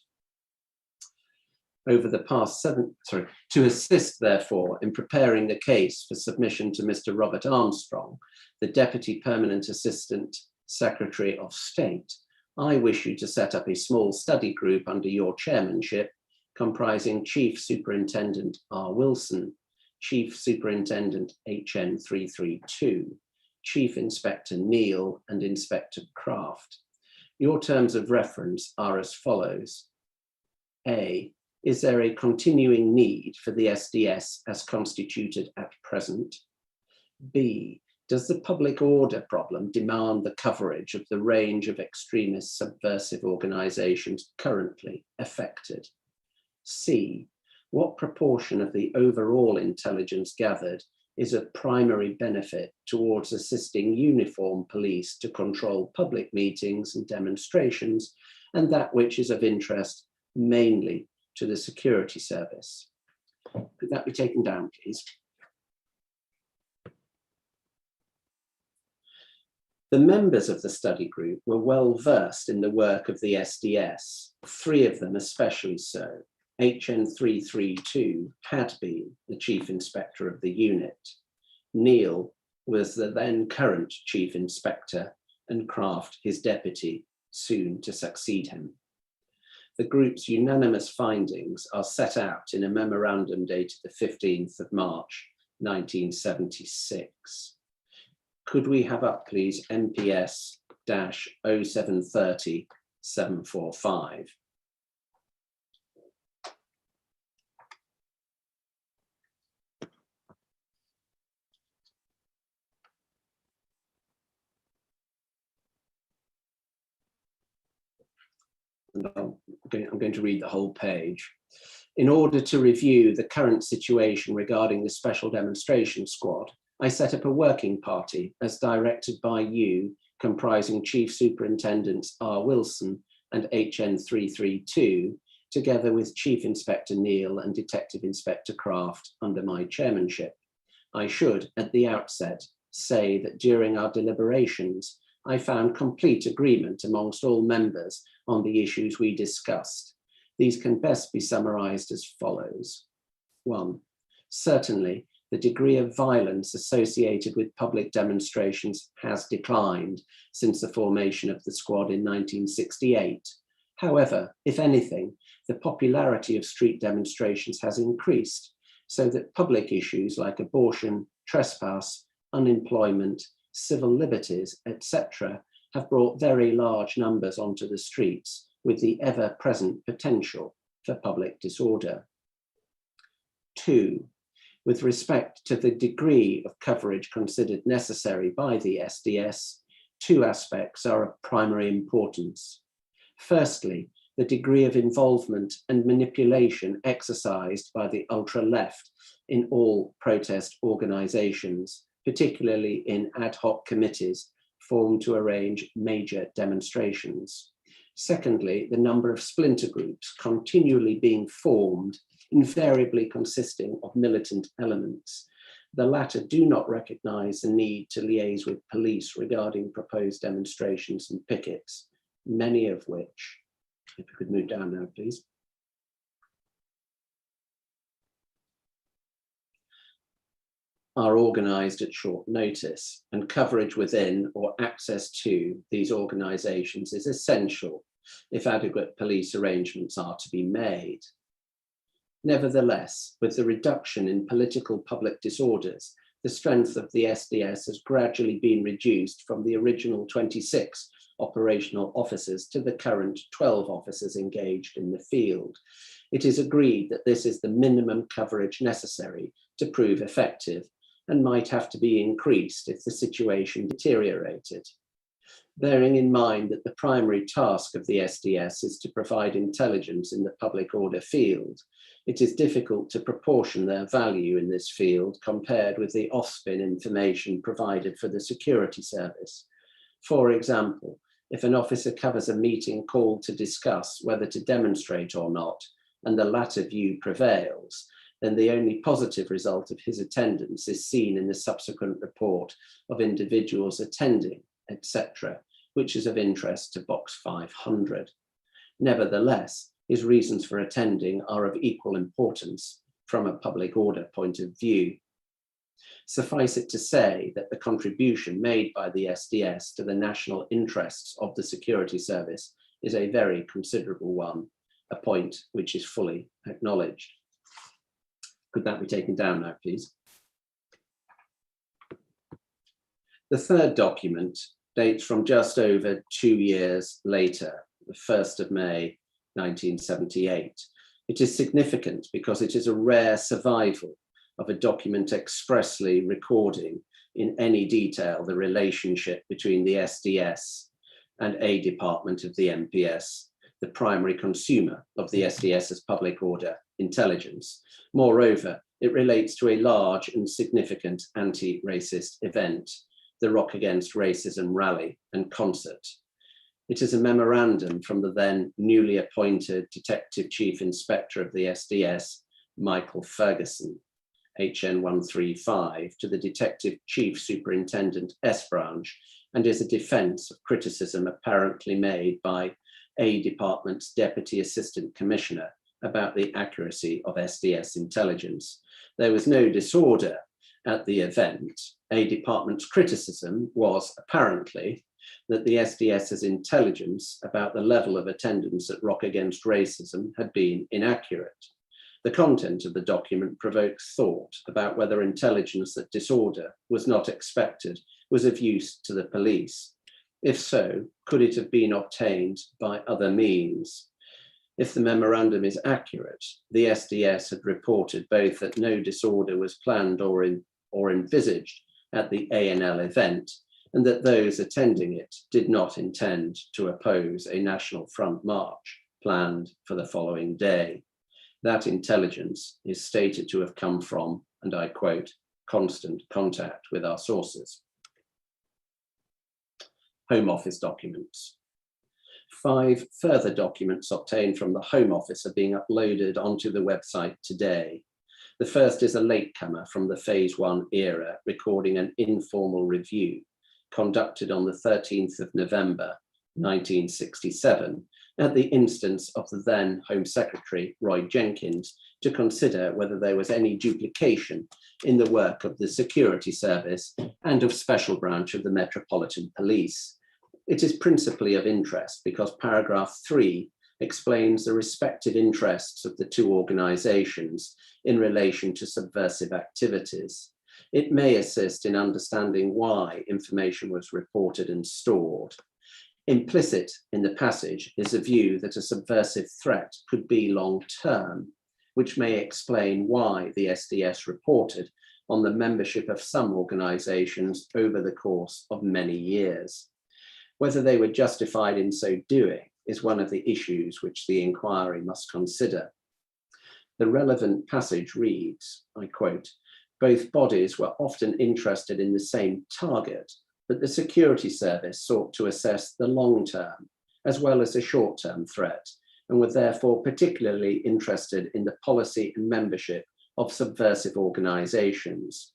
Over the past to assist, therefore, in preparing the case for submission to Mr. Robert Armstrong, the Deputy Permanent Assistant Secretary of State, I wish you to set up a small study group under your chairmanship, comprising Chief Superintendent R. Wilson, Chief Superintendent HN 332, Chief Inspector Neal, and Inspector Craft. Your terms of reference are as follows. A, Is there a continuing need for the SDS as constituted at present? B, does the public order problem demand the coverage of the range of extremist subversive organisations currently affected? C, what proportion of the overall intelligence gathered is of primary benefit towards assisting uniformed police to control public meetings and demonstrations, and that which is of interest mainly to the security service? Could that be taken down, please? The members of the study group were well versed in the work of the SDS, 3 of them especially so. HN 332 had been the Chief Inspector of the unit. Neil was the then current Chief Inspector and Craft his deputy, soon to succeed him. The group's unanimous findings are set out in a memorandum dated the 15th of March, 1976. Could we have up, please, MPS-0730 745? And I'm going to read the whole page. In order to review the current situation regarding the Special Demonstration Squad, I set up a working party as directed by you, comprising Chief Superintendents R. Wilson and HN 332, together with Chief Inspector Neil and Detective Inspector Craft under my chairmanship. I should, at the outset, say that during our deliberations, I found complete agreement amongst all members on the issues we discussed. These can best be summarised as follows. 1. Certainly, the degree of violence associated with public demonstrations has declined since the formation of the squad in 1968. However, if anything, the popularity of street demonstrations has increased, so that public issues like abortion, trespass, unemployment, civil liberties, etc., have brought very large numbers onto the streets with the ever-present potential for public disorder. 2. With respect to the degree of coverage considered necessary by the SDS, 2 aspects are of primary importance. Firstly, the degree of involvement and manipulation exercised by the ultra-left in all protest organisations, particularly in ad hoc committees formed to arrange major demonstrations. Secondly, the number of splinter groups continually being formed, invariably consisting of militant elements. The latter do not recognise the need to liaise with police regarding proposed demonstrations and pickets, many of which, if we could move down now, please, are organised at short notice, and coverage within or access to these organisations is essential if adequate police arrangements are to be made. Nevertheless, with the reduction in political public disorders, the strength of the SDS has gradually been reduced from the original 26 operational officers to the current 12 officers engaged in the field. It is agreed that this is the minimum coverage necessary to prove effective and might have to be increased if the situation deteriorated. Bearing in mind that the primary task of the SDS is to provide intelligence in the public order field, it is difficult to proportion their value in this field compared with the off-spin information provided for the security service. For example, if an officer covers a meeting called to discuss whether to demonstrate or not, and the latter view prevails, then the only positive result of his attendance is seen in the subsequent report of individuals attending, etc., which is of interest to box 500. Nevertheless, his reasons for attending are of equal importance from a public order point of view. Suffice it to say that the contribution made by the SDS to the national interests of the security service is a very considerable one, a point which is fully acknowledged. Could that be taken down now, please? The third document dates from just over 2 years later, the 1st of May, 1978. It is significant because it is a rare survival of a document expressly recording in any detail the relationship between the SDS and a department of the MPS, the primary consumer of the SDS's public order intelligence. Moreover, it relates to a large and significant anti-racist event, the Rock Against Racism rally and concert. It is a memorandum from the then newly appointed Detective Chief Inspector of the SDS, Michael Ferguson, HN 135, to the Detective Chief Superintendent S Branch, and is a defence of criticism apparently made by a department's Deputy Assistant Commissioner about the accuracy of SDS intelligence. There was no disorder at the event. A department's criticism was apparently that the SDS's intelligence about the level of attendance at Rock Against Racism had been inaccurate. The content of the document provokes thought about whether intelligence that disorder was not expected was of use to the police. If so, could it have been obtained by other means? If the memorandum is accurate, the SDS had reported both that no disorder was planned or envisaged at the ANL event, and that those attending it did not intend to oppose a National Front march planned for the following day. That intelligence is stated to have come from, and I quote, constant contact with our sources. Home Office documents. 5 further documents obtained from the Home Office are being uploaded onto the website today. The first is a latecomer from the Phase 1 era, recording an informal review conducted on the 13th of November, 1967, at the instance of the then Home Secretary, Roy Jenkins, to consider whether there was any duplication in the work of the Security Service and of Special Branch of the Metropolitan Police. It is principally of interest because paragraph 3 explains the respective interests of the two organisations in relation to subversive activities. It may assist in understanding why information was reported and stored. Implicit in the passage is a view that a subversive threat could be long-term, which may explain why the SDS reported on the membership of some organisations over the course of many years. Whether they were justified in so doing is one of the issues which the inquiry must consider. The relevant passage reads, I quote, both bodies were often interested in the same target, but the Security Service sought to assess the long-term as well as the short-term threat, and were therefore particularly interested in the policy and membership of subversive organisations.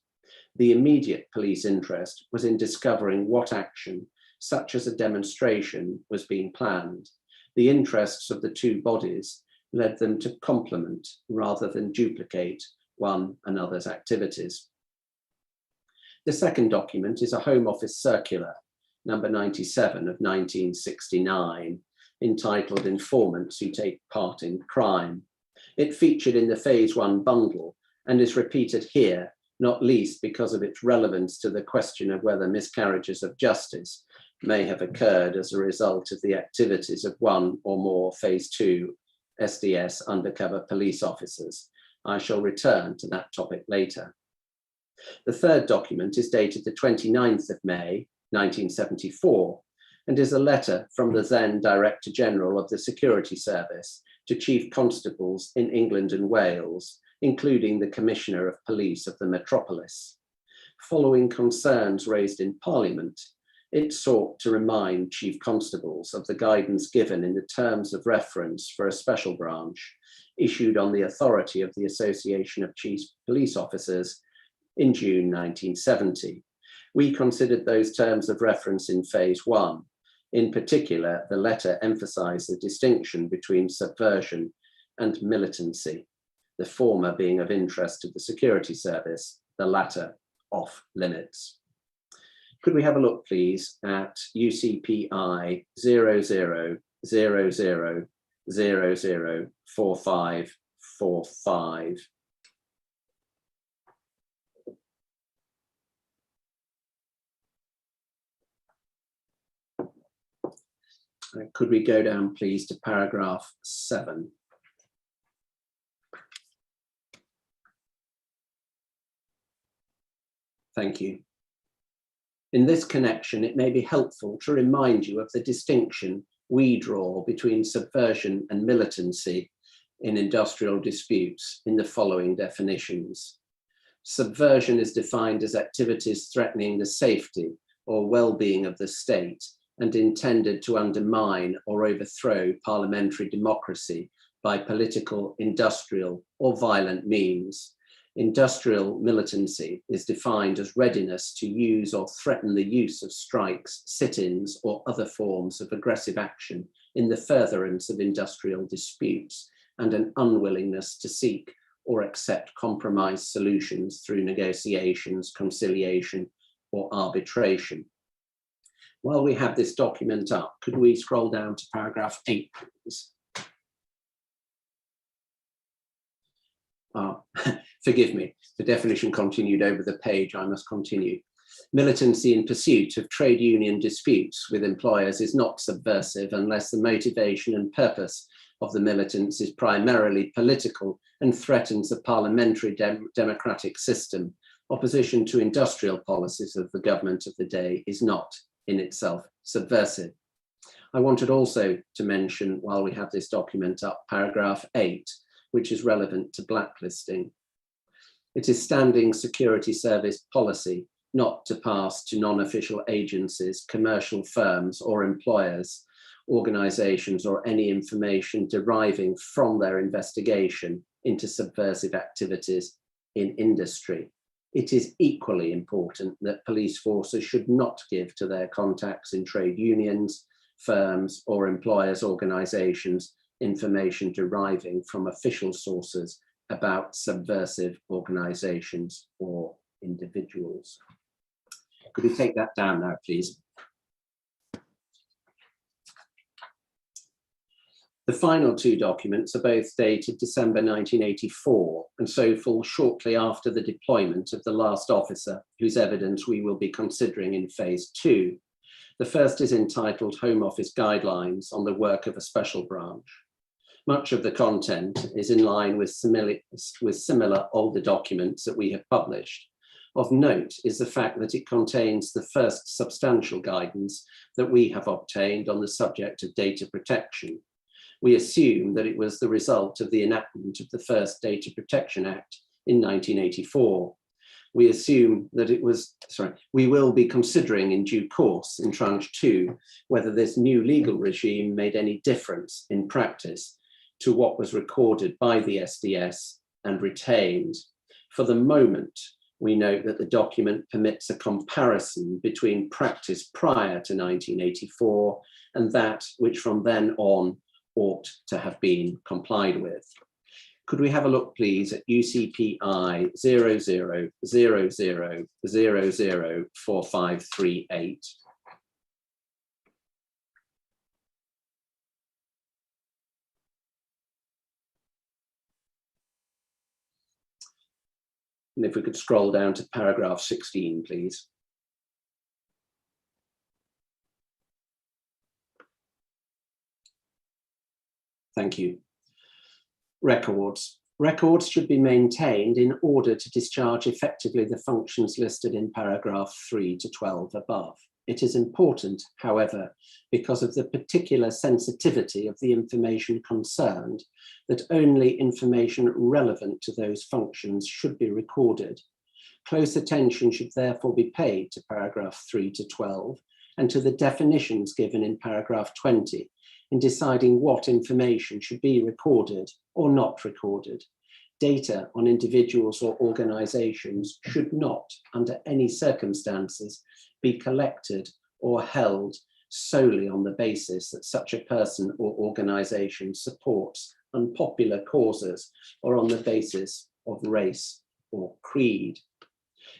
The immediate police interest was in discovering what action, such as a demonstration, was being planned. The interests of the two bodies led them to complement rather than duplicate one another's activities. The second document is a Home Office circular, number 97 of 1969, entitled Informants Who Take Part in Crime. It featured in the Phase 1 bundle and is repeated here, not least because of its relevance to the question of whether miscarriages of justice may have occurred as a result of the activities of one or more Phase 2 SDS undercover police officers. I shall return to that topic later. The third document is dated the 29th of May, 1974, and is a letter from the then Director General of the Security Service to Chief Constables in England and Wales, including the Commissioner of Police of the Metropolis. Following concerns raised in Parliament, it sought to remind Chief Constables of the guidance given in the terms of reference for a special branch issued on the authority of the Association of Chief Police Officers in June 1970. We considered those terms of reference in Phase 1. In particular, the letter emphasised the distinction between subversion and militancy, the former being of interest to the Security Service, the latter off limits. Could we have a look, please, at UCPI 0000004545. Could we go down, please, to paragraph 7? Thank you. In this connection, it may be helpful to remind you of the distinction we draw between subversion and militancy in industrial disputes in the following definitions. Subversion is defined as activities threatening the safety or well-being of the state and intended to undermine or overthrow parliamentary democracy by political, industrial, or violent means. Industrial militancy is defined as readiness to use or threaten the use of strikes, sit-ins, or other forms of aggressive action in the furtherance of industrial disputes, and an unwillingness to seek or accept compromise solutions through negotiations, conciliation, or arbitration. While we have this document up, could we scroll down to paragraph 8, please? Forgive me, the definition continued over the page, I must continue. Militancy in pursuit of trade union disputes with employers is not subversive unless the motivation and purpose of the militants is primarily political and threatens the parliamentary democratic system. Opposition to industrial policies of the government of the day is not in itself subversive. I wanted also to mention, while we have this document up, paragraph 8, which is relevant to blacklisting. It is standing security service policy not to pass to non-official agencies, commercial firms, or employers, organizations, or any information deriving from their investigation into subversive activities in industry. It is equally important that police forces should not give to their contacts in trade unions, firms, or employers' organizations information deriving from official sources about subversive organizations or individuals. Could we take that down now, please? The final two documents are both dated December 1984 and so fall shortly after the deployment of the last officer whose evidence we will be considering in phase 2. The first is entitled Home Office Guidelines on the Work of a Special Branch. Much of the content is in line with similar older documents that we have published. Of note is the fact that it contains the first substantial guidance that we have obtained on the subject of data protection. We assume that it was the result of the enactment of the first Data Protection Act in 1984. We assume that it was, we will be considering in due course in Tranche 2 whether this new legal regime made any difference in practice to what was recorded by the SDS and retained. For the moment, we note that the document permits a comparison between practice prior to 1984 and that which from then on ought to have been complied with. Could we have a look, please, at UCPI 0000004538? And if we could scroll down to paragraph 16, please. Thank you. Records. Records should be maintained in order to discharge effectively the functions listed in paragraph 3 to 12 above. It is important, however, because of the particular sensitivity of the information concerned, that only information relevant to those functions should be recorded. Close attention should therefore be paid to paragraph 3 to 12 and to the definitions given in paragraph 20 in deciding what information should be recorded or not recorded. Data on individuals or organizations should not, under any circumstances, be collected or held solely on the basis that such a person or organization supports unpopular causes or on the basis of race or creed.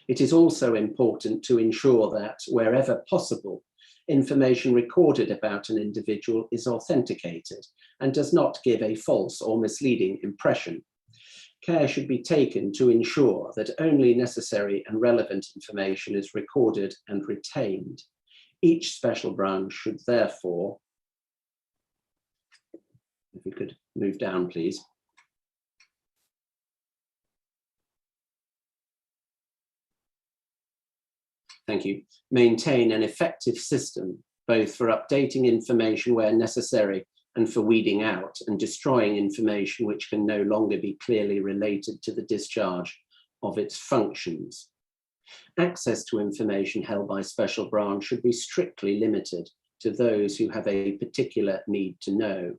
It is also important to ensure that, wherever possible, information recorded about an individual is authenticated and does not give a false or misleading impression. Care should be taken to ensure that only necessary and relevant information is recorded and retained. Each special branch should therefore, if we could move down, please. thank you, maintain an effective system, both for updating information where necessary and for weeding out and destroying information which can no longer be clearly related to the discharge of its functions. Access to information held by special branch should be strictly limited to those who have a particular need to know.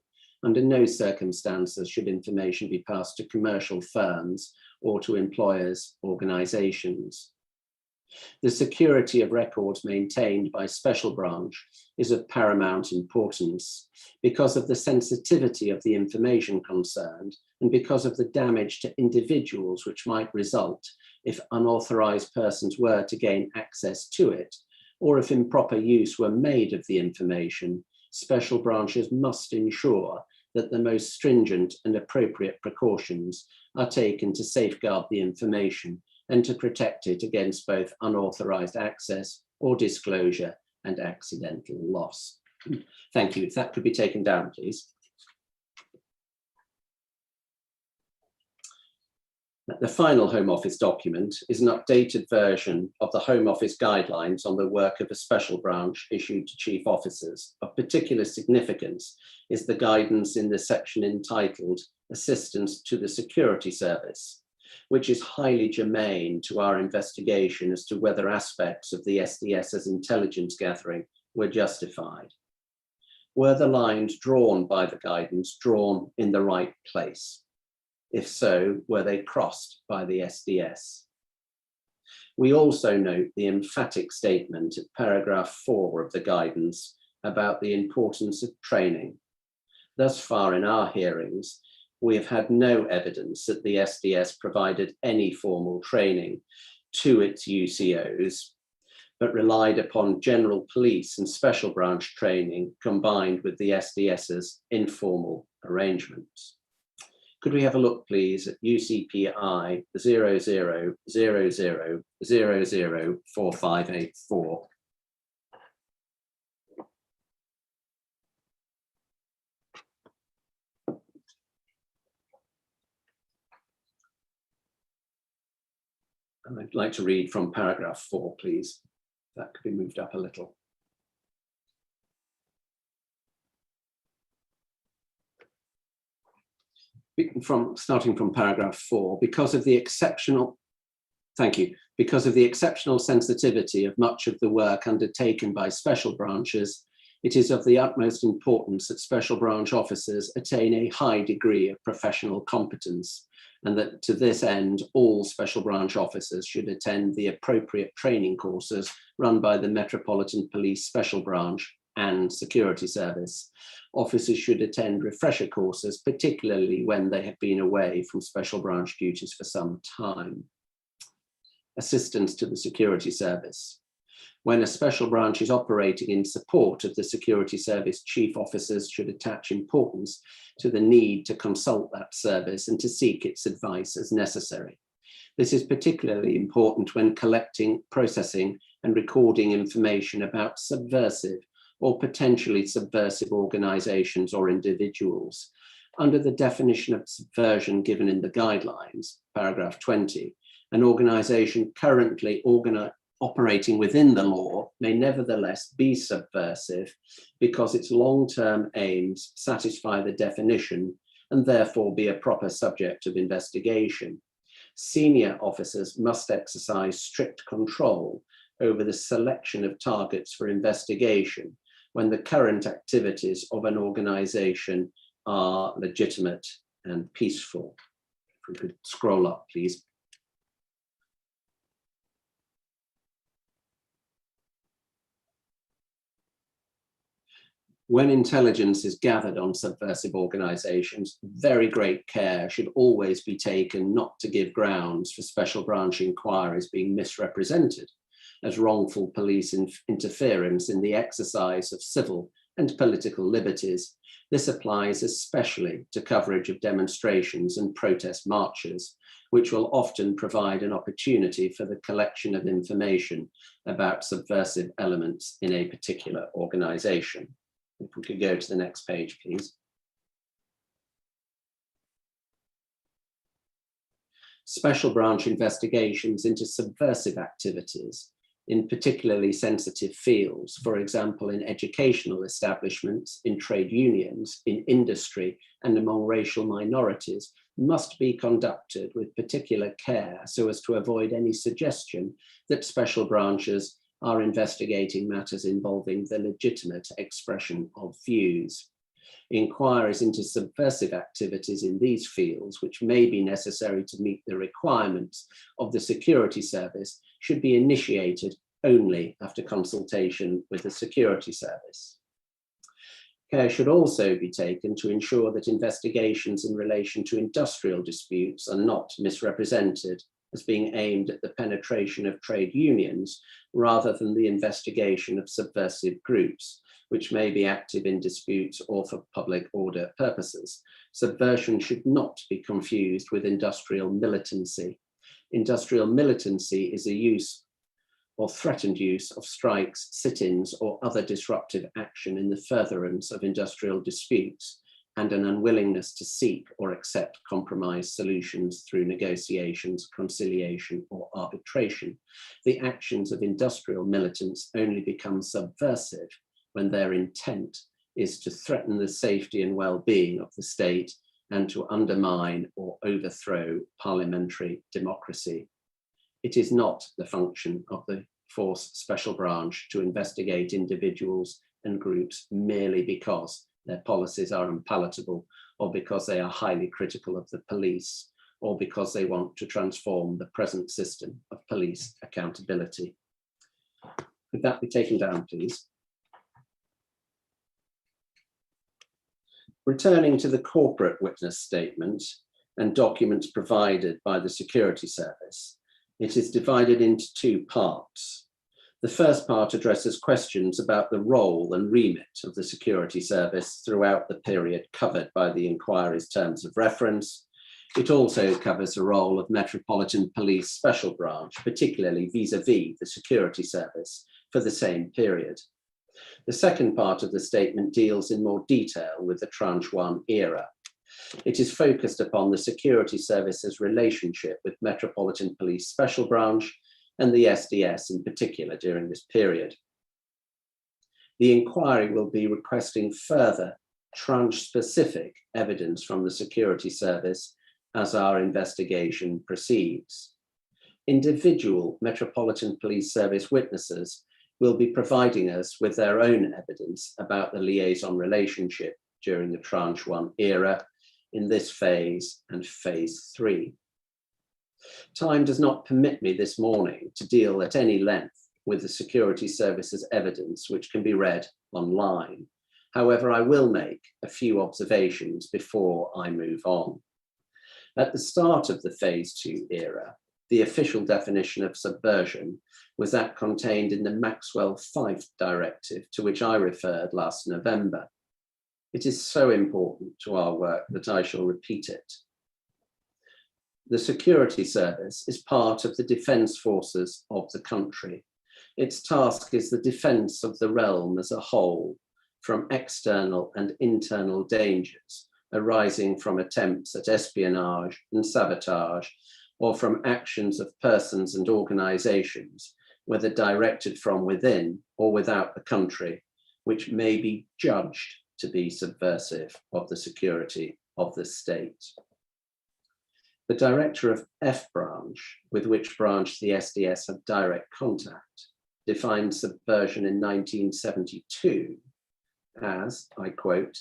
Under no circumstances should information be passed to commercial firms or to employers' organizations. The security of records maintained by special branch is of paramount importance because of the sensitivity of the information concerned and because of the damage to individuals which might result if unauthorized persons were to gain access to it, or if improper use were made of the information. Special branches must ensure that the most stringent and appropriate precautions are taken to safeguard the information and to protect it against both unauthorized access or disclosure and accidental loss. Thank you. If that could be taken down, please. The final Home Office document is an updated version of the Home Office guidelines on the work of a special branch issued to chief officers. Of particular significance is the guidance in the section entitled Assistance to the Security Service, which is highly germane to our investigation as to whether aspects of the SDS's intelligence gathering were justified. Were the lines drawn by the guidance drawn in the right place? If so, were they crossed by the SDS? We also note the emphatic statement at paragraph 4 of the guidance about the importance of training. Thus far in our hearings, we have had no evidence that the SDS provided any formal training to its UCOs, but relied upon general police and special branch training combined with the SDS's informal arrangements. Could we have a look, please, at UCPI 0000004584? And I'd like to read from paragraph 4, please. That could be moved up a little. Starting from paragraph 4, because of the exceptional sensitivity of much of the work undertaken by special branches, it is of the utmost importance that special branch officers attain a high degree of professional competence, and that to this end, all special branch officers should attend the appropriate training courses run by the Metropolitan Police Special Branch and Security Service. Officers should attend refresher courses, particularly when they have been away from special branch duties for some time. Assistance to the Security Service. When a special branch is operating in support of the Security Service, chief officers should attach importance to the need to consult that service and to seek its advice as necessary. This is particularly important when collecting, processing, and recording information about subversive or potentially subversive organizations or individuals. Under the definition of subversion given in the guidelines, paragraph 20, an organization currently operating within the law may nevertheless be subversive because its long-term aims satisfy the definition and therefore be a proper subject of investigation. Senior officers must exercise strict control over the selection of targets for investigation when the current activities of an organization are legitimate and peaceful. If we could scroll up, please. When intelligence is gathered on subversive organizations, very great care should always be taken not to give grounds for special branch inquiries being misrepresented as wrongful police interference in the exercise of civil and political liberties. This applies especially to coverage of demonstrations and protest marches, which will often provide an opportunity for the collection of information about subversive elements in a particular organization. If we could go to the next page, please. Special branch investigations into subversive activities in particularly sensitive fields, for example, in educational establishments, in trade unions, in industry, and among racial minorities, must be conducted with particular care so as to avoid any suggestion that special branches are investigating matters involving the legitimate expression of views. Inquiries into subversive activities in these fields, which may be necessary to meet the requirements of the security service, should be initiated only after consultation with the security service. Care should also be taken to ensure that investigations in relation to industrial disputes are not misrepresented as being aimed at the penetration of trade unions rather than the investigation of subversive groups, which may be active in disputes or for public order purposes. Subversion should not be confused with industrial militancy. Industrial militancy is a use or threatened use of strikes, sit-ins, or other disruptive action in the furtherance of industrial disputes, and an unwillingness to seek or accept compromise solutions through negotiations, conciliation, or arbitration. The actions of industrial militants only become subversive when their intent is to threaten the safety and well-being of the state and to undermine or overthrow parliamentary democracy. It is not the function of the Force Special Branch to investigate individuals and groups merely because their policies are unpalatable, or because they are highly critical of the police, or because they want to transform the present system of police accountability. Could that be taken down, please? Returning to the corporate witness statement and documents provided by the security service, it is divided into two parts. The first part addresses questions about the role and remit of the security service throughout the period covered by the inquiry's terms of reference. It also covers the role of Metropolitan Police Special Branch, particularly vis-à-vis the security service for the same period. The second part of the statement deals in more detail with the Tranche 1 era. It is focused upon the security service's relationship with Metropolitan Police Special Branch and the SDS in particular during this period. The inquiry will be requesting further tranche-specific evidence from the security service as our investigation proceeds. Individual Metropolitan Police Service witnesses will be providing us with their own evidence about the liaison relationship during the Tranche 1 era in this phase and phase 3. Time does not permit me this morning to deal at any length with the security service's evidence, which can be read online. However, I will make a few observations before I move on. At the start of the phase 2 era, the official definition of subversion was that contained in the Maxwell Fyfe Directive, to which I referred last November. It is so important to our work that I shall repeat it. The security service is part of the defence forces of the country. Its task is the defence of the realm as a whole from external and internal dangers arising from attempts at espionage and sabotage, or from actions of persons and organisations, whether directed from within or without the country, which may be judged to be subversive of the security of the state. The director of F branch, with which branch the SDS have direct contact, defined subversion in 1972 as, I quote,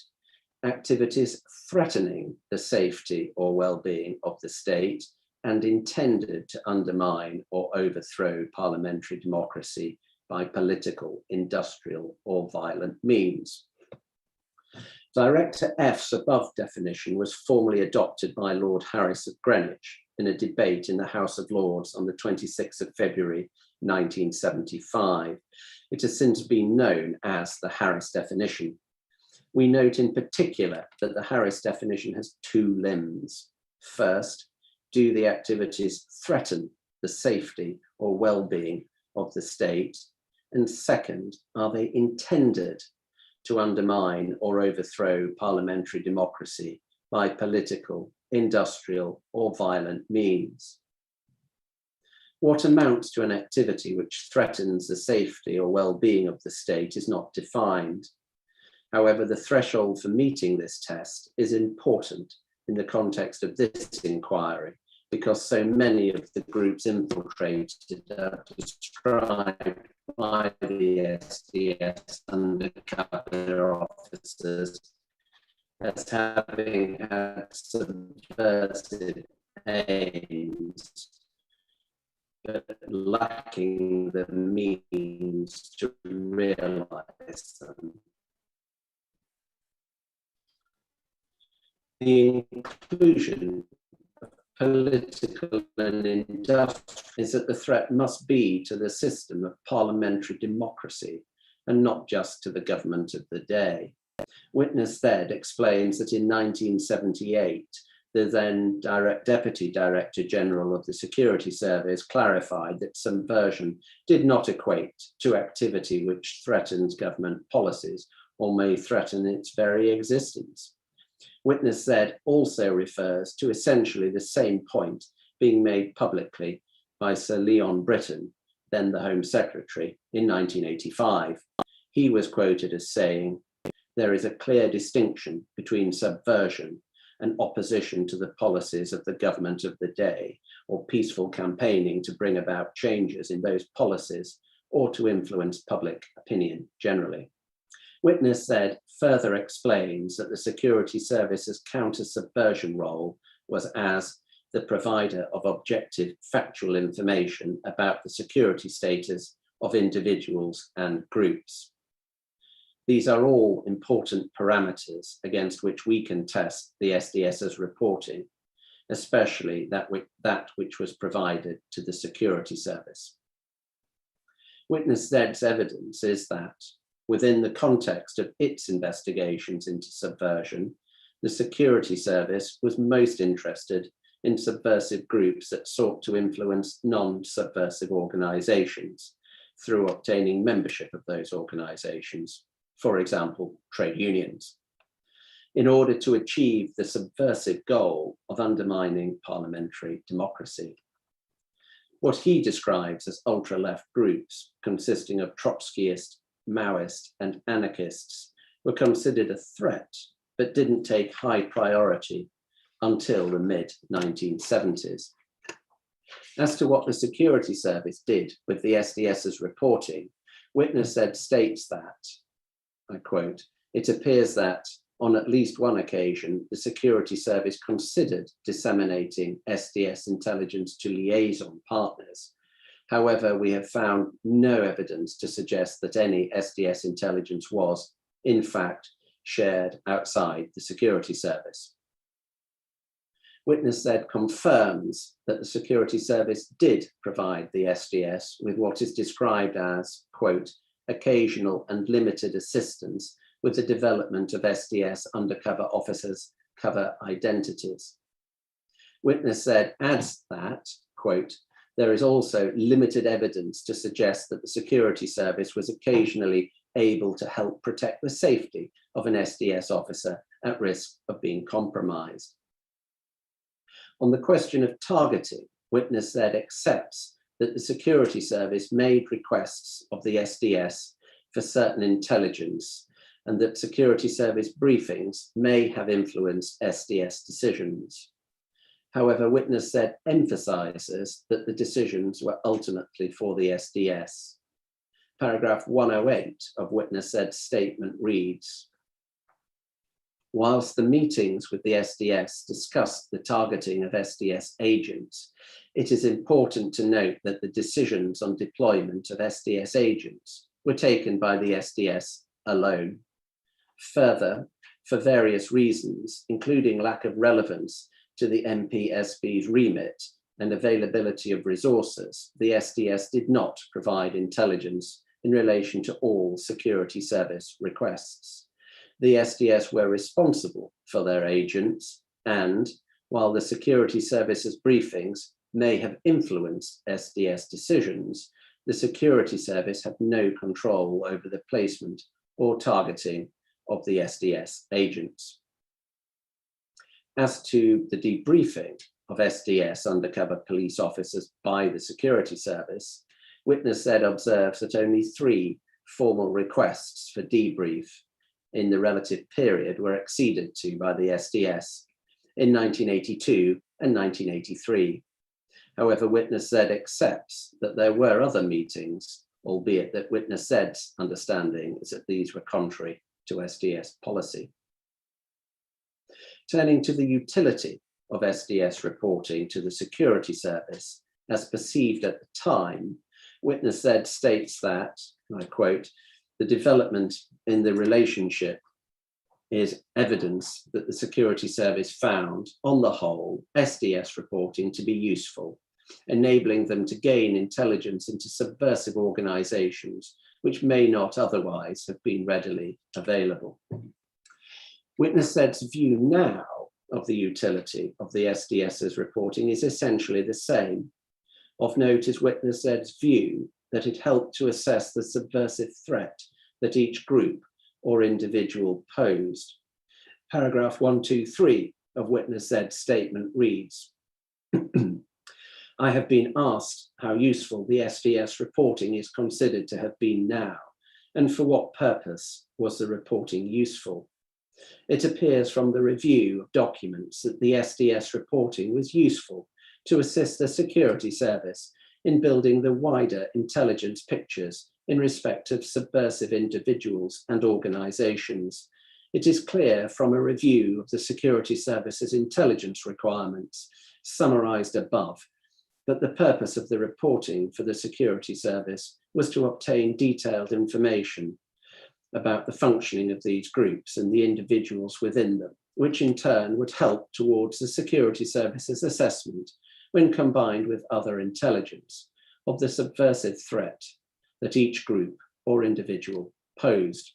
activities threatening the safety or well-being of the state and intended to undermine or overthrow parliamentary democracy by political, industrial, or violent means. Director F's above definition was formally adopted by Lord Harris of Greenwich in a debate in the House of Lords on the 26th of February, 1975. It has since been known as the Harris definition. We note in particular that the Harris definition has two limbs. First, do the activities threaten the safety or well-being of the state? And second, are they intended to undermine or overthrow parliamentary democracy by political, industrial, or violent means? What amounts to an activity which threatens the safety or well-being of the state is not defined. However, the threshold for meeting this test is important in the context of this inquiry, because so many of the groups infiltrated are described by the SDS undercover officers as having had subversive aims, but lacking the means to realize them. The inclusion of political and industrial is that the threat must be to the system of parliamentary democracy and not just to the government of the day. Witness Z explains that in 1978, the then Deputy Director General of the Security Service clarified that subversion did not equate to activity which threatens government policies or may threaten its very existence. Witness Z also refers to essentially the same point being made publicly by Sir Leon Brittan, then the Home Secretary, in 1985. He was quoted as saying, "There is a clear distinction between subversion and opposition to the policies of the government of the day, or peaceful campaigning to bring about changes in those policies or to influence public opinion generally." Witness Z further explains that the Security Service's counter-subversion role was as the provider of objective factual information about the security status of individuals and groups. These are all important parameters against which we can test the SDS's reporting, especially that which was provided to the Security Service. Witness Z's evidence is that, within the context of its investigations into subversion, the Security Service was most interested in subversive groups that sought to influence non-subversive organizations through obtaining membership of those organizations, for example, trade unions, in order to achieve the subversive goal of undermining parliamentary democracy. What he describes as ultra-left groups consisting of Trotskyist, Maoist, and anarchists were considered a threat, but didn't take high priority until the mid-1970s. As to what the Security Service did with the SDS's reporting, Witness Z states that, I quote, "It appears that on at least one occasion, the Security Service considered disseminating SDS intelligence to liaison partners. However, we have found no evidence to suggest that any SDS intelligence was, in fact, shared outside the Security Service." Witness Z confirms that the Security Service did provide the SDS with what is described as, quote, "occasional and limited assistance with the development of SDS undercover officers' cover identities." Witness Z adds that, quote, "there is also limited evidence to suggest that the Security Service was occasionally able to help protect the safety of an SDS officer at risk of being compromised." On the question of targeting, Witness Z accepts that the Security Service made requests of the SDS for certain intelligence and that Security Service briefings may have influenced SDS decisions. However, Witness Z emphasizes that the decisions were ultimately for the SDS. Paragraph 108 of Witness Z's statement reads, "Whilst the meetings with the SDS discussed the targeting of SDS agents, it is important to note that the decisions on deployment of SDS agents were taken by the SDS alone. Further, for various reasons, including lack of relevance to the MPSB's remit and availability of resources, the SDS did not provide intelligence in relation to all Security Service requests. The SDS were responsible for their agents, and while the Security Service's briefings may have influenced SDS decisions, the Security Service had no control over the placement or targeting of the SDS agents." As to the debriefing, of SDS undercover police officers by the security service, witness Z observes that only 3 formal requests for debrief in the relative period were acceded to by the SDS in 1982 and 1983. However, witness Z accepts that there were other meetings, albeit that witness Z's understanding is that these were contrary to SDS policy. Turning to the utility of SDS reporting to the security service as perceived at the time, witness Z states that, and I quote, "The development in the relationship is evidence that the security service found, on the whole, SDS reporting to be useful, enabling them to gain intelligence into subversive organizations which may not otherwise have been readily available." Witness Z's view now of the utility of the SDS's reporting is essentially the same. Of note is witness Z's view that it helped to assess the subversive threat that each group or individual posed. Paragraph 123 of witness Z's statement reads, "I have been asked how useful the SDS reporting is considered to have been now, and for what purpose was the reporting useful. It appears from the review of documents that the SDS reporting was useful to assist the security service in building the wider intelligence pictures in respect of subversive individuals and organizations. It is clear from a review of the security service's intelligence requirements summarized above that the purpose of the reporting for the security service was to obtain detailed information about the functioning of these groups and the individuals within them, which in turn would help towards the security service's assessment, when combined with other intelligence, of the subversive threat that each group or individual posed.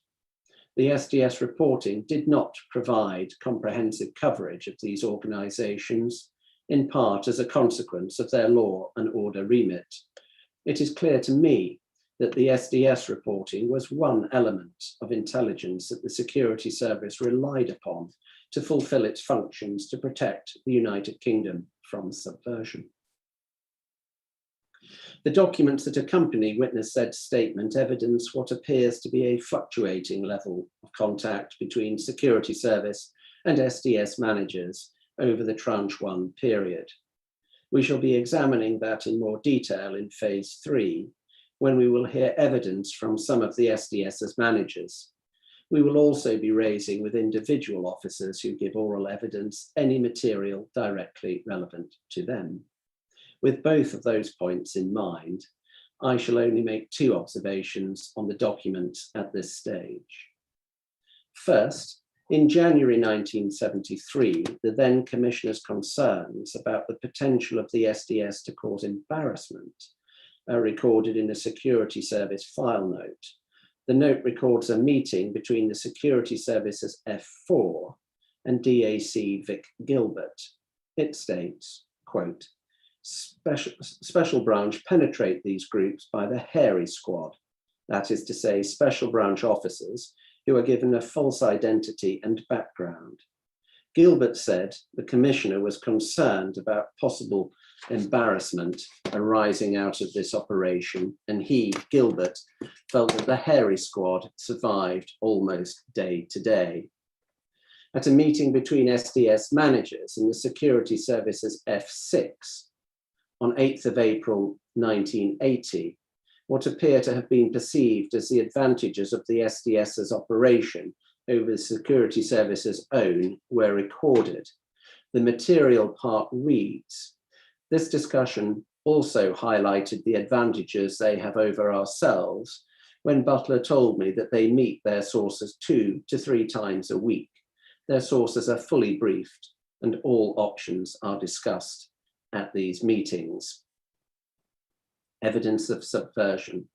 The SDS reporting did not provide comprehensive coverage of these organizations, in part as a consequence of their law and order remit. It is clear to me that the SDS reporting was one element of intelligence that the security service relied upon to fulfill its functions to protect the United Kingdom from subversion." The documents that accompany witness Z's statement evidence what appears to be a fluctuating level of contact between security service and SDS managers over the Tranche 1 period. We shall be examining that in more detail in phase 3, when we will hear evidence from some of the SDS's managers. We will also be raising with individual officers who give oral evidence any material directly relevant to them. With both of those points in mind, I shall only make 2 observations on the document at this stage. First, in January 1973, the then Commissioner's concerns about the potential of the SDS to cause embarrassment are recorded in a security service file note. The note records a meeting between the security service's F4 and DAC Vic Gilbert. It states, quote, special branch penetrate these groups by the hairy squad. That is to say, special branch officers who are given a false identity and background. Gilbert said the Commissioner was concerned about possible embarrassment arising out of this operation, and he, Gilbert, felt that the hairy squad survived almost day to day. At a meeting between SDS managers and the security service's F6 on 8th of April 1980, what appear to have been perceived as the advantages of the SDS's operation over the security service's own were recorded. The material part reads, "This discussion also highlighted the advantages they have over ourselves when Butler told me that they meet their sources 2 to 3 times a week. Their sources are fully briefed and all options are discussed at these meetings." Evidence of subversion.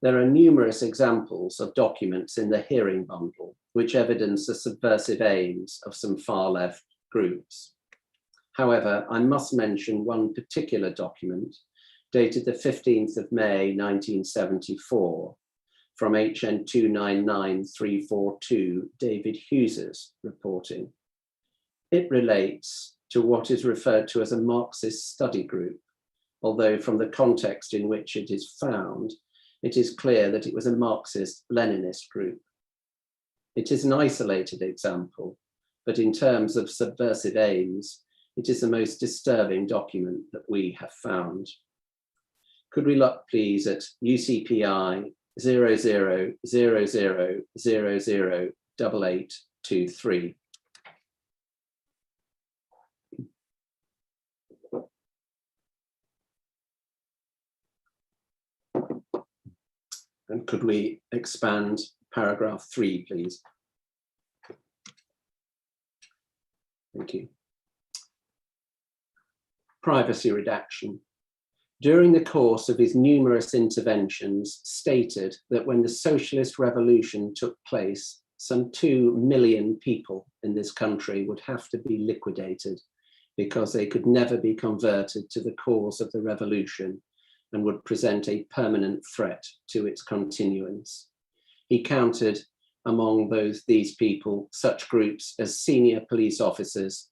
There are numerous examples of documents in the hearing bundle which evidence the subversive aims of some far-left groups. However, I must mention one particular document dated the 15th of May 1974 from HN 299342 David Hughes's reporting. It relates to what is referred to as a Marxist study group, although from the context in which it is found, it is clear that it was a Marxist-Leninist group. It is an isolated example, but in terms of subversive aims, it is the most disturbing document that we have found. Could we look please at UCPI 0000008823. And could we expand paragraph 3, please? Thank you. Privacy redaction. During the course of his numerous interventions, stated that when the socialist revolution took place, some 2 million people in this country would have to be liquidated because they could never be converted to the cause of the revolution and would present a permanent threat to its continuance. He counted among these people such groups as senior police officers,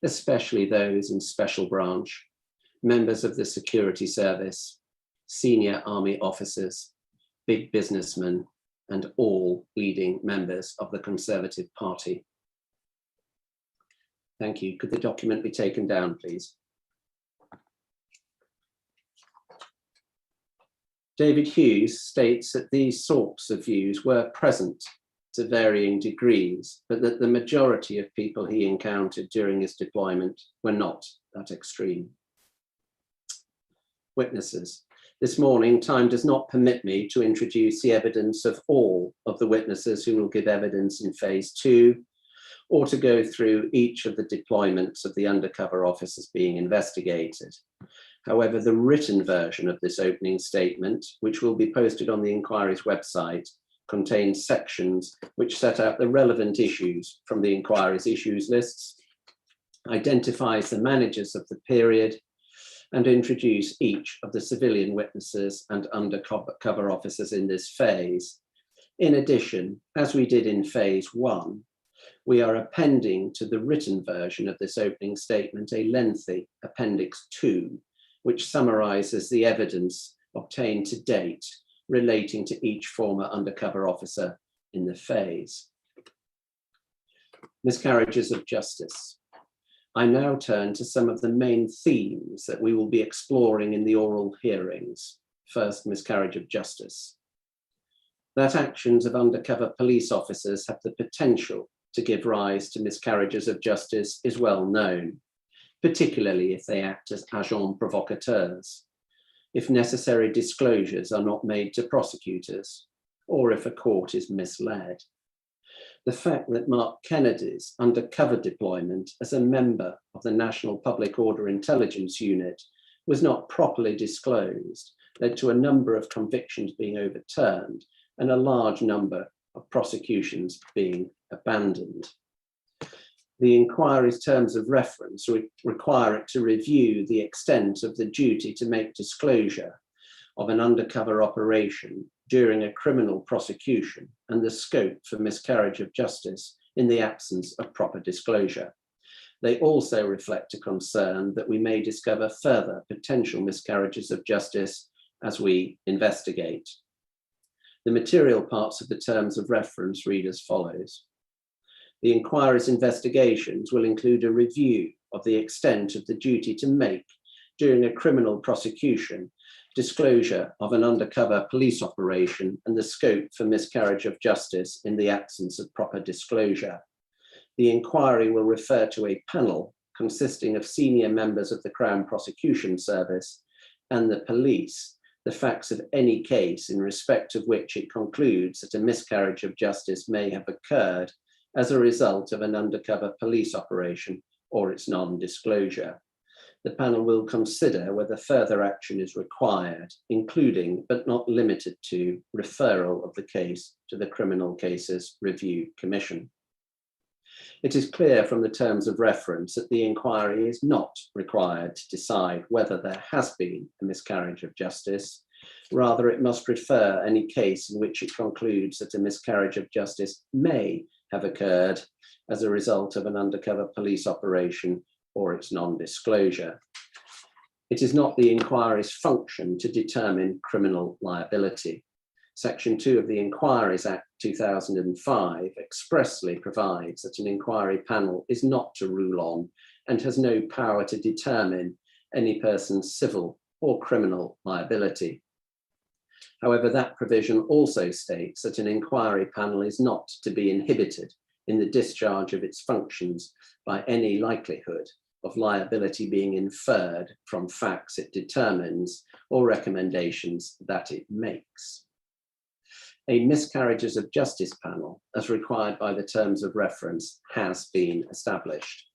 especially those in special branch, members of the security service, senior army officers, big businessmen, and all leading members of the Conservative Party. Thank you. Could the document be taken down, please? David Hughes states that these sorts of views were present to varying degrees, but that the majority of people he encountered during his deployment were not that extreme. Witnesses. This morning, time does not permit me to introduce the evidence of all of the witnesses who will give evidence in phase 2, or to go through each of the deployments of the undercover officers being investigated. However, the written version of this opening statement, which will be posted on the inquiry's website, contains sections which set out the relevant issues from the inquiry's issues lists, identifies the managers of the period, and introduce each of the civilian witnesses and undercover officers in this phase. In addition, as we did in phase 1, we are appending to the written version of this opening statement a lengthy Appendix 2, which summarizes the evidence obtained to date relating to each former undercover officer in the phase. Miscarriages of justice. I now turn to some of the main themes that we will be exploring in the oral hearings. First, miscarriage of justice. That actions of undercover police officers have the potential to give rise to miscarriages of justice is well known, particularly if they act as agents provocateurs, if necessary disclosures are not made to prosecutors, or if a court is misled. The fact that Mark Kennedy's undercover deployment as a member of the National Public Order Intelligence Unit was not properly disclosed led to a number of convictions being overturned and a large number of prosecutions being abandoned. The inquiry's terms of reference require it to review the extent of the duty to make disclosure of an undercover operation during a criminal prosecution and the scope for miscarriage of justice in the absence of proper disclosure. They also reflect a concern that we may discover further potential miscarriages of justice as we investigate. The material parts of the terms of reference read as follows. The inquiry's investigations will include a review of the extent of the duty to make, during a criminal prosecution, disclosure of an undercover police operation and the scope for miscarriage of justice in the absence of proper disclosure. The inquiry will refer to a panel consisting of senior members of the Crown Prosecution Service and the police, the facts of any case in respect of which it concludes that a miscarriage of justice may have occurred as a result of an undercover police operation or its non-disclosure. The panel will consider whether further action is required, including but not limited to referral of the case to the Criminal Cases Review Commission. It is clear from the terms of reference that the inquiry is not required to decide whether there has been a miscarriage of justice. Rather, it must refer any case in which it concludes that a miscarriage of justice may have occurred as a result of an undercover police operation or its non-disclosure. It is not the inquiry's function to determine criminal liability. Section 2 of the Inquiries Act 2005 expressly provides that an inquiry panel is not to rule on and has no power to determine any person's civil or criminal liability. However, that provision also states that an inquiry panel is not to be inhibited in the discharge of its functions by any likelihood of liability being inferred from facts it determines or recommendations that it makes. A miscarriages of justice panel, as required by the terms of reference, has been established.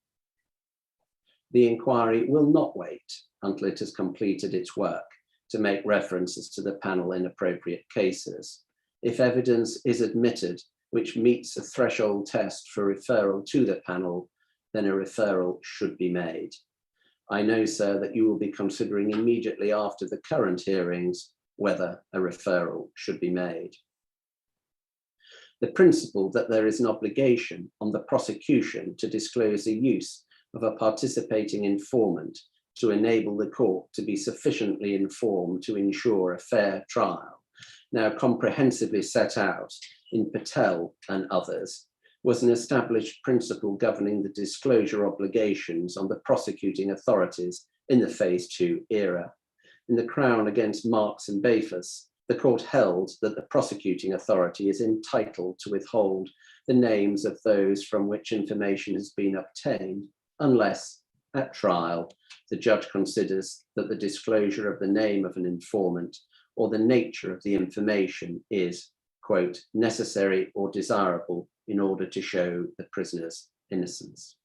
The inquiry will not wait until it has completed its work to make references to the panel in appropriate cases. If evidence is admitted which meets a threshold test for referral to the panel, then a referral should be made. I know, sir, that you will be considering immediately after the current hearings whether a referral should be made. The principle that there is an obligation on the prosecution to disclose the use of a participating informant to enable the court to be sufficiently informed to ensure a fair trial, now comprehensively set out in Patel and others, was an established principle governing the disclosure obligations on the prosecuting authorities in the Phase 2 era. In the Crown against Marks and Bafus, the court held that the prosecuting authority is entitled to withhold the names of those from which information has been obtained, unless, at trial, the judge considers that the disclosure of the name of an informant or the nature of the information is, quote, necessary or desirable in order to show the prisoner's innocence.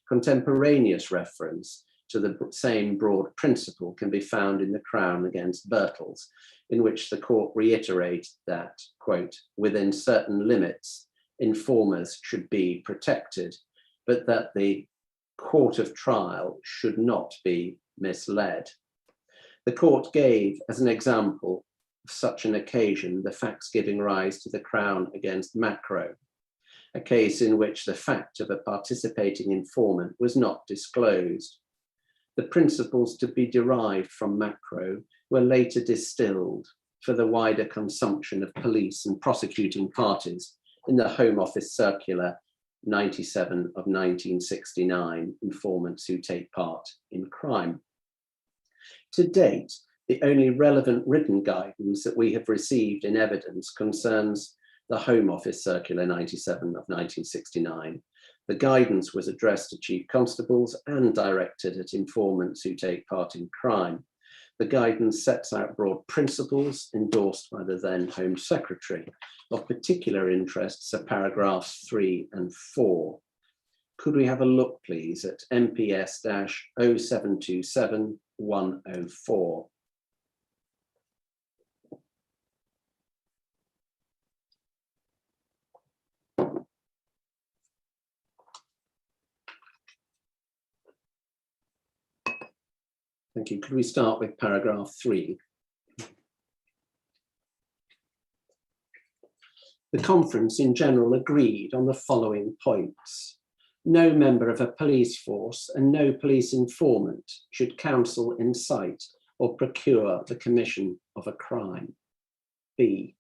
Contemporaneous reference to the same broad principle can be found in the Crown against Birtles, in which the court reiterated that, quote, within certain limits, informers should be protected, but that the court of trial should not be misled. The court gave as an example of such an occasion the facts giving rise to the Crown against Macro, a case in which the fact of a participating informant was not disclosed. The principles to be derived from Macro were later distilled for the wider consumption of police and prosecuting parties in the Home Office Circular 97 of 1969, informants who take part in crime. To date, the only relevant written guidance that we have received in evidence concerns the Home Office Circular 97 of 1969. The guidance was addressed to chief constables and directed at informants who take part in crime. The guidance sets out broad principles endorsed by the then Home Secretary. Of particular interest are paragraphs 3 and 4. Could we have a look, please, at MPS-0727-104? Thank you. Could we start with paragraph 3? The conference in general agreed on the following points. No member of a police force and no police informant should counsel, incite, or procure the commission of a crime. B,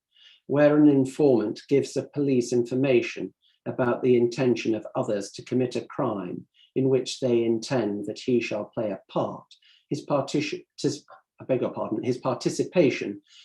where an informant gives the police information about the intention of others to commit a crime in which they intend that he shall play a part, his participation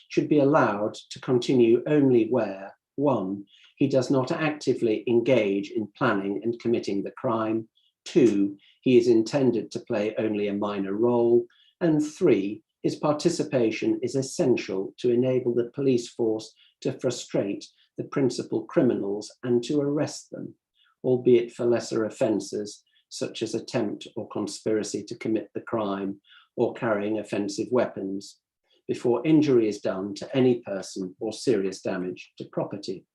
should be allowed to continue only where, 1, he does not actively engage in planning and committing the crime, 2, he is intended to play only a minor role, and 3, his participation is essential to enable the police force to frustrate the principal criminals and to arrest them, albeit for lesser offences such as attempt or conspiracy to commit the crime or carrying offensive weapons, before injury is done to any person or serious damage to property.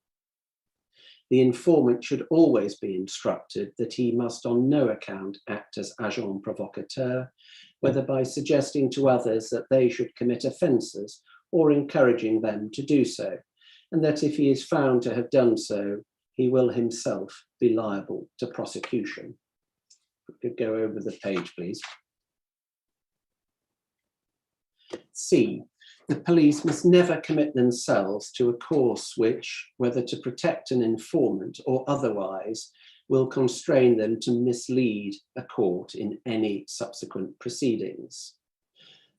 The informant should always be instructed that he must on no account act as agent provocateur, whether by suggesting to others that they should commit offences or encouraging them to do so, and that if he is found to have done so, he will himself be liable to prosecution. Could go over the page, please. C, the police must never commit themselves to a course which, whether to protect an informant or otherwise, will constrain them to mislead a court in any subsequent proceedings.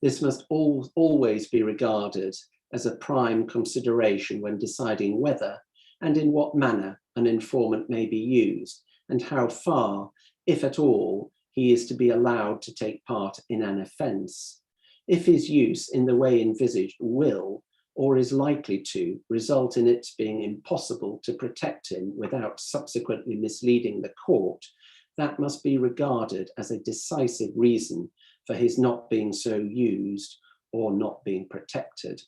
This must always be regarded as a prime consideration when deciding whether and in what manner an informant may be used and how far, if at all, he is to be allowed to take part in an offence, if his use in the way envisaged will or is likely to result in its being impossible to protect him without subsequently misleading the court, that must be regarded as a decisive reason for his not being so used or not being protected.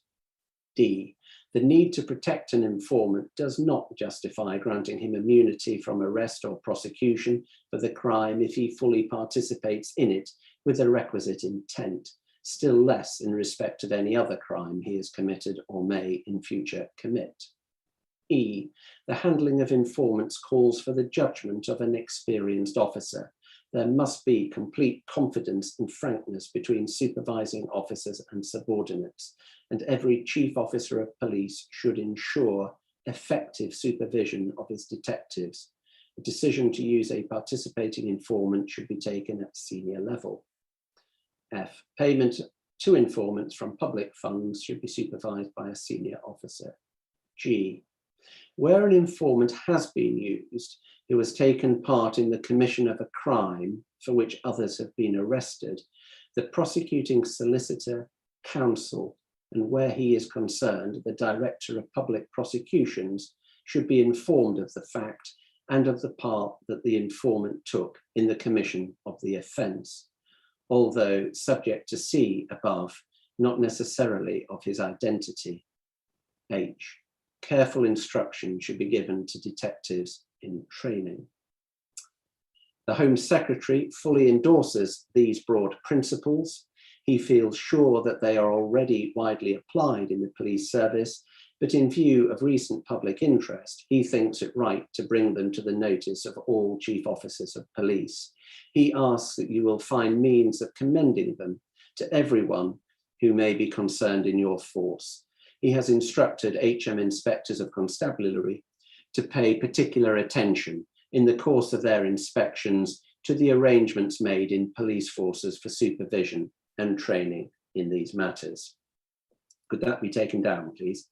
D, the need to protect an informant does not justify granting him immunity from arrest or prosecution for the crime if he fully participates in it with the requisite intent, still less in respect of any other crime he has committed or may in future commit. E, the handling of informants calls for the judgment of an experienced officer. There must be complete confidence and frankness between supervising officers and subordinates, and every chief officer of police should ensure effective supervision of his detectives. A decision to use a participating informant should be taken at senior level. F, payment to informants from public funds should be supervised by a senior officer. G, where an informant has been used who has taken part in the commission of a crime for which others have been arrested, the prosecuting solicitor, counsel, and where he is concerned, the director of public prosecutions should be informed of the fact and of the part that the informant took in the commission of the offence, although subject to C above, not necessarily of his identity. H, careful instruction should be given to detectives in training. The Home Secretary fully endorses these broad principles. He feels sure that they are already widely applied in the police service, but in view of recent public interest, he thinks it right to bring them to the notice of all chief officers of police. He asks that you will find means of commending them to everyone who may be concerned in your force. He has instructed HM inspectors of constabulary to pay particular attention in the course of their inspections to the arrangements made in police forces for supervision and training in these matters. Could that be taken down, please?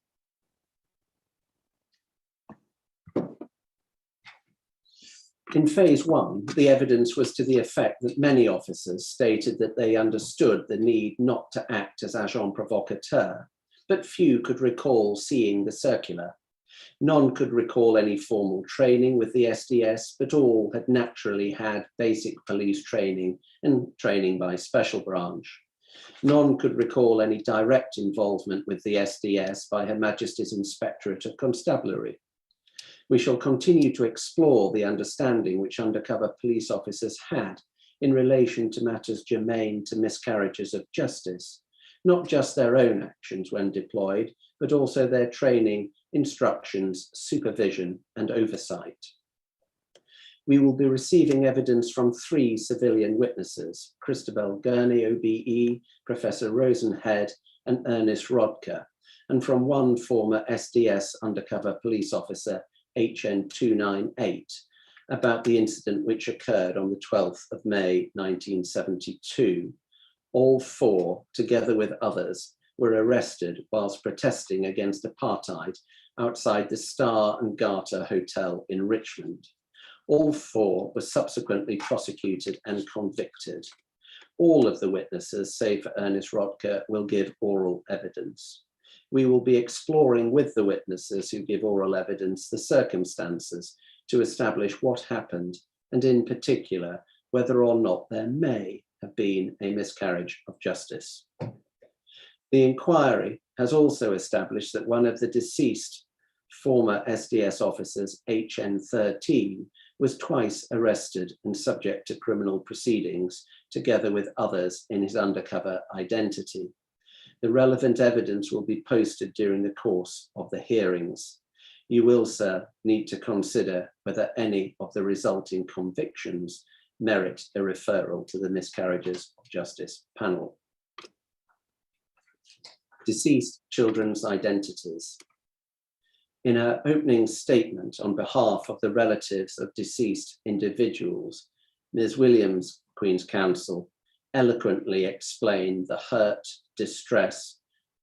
In phase one, the evidence was to the effect that many officers stated that they understood the need not to act as agent provocateur, but few could recall seeing the circular. None could recall any formal training with the SDS, but all had naturally had basic police training and training by special branch. None could recall any direct involvement with the SDS by Her Majesty's Inspectorate of Constabulary. We shall continue to explore the understanding which undercover police officers had in relation to matters germane to miscarriages of justice, not just their own actions when deployed, but also their training, instructions, supervision, and oversight. We will be receiving evidence from 3 civilian witnesses, Christabel Gurney, OBE, Professor Rosenhead, and Ernest Rodker, and from 1 former SDS undercover police officer, HN 298, about the incident which occurred on the 12th of May 1972. All 4, together with others, were arrested whilst protesting against apartheid outside the Star and Garter Hotel in Richmond. All 4 were subsequently prosecuted and convicted. All of the witnesses, save for Ernest Rodker, will give oral evidence. We will be exploring with the witnesses who give oral evidence the circumstances to establish what happened, and in particular, whether or not there may have been a miscarriage of justice. The inquiry has also established that one of the deceased former SDS officers, HN 13, was twice arrested and subject to criminal proceedings, together with others in his undercover identity. The relevant evidence will be posted during the course of the hearings. You will, sir, need to consider whether any of the resulting convictions merit a referral to the Miscarriages of Justice panel. Deceased children's identities. In her opening statement on behalf of the relatives of deceased individuals, Ms. Williams, Queen's Counsel, eloquently explained the hurt, distress,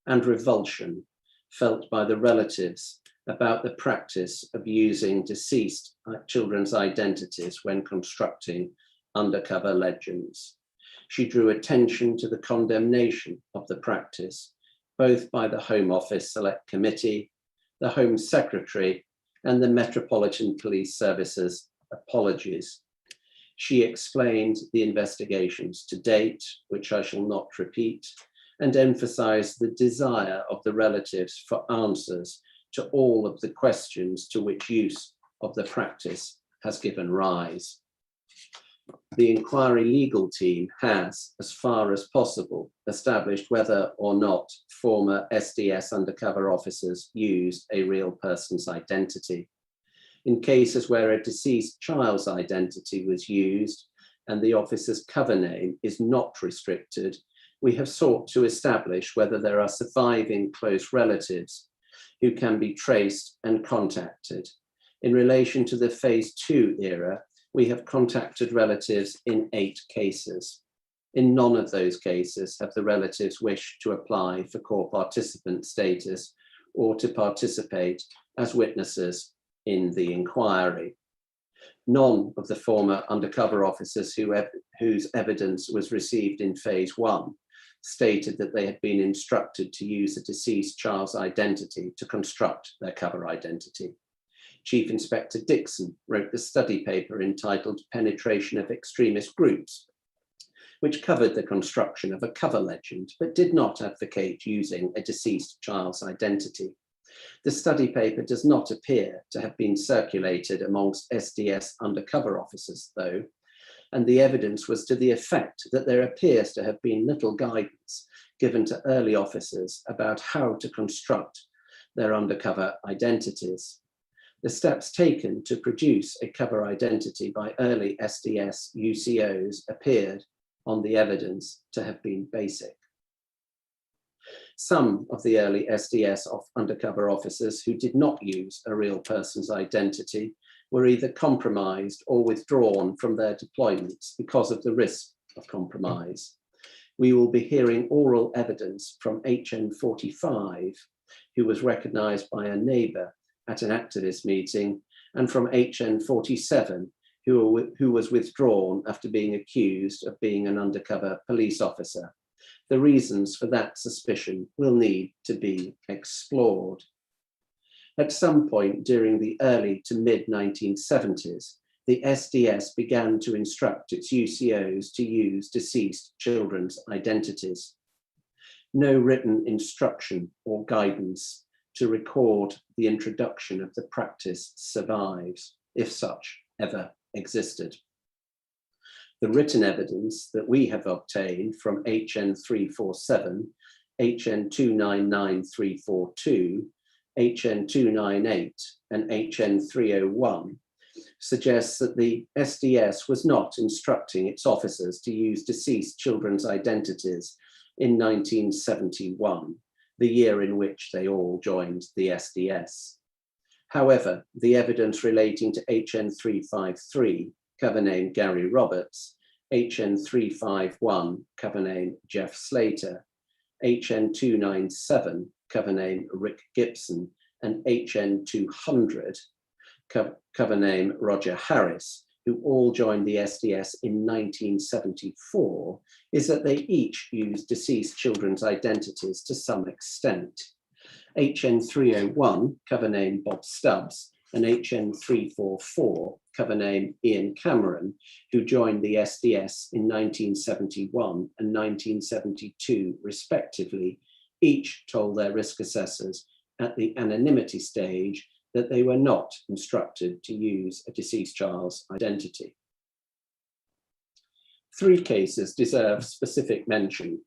and revulsion felt by the relatives about the practice of using deceased children's identities when constructing undercover legends. She drew attention to the condemnation of the practice, both by the Home Office Select Committee, the Home Secretary, and the Metropolitan Police Service's apologies. She explained the investigations to date, which I shall not repeat, and emphasized the desire of the relatives for answers to all of the questions to which use of the practice has given rise. The inquiry legal team has, as far as possible, established whether or not former SDS undercover officers used a real person's identity. In cases where a deceased child's identity was used and the officer's cover name is not restricted, we have sought to establish whether there are surviving close relatives who can be traced and contacted. In relation to the Phase 2 era, we have contacted relatives in 8 cases. In none of those cases have the relatives wished to apply for core participant status or to participate as witnesses in the inquiry. None of the former undercover officers whose evidence was received in Phase 1 stated that they had been instructed to use a deceased child's identity to construct their cover identity. Chief Inspector Dixon wrote the study paper entitled Penetration of Extremist Groups, which covered the construction of a cover legend, but did not advocate using a deceased child's identity. The study paper does not appear to have been circulated amongst SDS undercover officers, though, and the evidence was to the effect that there appears to have been little guidance given to early officers about how to construct their undercover identities. The steps taken to produce a cover identity by early SDS UCOs appeared on the evidence to have been basic. Some of the early SDS undercover officers who did not use a real person's identity were either compromised or withdrawn from their deployments because of the risk of compromise. We will be hearing oral evidence from HN45, who was recognized by a neighbor at an activist meeting, and from HN47, who was withdrawn after being accused of being an undercover police officer. The reasons for that suspicion will need to be explored. At some point during the early to mid-1970s, the SDS began to instruct its UCOs to use deceased children's identities. No written instruction or guidance to record the introduction of the practice survives, if such ever existed. The written evidence that we have obtained from HN347, HN299342, HN298, and HN301 suggests that the SDS was not instructing its officers to use deceased children's identities in 1971, the year in which they all joined the SDS. However, the evidence relating to HN353, cover name Gary Roberts, HN351, cover name Jeff Slater, HN297, cover name Rick Gibson, and HN200, cover name Roger Harris, who all joined the SDS in 1974, is that they each used deceased children's identities to some extent. HN301, cover name Bob Stubbs, and HN344, cover name Ian Cameron, who joined the SDS in 1971 and 1972 respectively, each told their risk assessors at the anonymity stage that they were not instructed to use a deceased child's identity. 3 cases deserve specific mention.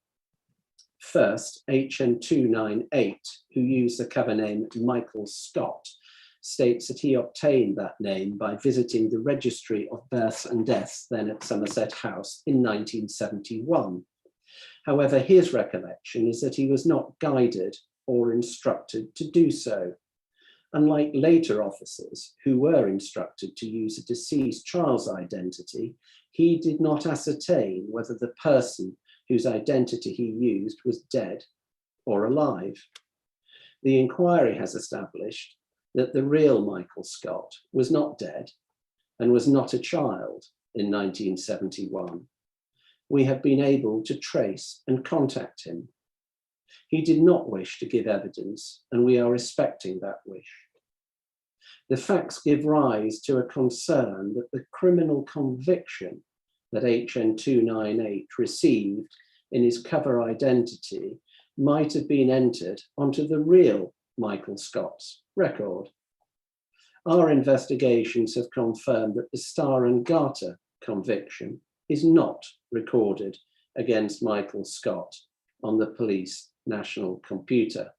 First, HN298, who used the cover name Michael Scott states that he obtained that name by visiting the Registry of Births and Deaths, then at Somerset House, in 1971. However, his recollection is that he was not guided or instructed to do so. Unlike later officers who were instructed to use a deceased child's identity, he did not ascertain whether the person whose identity he used was dead or alive. The inquiry has established that the real Michael Scott was not dead and was not a child in 1971. We have been able to trace and contact him. He did not wish to give evidence, and we are respecting that wish. The facts give rise to a concern that the criminal conviction that HN 298 received in his cover identity might have been entered onto the real Michael Scott's record. Our investigations have confirmed that the Star and Garter conviction is not recorded against Michael Scott on the police national computer.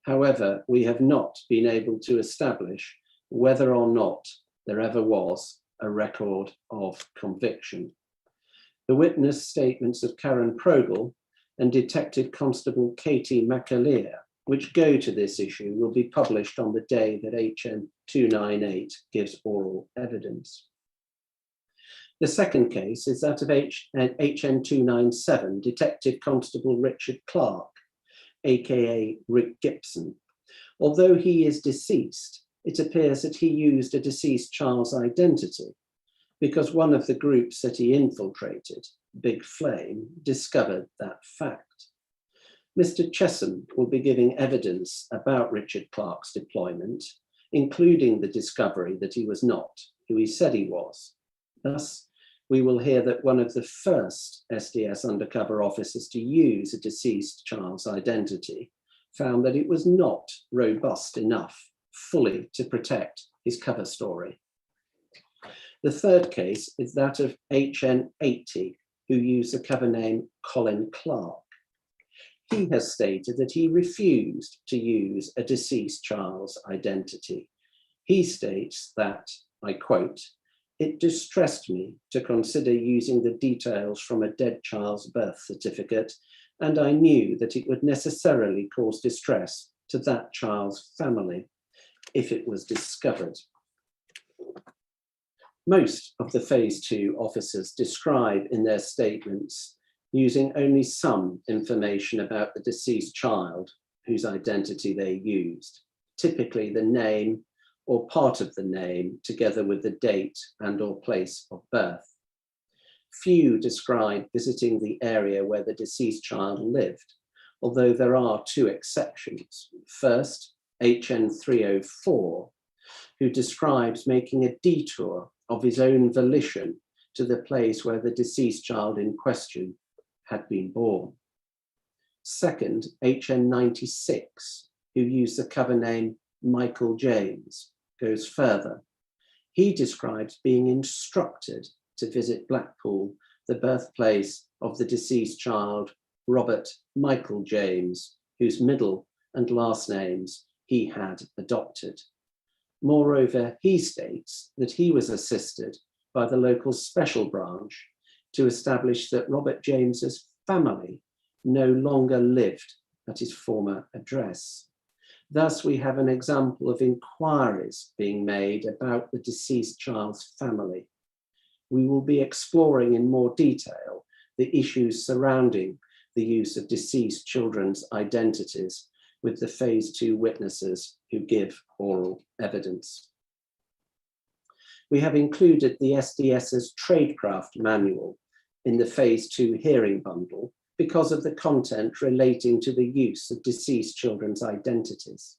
However, we have not been able to establish whether or not there ever was a record of conviction. The witness statements of Karen Progel and Detective Constable Katie McAleer, which go to this issue, will be published on the day that HN 298 gives oral evidence. The second case is that of HN 297, Detective Constable Richard Clark, aka Rick Gibson. Although he is deceased, it appears that he used a deceased child's identity because one of the groups that he infiltrated, Big Flame, discovered that fact. Mr. Chesham will be giving evidence about Richard Clark's deployment, including the discovery that he was not who he said he was. Thus, we will hear that one of the first SDS undercover officers to use a deceased child's identity found that it was not robust enough fully to protect his cover story. The third case is that of HN 80, who used the cover name Colin Clark. He has stated that he refused to use a deceased child's identity. He states that, I quote, "It distressed me to consider using the details from a dead child's birth certificate, and I knew that it would necessarily cause distress to that child's family if it was discovered." Most of the Phase 2 officers describe in their statements using only some information about the deceased child whose identity they used, typically the name or part of the name together with the date and or place of birth. Few describe visiting the area where the deceased child lived, although there are two exceptions. First, HN 304, who describes making a detour of his own volition to the place where the deceased child in question had been born. Second, HN 96, who used the cover name Michael James, goes further. He describes being instructed to visit Blackpool, the birthplace of the deceased child, Robert Michael James, whose middle and last names he had adopted. Moreover, he states that he was assisted by the local special branch to establish that Robert James's family no longer lived at his former address. Thus, we have an example of inquiries being made about the deceased child's family. We will be exploring in more detail the issues surrounding the use of deceased children's identities with the Phase 2 witnesses who give oral evidence. We have included the SDS's Tradecraft Manual in the Phase 2 hearing bundle because of the content relating to the use of deceased children's identities.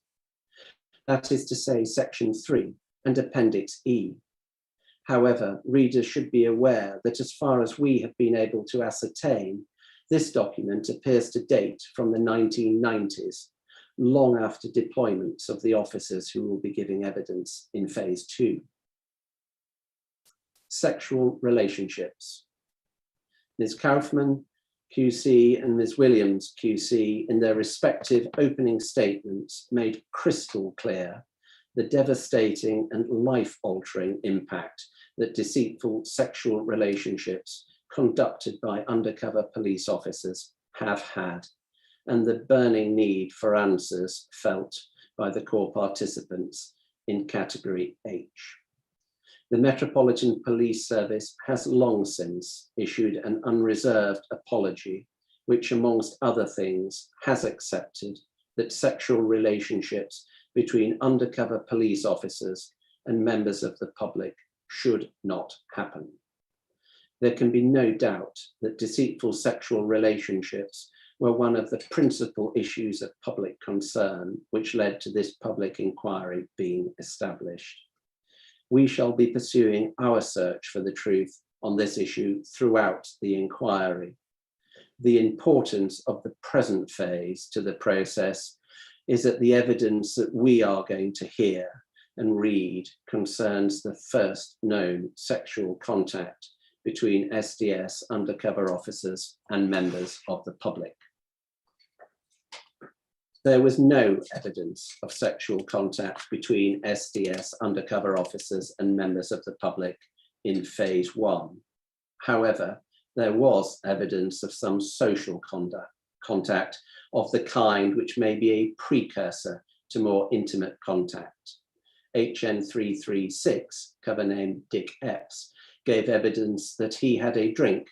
That is to say, Section 3 and Appendix E. However, readers should be aware that as far as we have been able to ascertain, this document appears to date from the 1990s, long after deployments of the officers who will be giving evidence in Phase 2. Sexual relationships. Ms. Kaufman, QC, and Ms. Williams, QC, in their respective opening statements, made crystal clear the devastating and life-altering impact that deceitful sexual relationships conducted by undercover police officers have had, and the burning need for answers felt by the core participants in Category H. The Metropolitan Police Service has long since issued an unreserved apology, which amongst other things has accepted that sexual relationships between undercover police officers and members of the public should not happen. There can be no doubt that deceitful sexual relationships were one of the principal issues of public concern which led to this public inquiry being established. We shall be pursuing our search for the truth on this issue throughout the inquiry. The importance of the present phase to the process is that the evidence that we are going to hear and read concerns the first known sexual contact between SDS undercover officers and members of the public. There was no evidence of sexual contact between SDS undercover officers and members of the public in phase 1. However, there was evidence of some social contact of the kind which may be a precursor to more intimate contact. HN 336, cover name Dick Epps, gave evidence that he had a drink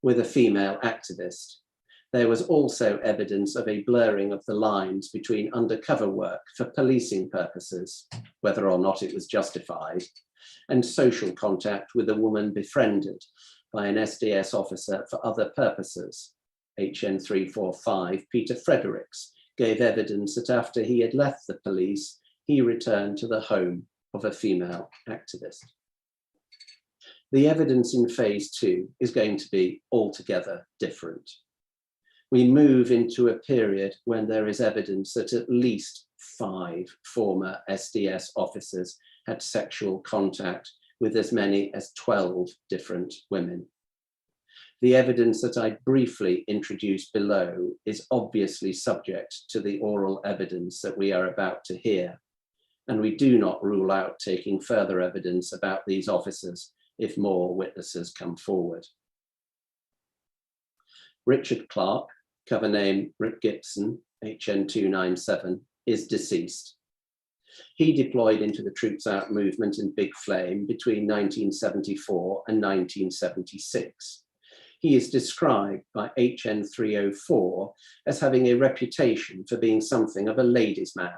with a female activist. There was also evidence of a blurring of the lines between undercover work for policing purposes, whether or not it was justified, and social contact with a woman befriended by an SDS officer for other purposes. HN 345, Peter Fredericks, gave evidence that after he had left the police, he returned to the home of a female activist. The evidence in phase 2 is going to be altogether different. We move into a period when there is evidence that at least 5 former SDS officers had sexual contact with as many as 12 different women. The evidence that I briefly introduced below is obviously subject to the oral evidence that we are about to hear, and we do not rule out taking further evidence about these officers if more witnesses come forward. Richard Clark, cover name Rick Gibson, HN 297, is deceased. He deployed into the Troops Out movement in Big Flame between 1974 and 1976. He is described by HN 304 as having a reputation for being something of a ladies' man.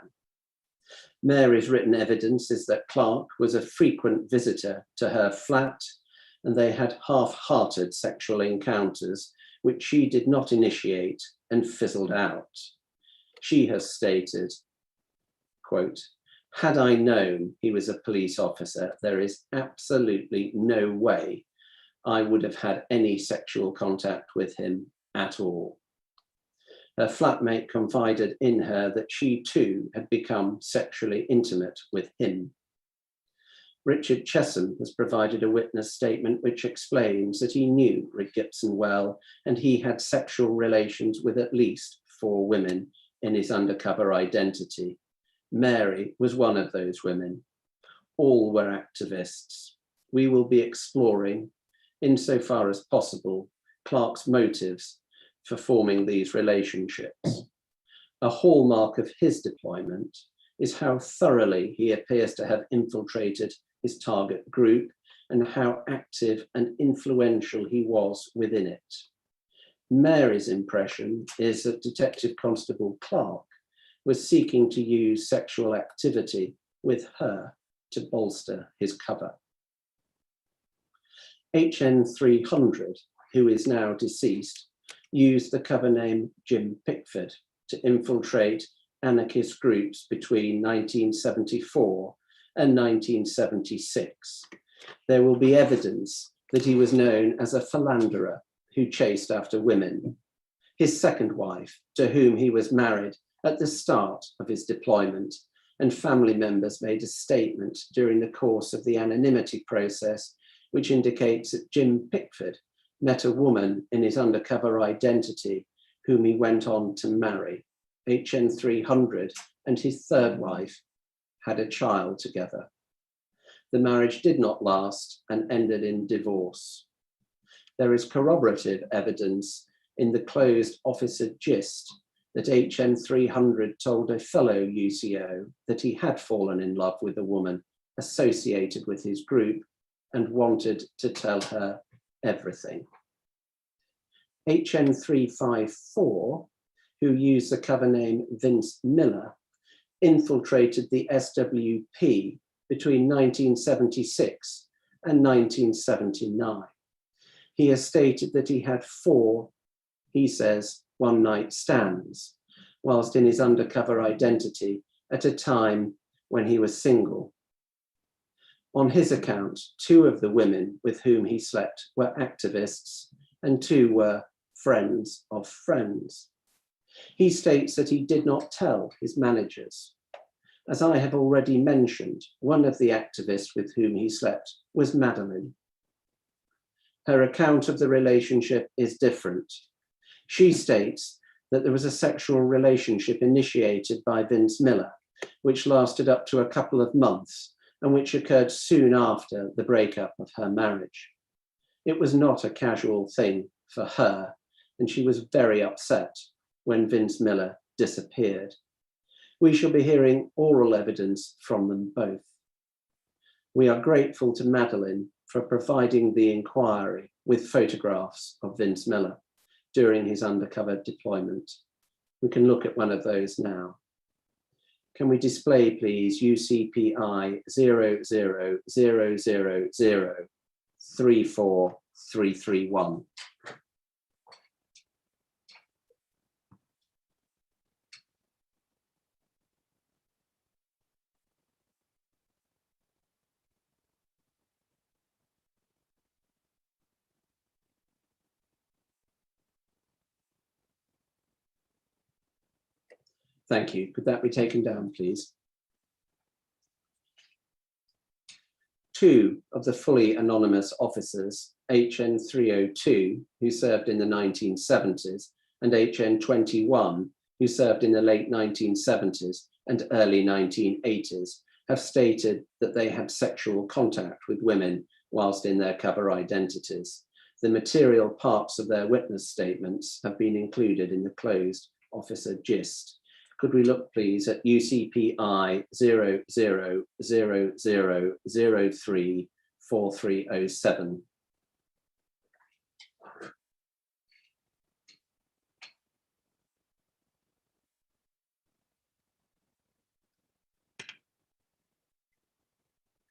Mary's written evidence is that Clark was a frequent visitor to her flat, and they had half-hearted sexual encounters which she did not initiate and fizzled out. She has stated, quote, "Had I known he was a police officer, there is absolutely no way I would have had any sexual contact with him at all." Her flatmate confided in her that she too had become sexually intimate with him. Richard Chesham has provided a witness statement which explains that he knew Rick Gibson well and he had sexual relations with at least 4 women in his undercover identity. Mary was one of those women. All were activists. We will be exploring, insofar as possible, Clark's motives for forming these relationships. A hallmark of his deployment is how thoroughly he appears to have infiltrated his target group and how active and influential he was within it. Mary's impression is that Detective Constable Clark was seeking to use sexual activity with her to bolster his cover. HN 300, who is now deceased, used the cover name Jim Pickford to infiltrate anarchist groups between 1974 and 1976. There will be evidence that he was known as a philanderer who chased after women. His second wife, to whom he was married at the start of his deployment, and family members made a statement during the course of the anonymity process, which indicates that Jim Pickford met a woman in his undercover identity whom he went on to marry. HN 300 and his third wife had a child together. The marriage did not last and ended in divorce. There is corroborative evidence in the closed officer gist that HM 300 told a fellow UCO that he had fallen in love with a woman associated with his group and wanted to tell her everything. HM 354, who used the cover name Vince Miller, infiltrated the SWP between 1976 and 1979. He has stated that he had 4, he says, one-night stands, whilst in his undercover identity at a time when he was single. On his account, 2 of the women with whom he slept were activists and 2 were friends of friends. He states that he did not tell his managers. As I have already mentioned, one of the activists with whom he slept was Madeline. Her account of the relationship is different. She states that there was a sexual relationship initiated by Vince Miller, which lasted up to a couple of months and which occurred soon after the breakup of her marriage. It was not a casual thing for her, and she was very upset when Vince Miller disappeared. We shall be hearing oral evidence from them both. We are grateful to Madeline for providing the inquiry with photographs of Vince Miller during his undercover deployment. We can look at one of those now. Can we display, please, UCPI 000034331? Thank you. Could that be taken down, please? 2 of the fully anonymous officers, HN 302, who served in the 1970s, and HN 21, who served in the late 1970s and early 1980s, have stated that they had sexual contact with women whilst in their cover identities. The material parts of their witness statements have been included in the closed officer gist. Could we look, please, at UCPI 000034307?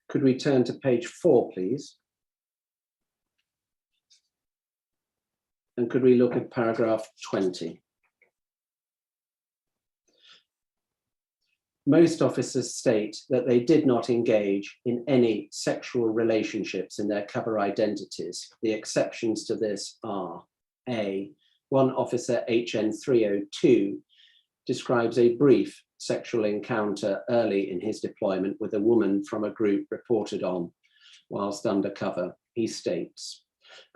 Could we turn to page 4, please? And could we look at paragraph 20? Most officers state that they did not engage in any sexual relationships in their cover identities. The exceptions to this are: A, one officer, HN 302, describes a brief sexual encounter early in his deployment with a woman from a group reported on whilst undercover. He states,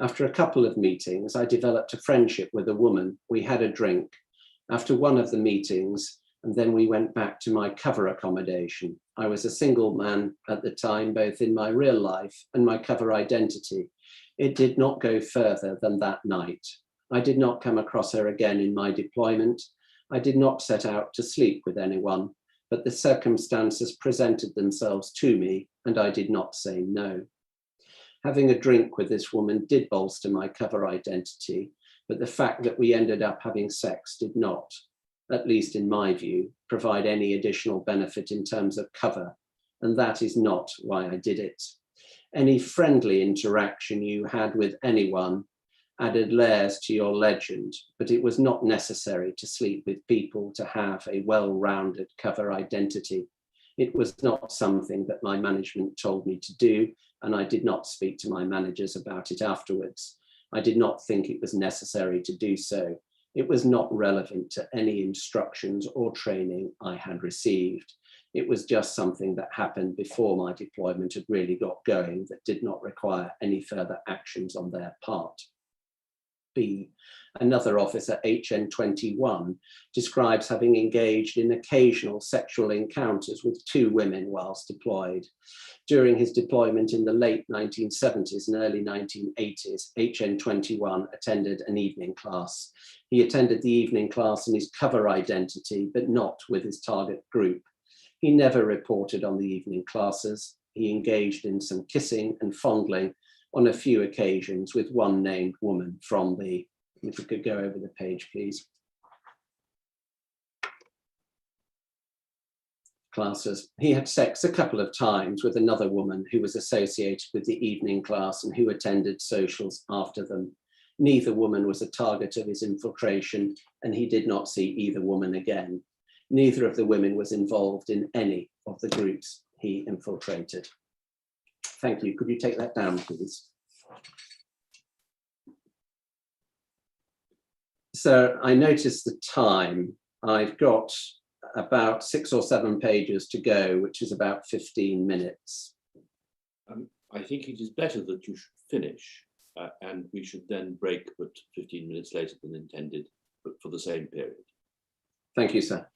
"After a couple of meetings, I developed a friendship with a woman. We had a drink. After one of the meetings, and then we went back to my cover accommodation. I was a single man at the time, both in my real life and my cover identity. It did not go further than that night. I did not come across her again in my deployment. I did not set out to sleep with anyone, but the circumstances presented themselves to me and I did not say no. Having a drink with this woman did bolster my cover identity, but the fact that we ended up having sex did not, at least in my view, provide any additional benefit in terms of cover, and that is not why I did it. Any friendly interaction you had with anyone added layers to your legend, but it was not necessary to sleep with people to have a well-rounded cover identity. It was not something that my management told me to do, and I did not speak to my managers about it afterwards. I did not think it was necessary to do so. It was not relevant to any instructions or training I had received. It was just something that happened before my deployment had really got going that did not require any further actions on their part." B. Another officer, HN21, describes having engaged in occasional sexual encounters with 2 women whilst deployed. During his deployment in the late 1970s and early 1980s, HN21 attended an evening class. He attended the evening class in his cover identity, but not with his target group. He never reported on the evening classes. He engaged in some kissing and fondling on a few occasions with one named woman from the, if we could go over the page, please. Classes. He had sex a couple of times with another woman who was associated with the evening class and who attended socials after them. Neither woman was a target of his infiltration, and he did not see either woman again. Neither of the women was involved in any of the groups he infiltrated. Thank you. Could you take that down, please? So I noticed the time. I've got about 6 or 7 pages to go, which is about 15 minutes. I think it is better that you should finish and we should then break, but 15 minutes later than intended, but for the same period. Thank you, sir.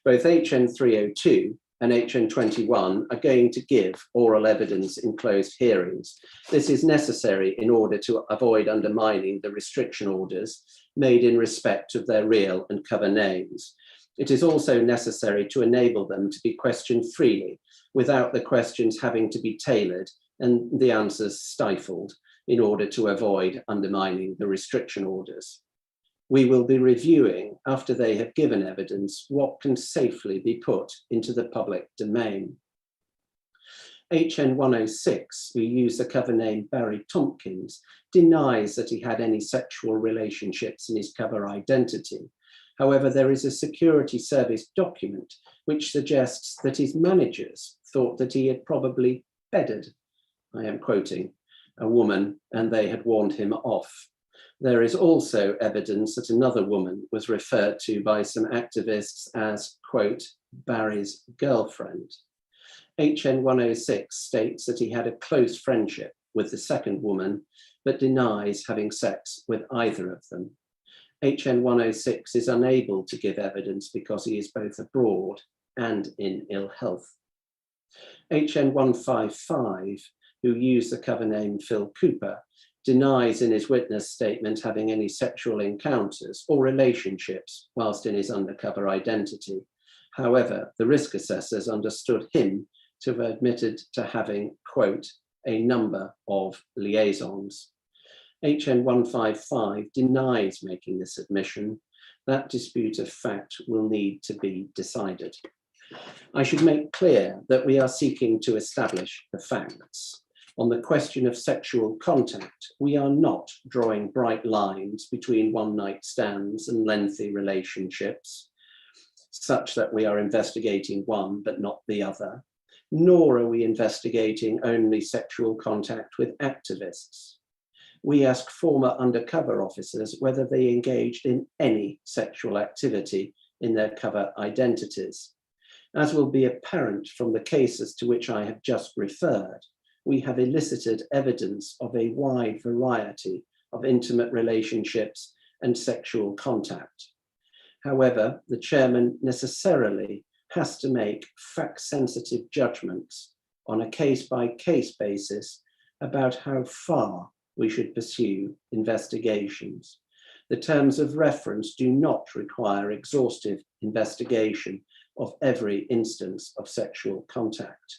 Both HN 302 and HN 21 are going to give oral evidence in closed hearings. This is necessary in order to avoid undermining the restriction orders made in respect of their real and cover names. It is also necessary to enable them to be questioned freely without the questions having to be tailored and the answers stifled in order to avoid undermining the restriction orders. We will be reviewing, after they have given evidence, what can safely be put into the public domain. HN 106, who used the cover name Barry Tompkins, denies that he had any sexual relationships in his cover identity. However, there is a security service document which suggests that his managers thought that he had probably bedded, I am quoting, a woman, and they had warned him off. There is also evidence that another woman was referred to by some activists as, quote, Barry's girlfriend. HN 106 states that he had a close friendship with the second woman, but denies having sex with either of them. HN 106 is unable to give evidence because he is both abroad and in ill health. HN 155, who used the cover name Phil Cooper, denies in his witness statement having any sexual encounters or relationships whilst in his undercover identity. However, the risk assessors understood him to have admitted to having, quote, a number of liaisons. HN 155 denies making this admission. That dispute of fact will need to be decided. I should make clear that we are seeking to establish the facts. On the question of sexual contact, we are not drawing bright lines between one-night stands and lengthy relationships, such that we are investigating one but not the other, nor are we investigating only sexual contact with activists. We ask former undercover officers whether they engaged in any sexual activity in their cover identities. As will be apparent from the cases to which I have just referred, we have elicited evidence of a wide variety of intimate relationships and sexual contact. However, the chairman necessarily has to make fact-sensitive judgments on a case-by-case basis about how far we should pursue investigations. The terms of reference do not require exhaustive investigation of every instance of sexual contact.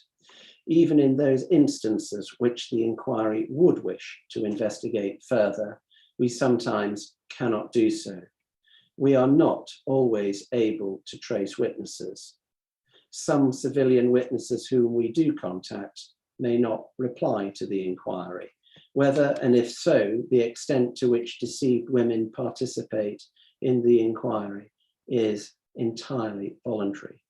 Even in those instances which the inquiry would wish to investigate further, we sometimes cannot do so. We are not always able to trace witnesses. Some civilian witnesses whom we do contact may not reply to the inquiry. Whether, and if so, the extent to which deceived women participate in the inquiry is entirely voluntary.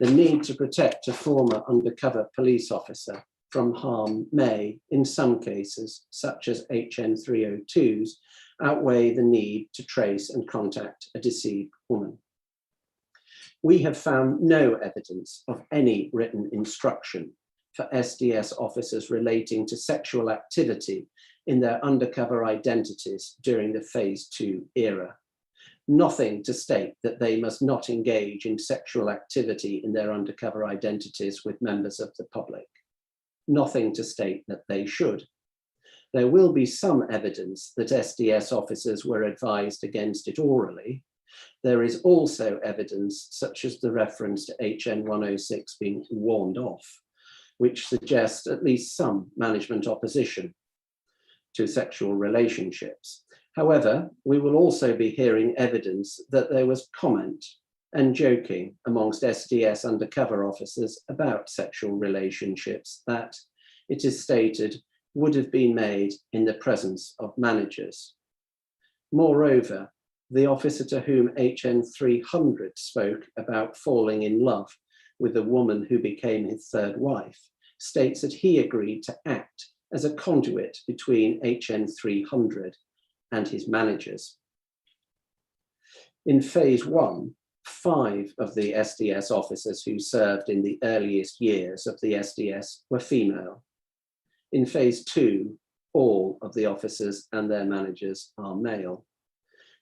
The need to protect a former undercover police officer from harm may, in some cases, such as HN 302's, outweigh the need to trace and contact a deceived woman. We have found no evidence of any written instruction for SDS officers relating to sexual activity in their undercover identities during the Phase 2 era. Nothing to state that they must not engage in sexual activity in their undercover identities with members of the public. Nothing to state that they should. There will be some evidence that SDS officers were advised against it orally. There is also evidence, such as the reference to HN 106 being warned off, which suggests at least some management opposition to sexual relationships. However, we will also be hearing evidence that there was comment and joking amongst SDS undercover officers about sexual relationships that, it is stated, would have been made in the presence of managers. Moreover, the officer to whom HN 300 spoke about falling in love with a woman who became his third wife states that he agreed to act as a conduit between HN 300 and his managers. In Phase 1, 5 of the SDS officers who served in the earliest years of the SDS were female. In Phase 2, all of the officers and their managers are male.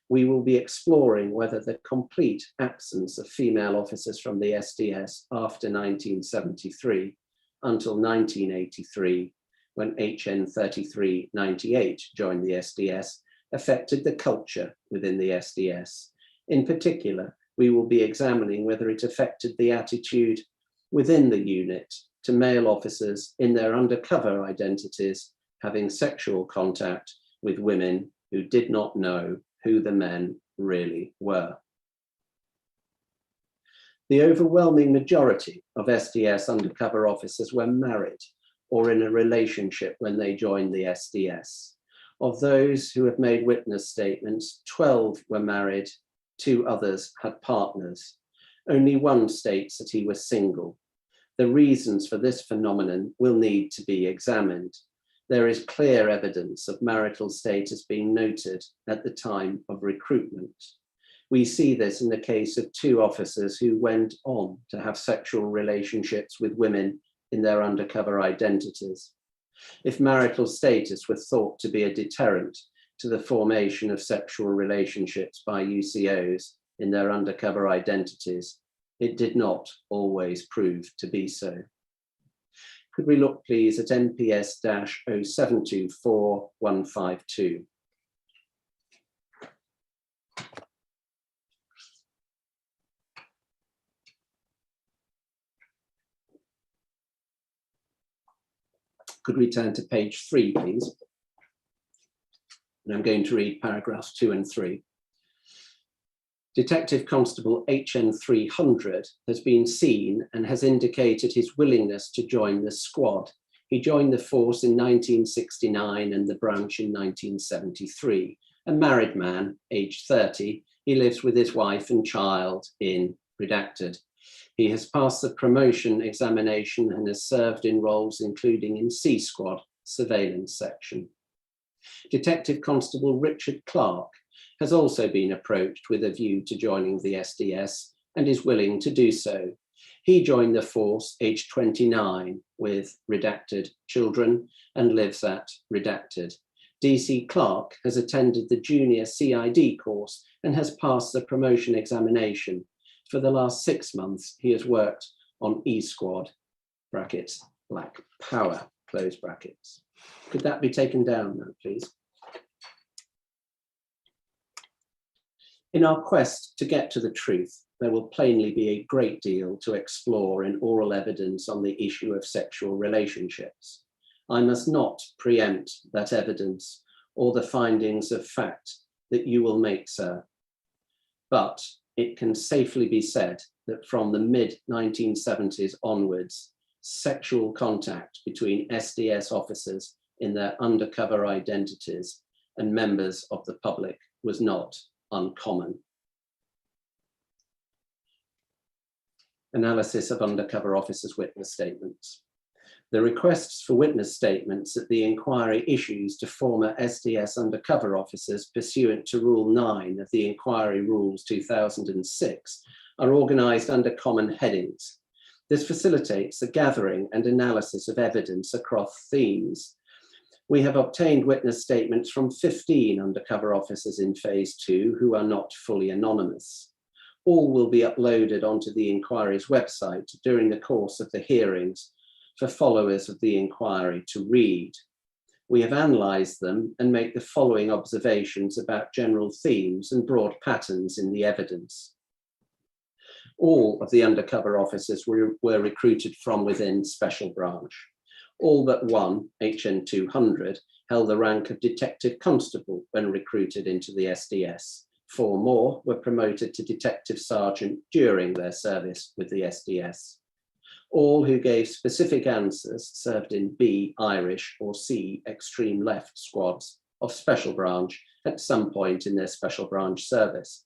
We will be exploring whether the complete absence of female officers from the SDS after 1973 until 1983, when HN 3398 joined the SDS, affected the culture within the SDS. In particular, we will be examining whether it affected the attitude within the unit to male officers in their undercover identities having sexual contact with women who did not know who the men really were. The overwhelming majority of SDS undercover officers were married or in a relationship when they joined the SDS. Of those who have made witness statements, 12 were married, 2 others had partners. Only 1 states that he was single. The reasons for this phenomenon will need to be examined. There is clear evidence of marital status being noted at the time of recruitment. We see this in the case of 2 officers who went on to have sexual relationships with women in their undercover identities. If marital status were thought to be a deterrent to the formation of sexual relationships by UCOs in their undercover identities, it did not always prove to be so. Could we look please at NPS-0724-152? Could we turn to page 3, please? And I'm going to read paragraphs 2 and 3. Detective Constable HN 300 has been seen and has indicated his willingness to join the squad. He joined the force in 1969 and the branch in 1973. A married man, aged 30, he lives with his wife and child in redacted. He has passed the promotion examination and has served in roles including in C Squad, surveillance section. Detective Constable Richard Clark has also been approached with a view to joining the SDS and is willing to do so. He joined the force aged 29 with redacted children and lives at redacted. DC Clark has attended the junior CID course and has passed the promotion examination. For the last 6 months, he has worked on E Squad, brackets, Black Power, close brackets. Could that be taken down now, please? In our quest to get to the truth, there will plainly be a great deal to explore in oral evidence on the issue of sexual relationships. I must not preempt that evidence or the findings of fact that you will make, sir. But it can safely be said that from the mid-1970s onwards, sexual contact between SDS officers in their undercover identities and members of the public was not uncommon. Analysis of undercover officers' witness statements. The requests for witness statements that the inquiry issues to former SDS undercover officers pursuant to Rule 9 of the Inquiry Rules 2006 are organised under common headings. This facilitates the gathering and analysis of evidence across themes We have obtained witness statements from 15 undercover officers in phase 2 who are not fully anonymous. All will be uploaded onto the inquiry's website during the course of the hearings for followers of the inquiry to read. We have analysed them and make the following observations about general themes and broad patterns in the evidence. All of the undercover officers were recruited from within Special Branch. All but one, HN 200, held the rank of Detective Constable when recruited into the SDS. 4 more were promoted to Detective Sergeant during their service with the SDS. All who gave specific answers served in B, Irish, or C, extreme left squads of Special Branch at some point in their Special Branch service.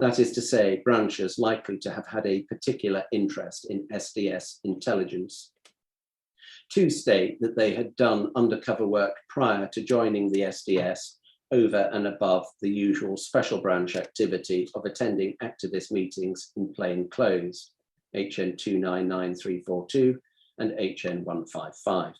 That is to say, branches likely to have had a particular interest in SDS intelligence. 2 state that they had done undercover work prior to joining the SDS over and above the usual Special Branch activity of attending activist meetings in plain clothes, HN 299342 and HN 155.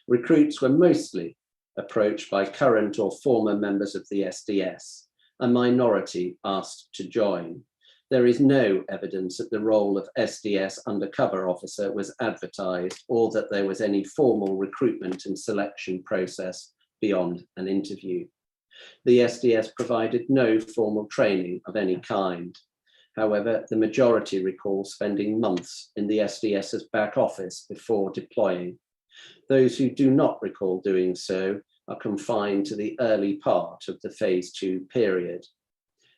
Recruits were mostly approached by current or former members of the SDS, a minority asked to join. There is no evidence that the role of SDS undercover officer was advertised or that there was any formal recruitment and selection process beyond an interview. The SDS provided no formal training of any kind. However, the majority recall spending months in the SDS's back office before deploying. Those who do not recall doing so are confined to the early part of the phase 2 period.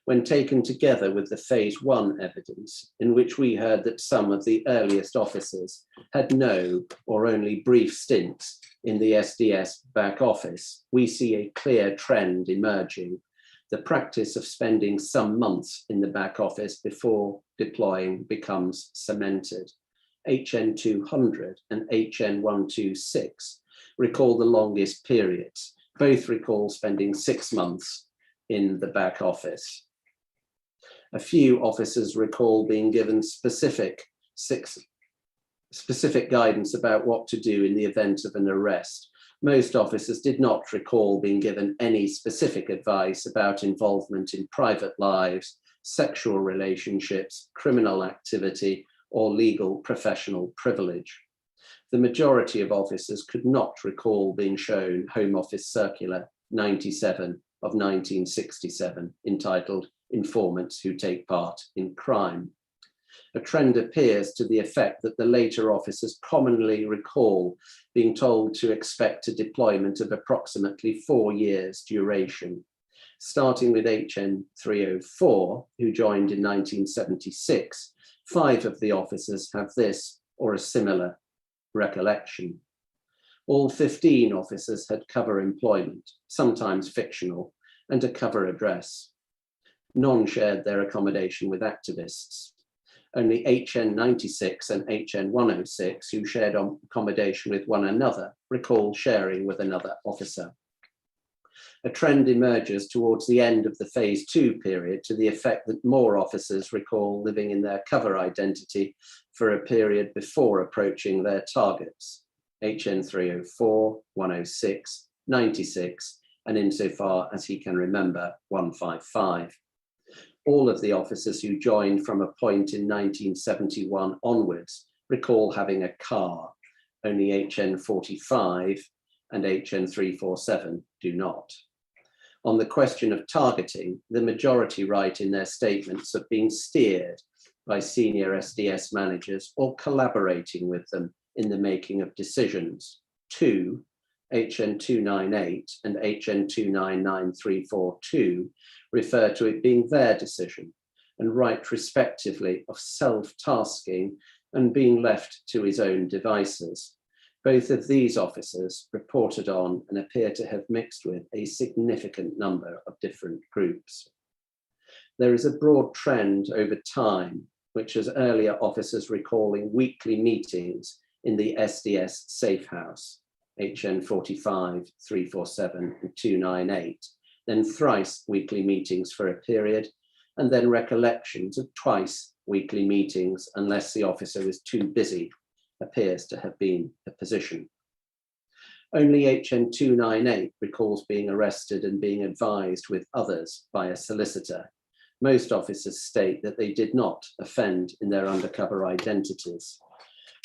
When taken together with the phase 1 evidence, in which we heard that some of the earliest officers had no or only brief stints in the SDS back office, we see a clear trend emerging. The practice of spending some months in the back office before deploying becomes cemented. HN 200 and HN 126 recall the longest periods. Both recall spending 6 months in the back office. A few officers recall being given specific guidance about what to do in the event of an arrest. Most officers did not recall being given any specific advice about involvement in private lives, sexual relationships, criminal activity, or legal professional privilege. The majority of officers could not recall being shown Home Office Circular 97 of 1967, entitled Informants Who Take Part in Crime. A trend appears to the effect that the later officers commonly recall being told to expect a deployment of approximately 4 years duration. Starting with HN 304, who joined in 1976, 5 of the officers have this or a similar recollection. All 15 officers had cover employment, sometimes fictional, and a cover address. None shared their accommodation with activists. Only HN 96 and HN 106, who shared accommodation with one another, recall sharing with another officer. A trend emerges towards the end of the phase 2 period to the effect that more officers recall living in their cover identity for a period before approaching their targets, HN 304, 106, 96, and insofar as he can remember, 155. All of the officers who joined from a point in 1971 onwards recall having a car. Only HN 45 and HN 347 do not. On the question of targeting, the majority write in their statements of being steered by senior SDS managers or collaborating with them in the making of decisions. 2, HN 298 and HN 299342 refer to it being their decision and write respectively of self-tasking and being left to his own devices. Both of these officers reported on and appear to have mixed with a significant number of different groups. There is a broad trend over time, which has earlier officers recalling weekly meetings in the SDS safe house, HN 45, 347, and 298, then thrice weekly meetings for a period, and then recollections of twice weekly meetings unless the officer was too busy, appears to have been the position. Only HN 298 recalls being arrested and being advised with others by a solicitor. Most officers state that they did not offend in their undercover identities.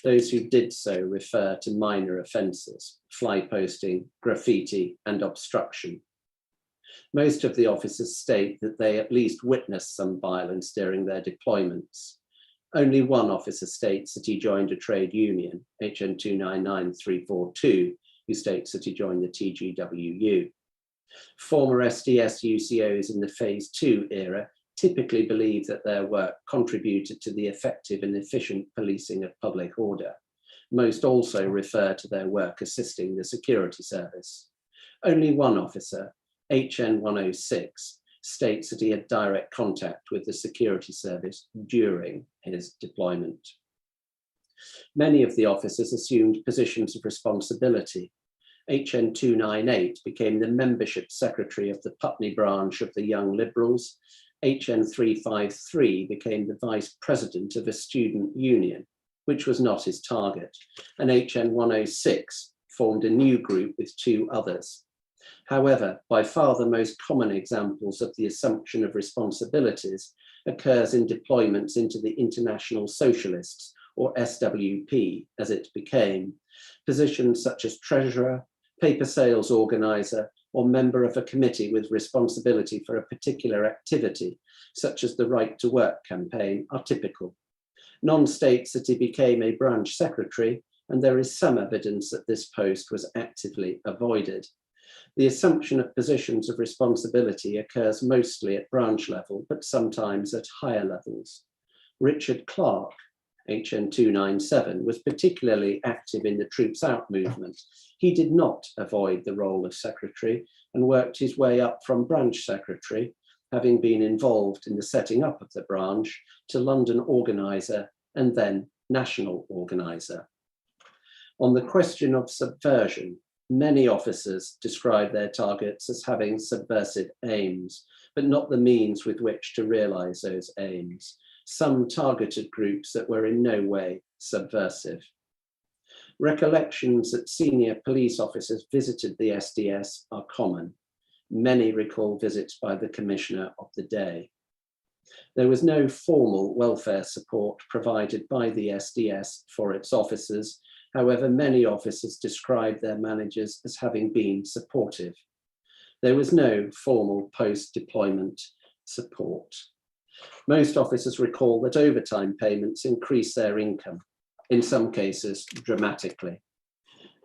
Those who did so refer to minor offences, fly posting, graffiti, and obstruction. Most of the officers state that they at least witnessed some violence during their deployments. Only one officer states that he joined a trade union, HN 299342, who states that he joined the TGWU. Former SDS UCOs in the Phase 2 era typically believe that their work contributed to the effective and efficient policing of public order. Most also refer to their work assisting the security service. Only one officer, HN 106, states that he had direct contact with the security service during his deployment. Many of the officers assumed positions of responsibility. HN 298 became the membership secretary of the Putney branch of the Young Liberals. HN 353 became the vice president of a student union, which was not his target, and HN 106 formed a new group with two others. However, by far the most common examples of the assumption of responsibilities occurs in deployments into the International Socialists, or SWP, as it became, positions such as treasurer, paper sales organizer, or member of a committee with responsibility for a particular activity, such as the Right to Work campaign, are typical. None states that he became a branch secretary, and there is some evidence that this post was actively avoided. The assumption of positions of responsibility occurs mostly at branch level, but sometimes at higher levels. Richard Clark, HN 297, was particularly active in the Troops Out movement. He did not avoid the role of secretary and worked his way up from branch secretary, having been involved in the setting up of the branch, to London organizer and then national organizer. On the question of subversion, many officers describe their targets as having subversive aims, but not the means with which to realize those aims. Some targeted groups that were in no way subversive. Recollections that senior police officers visited the SDS are common. Many recall visits by the commissioner of the day. There was no formal welfare support provided by the SDS for its officers. However, many officers described their managers as having been supportive. There was no formal post-deployment support. Most officers recall that overtime payments increased their income, in some cases dramatically.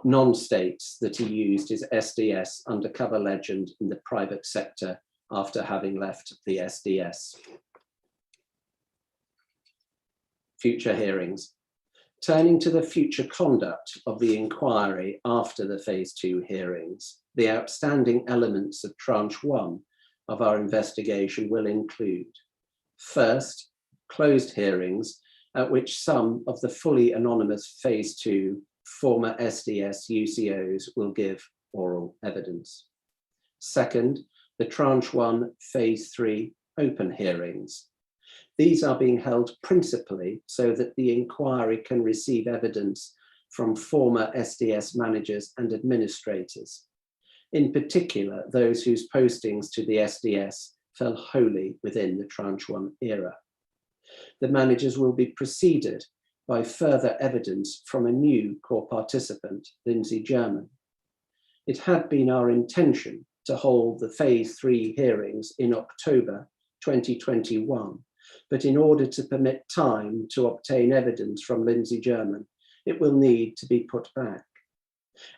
None states that he used his SDS undercover legend in the private sector after having left the SDS. Future hearings. Turning to the future conduct of the inquiry after the Phase 2 hearings, the outstanding elements of Tranche 1 of our investigation will include: first, closed hearings at which some of the fully anonymous Phase 2 former SDS UCOs will give oral evidence. Second, the Tranche 1 Phase 3 open hearings. These are being held principally so that the inquiry can receive evidence from former SDS managers and administrators, in particular those whose postings to the SDS fell wholly within the Tranche 1 era. The managers will be preceded by further evidence from a new core participant, Lindsay German. It had been our intention to hold the Phase 3 hearings in October 2021, but in order to permit time to obtain evidence from Lindsay German, it will need to be put back.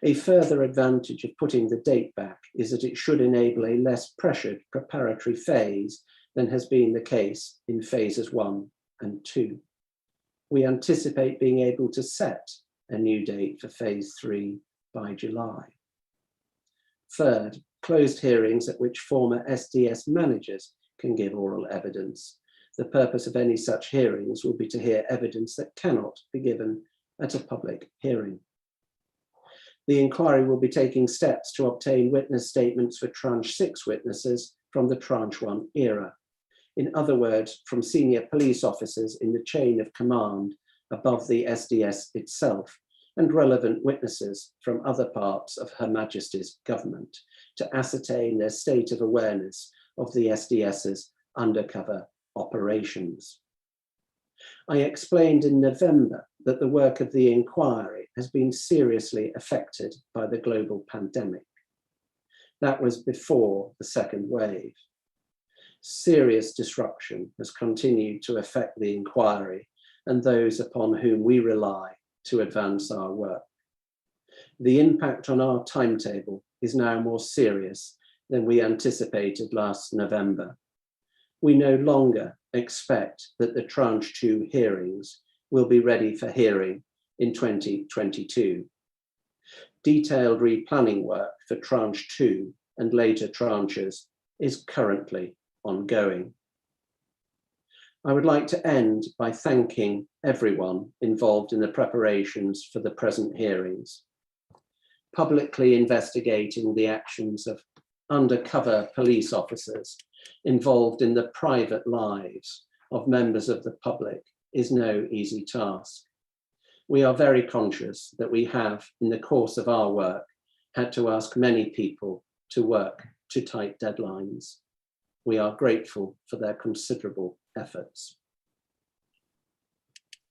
A further advantage of putting the date back is that it should enable a less pressured preparatory phase than has been the case in Phases 1 and 2. We anticipate being able to set a new date for Phase 3 by July. Third, closed hearings at which former SDS managers can give oral evidence. The purpose of any such hearings will be to hear evidence that cannot be given at a public hearing. The inquiry will be taking steps to obtain witness statements for Tranche 6 witnesses from the Tranche 1 era. In other words, from senior police officers in the chain of command above the SDS itself, and relevant witnesses from other parts of Her Majesty's government to ascertain their state of awareness of the SDS's undercover operations. I explained in November that the work of the inquiry has been seriously affected by the global pandemic. That was before the second wave. Serious disruption has continued to affect the inquiry and those upon whom we rely to advance our work. The impact on our timetable is now more serious than we anticipated last November. We no longer expect that the Tranche 2 hearings will be ready for hearing in 2022. Detailed replanning work for Tranche 2 and later tranches is currently ongoing. I would like to end by thanking everyone involved in the preparations for the present hearings. Publicly investigating the actions of undercover police officers involved in the private lives of members of the public is no easy task. We are very conscious that we have, in the course of our work, had to ask many people to work to tight deadlines. We are grateful for their considerable efforts.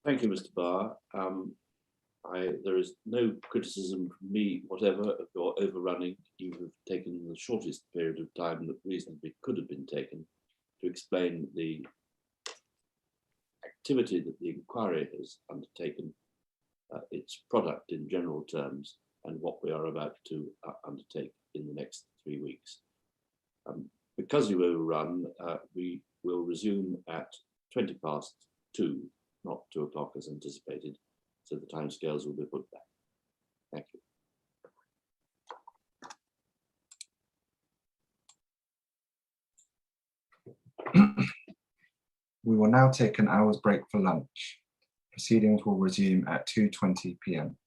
Thank you, Mr. Barr. There is no criticism from me whatever of your overrunning. You have taken the shortest period of time that reasonably could have been taken to explain the activity that the inquiry has undertaken, its product in general terms, and what we are about to undertake in the next 3 weeks. Because you overrun, we will resume at 2:20, not 2 o'clock as anticipated, so the timescales will be put back. Thank you. We will now take an hour's break for lunch. Proceedings will resume at 2:20 p.m.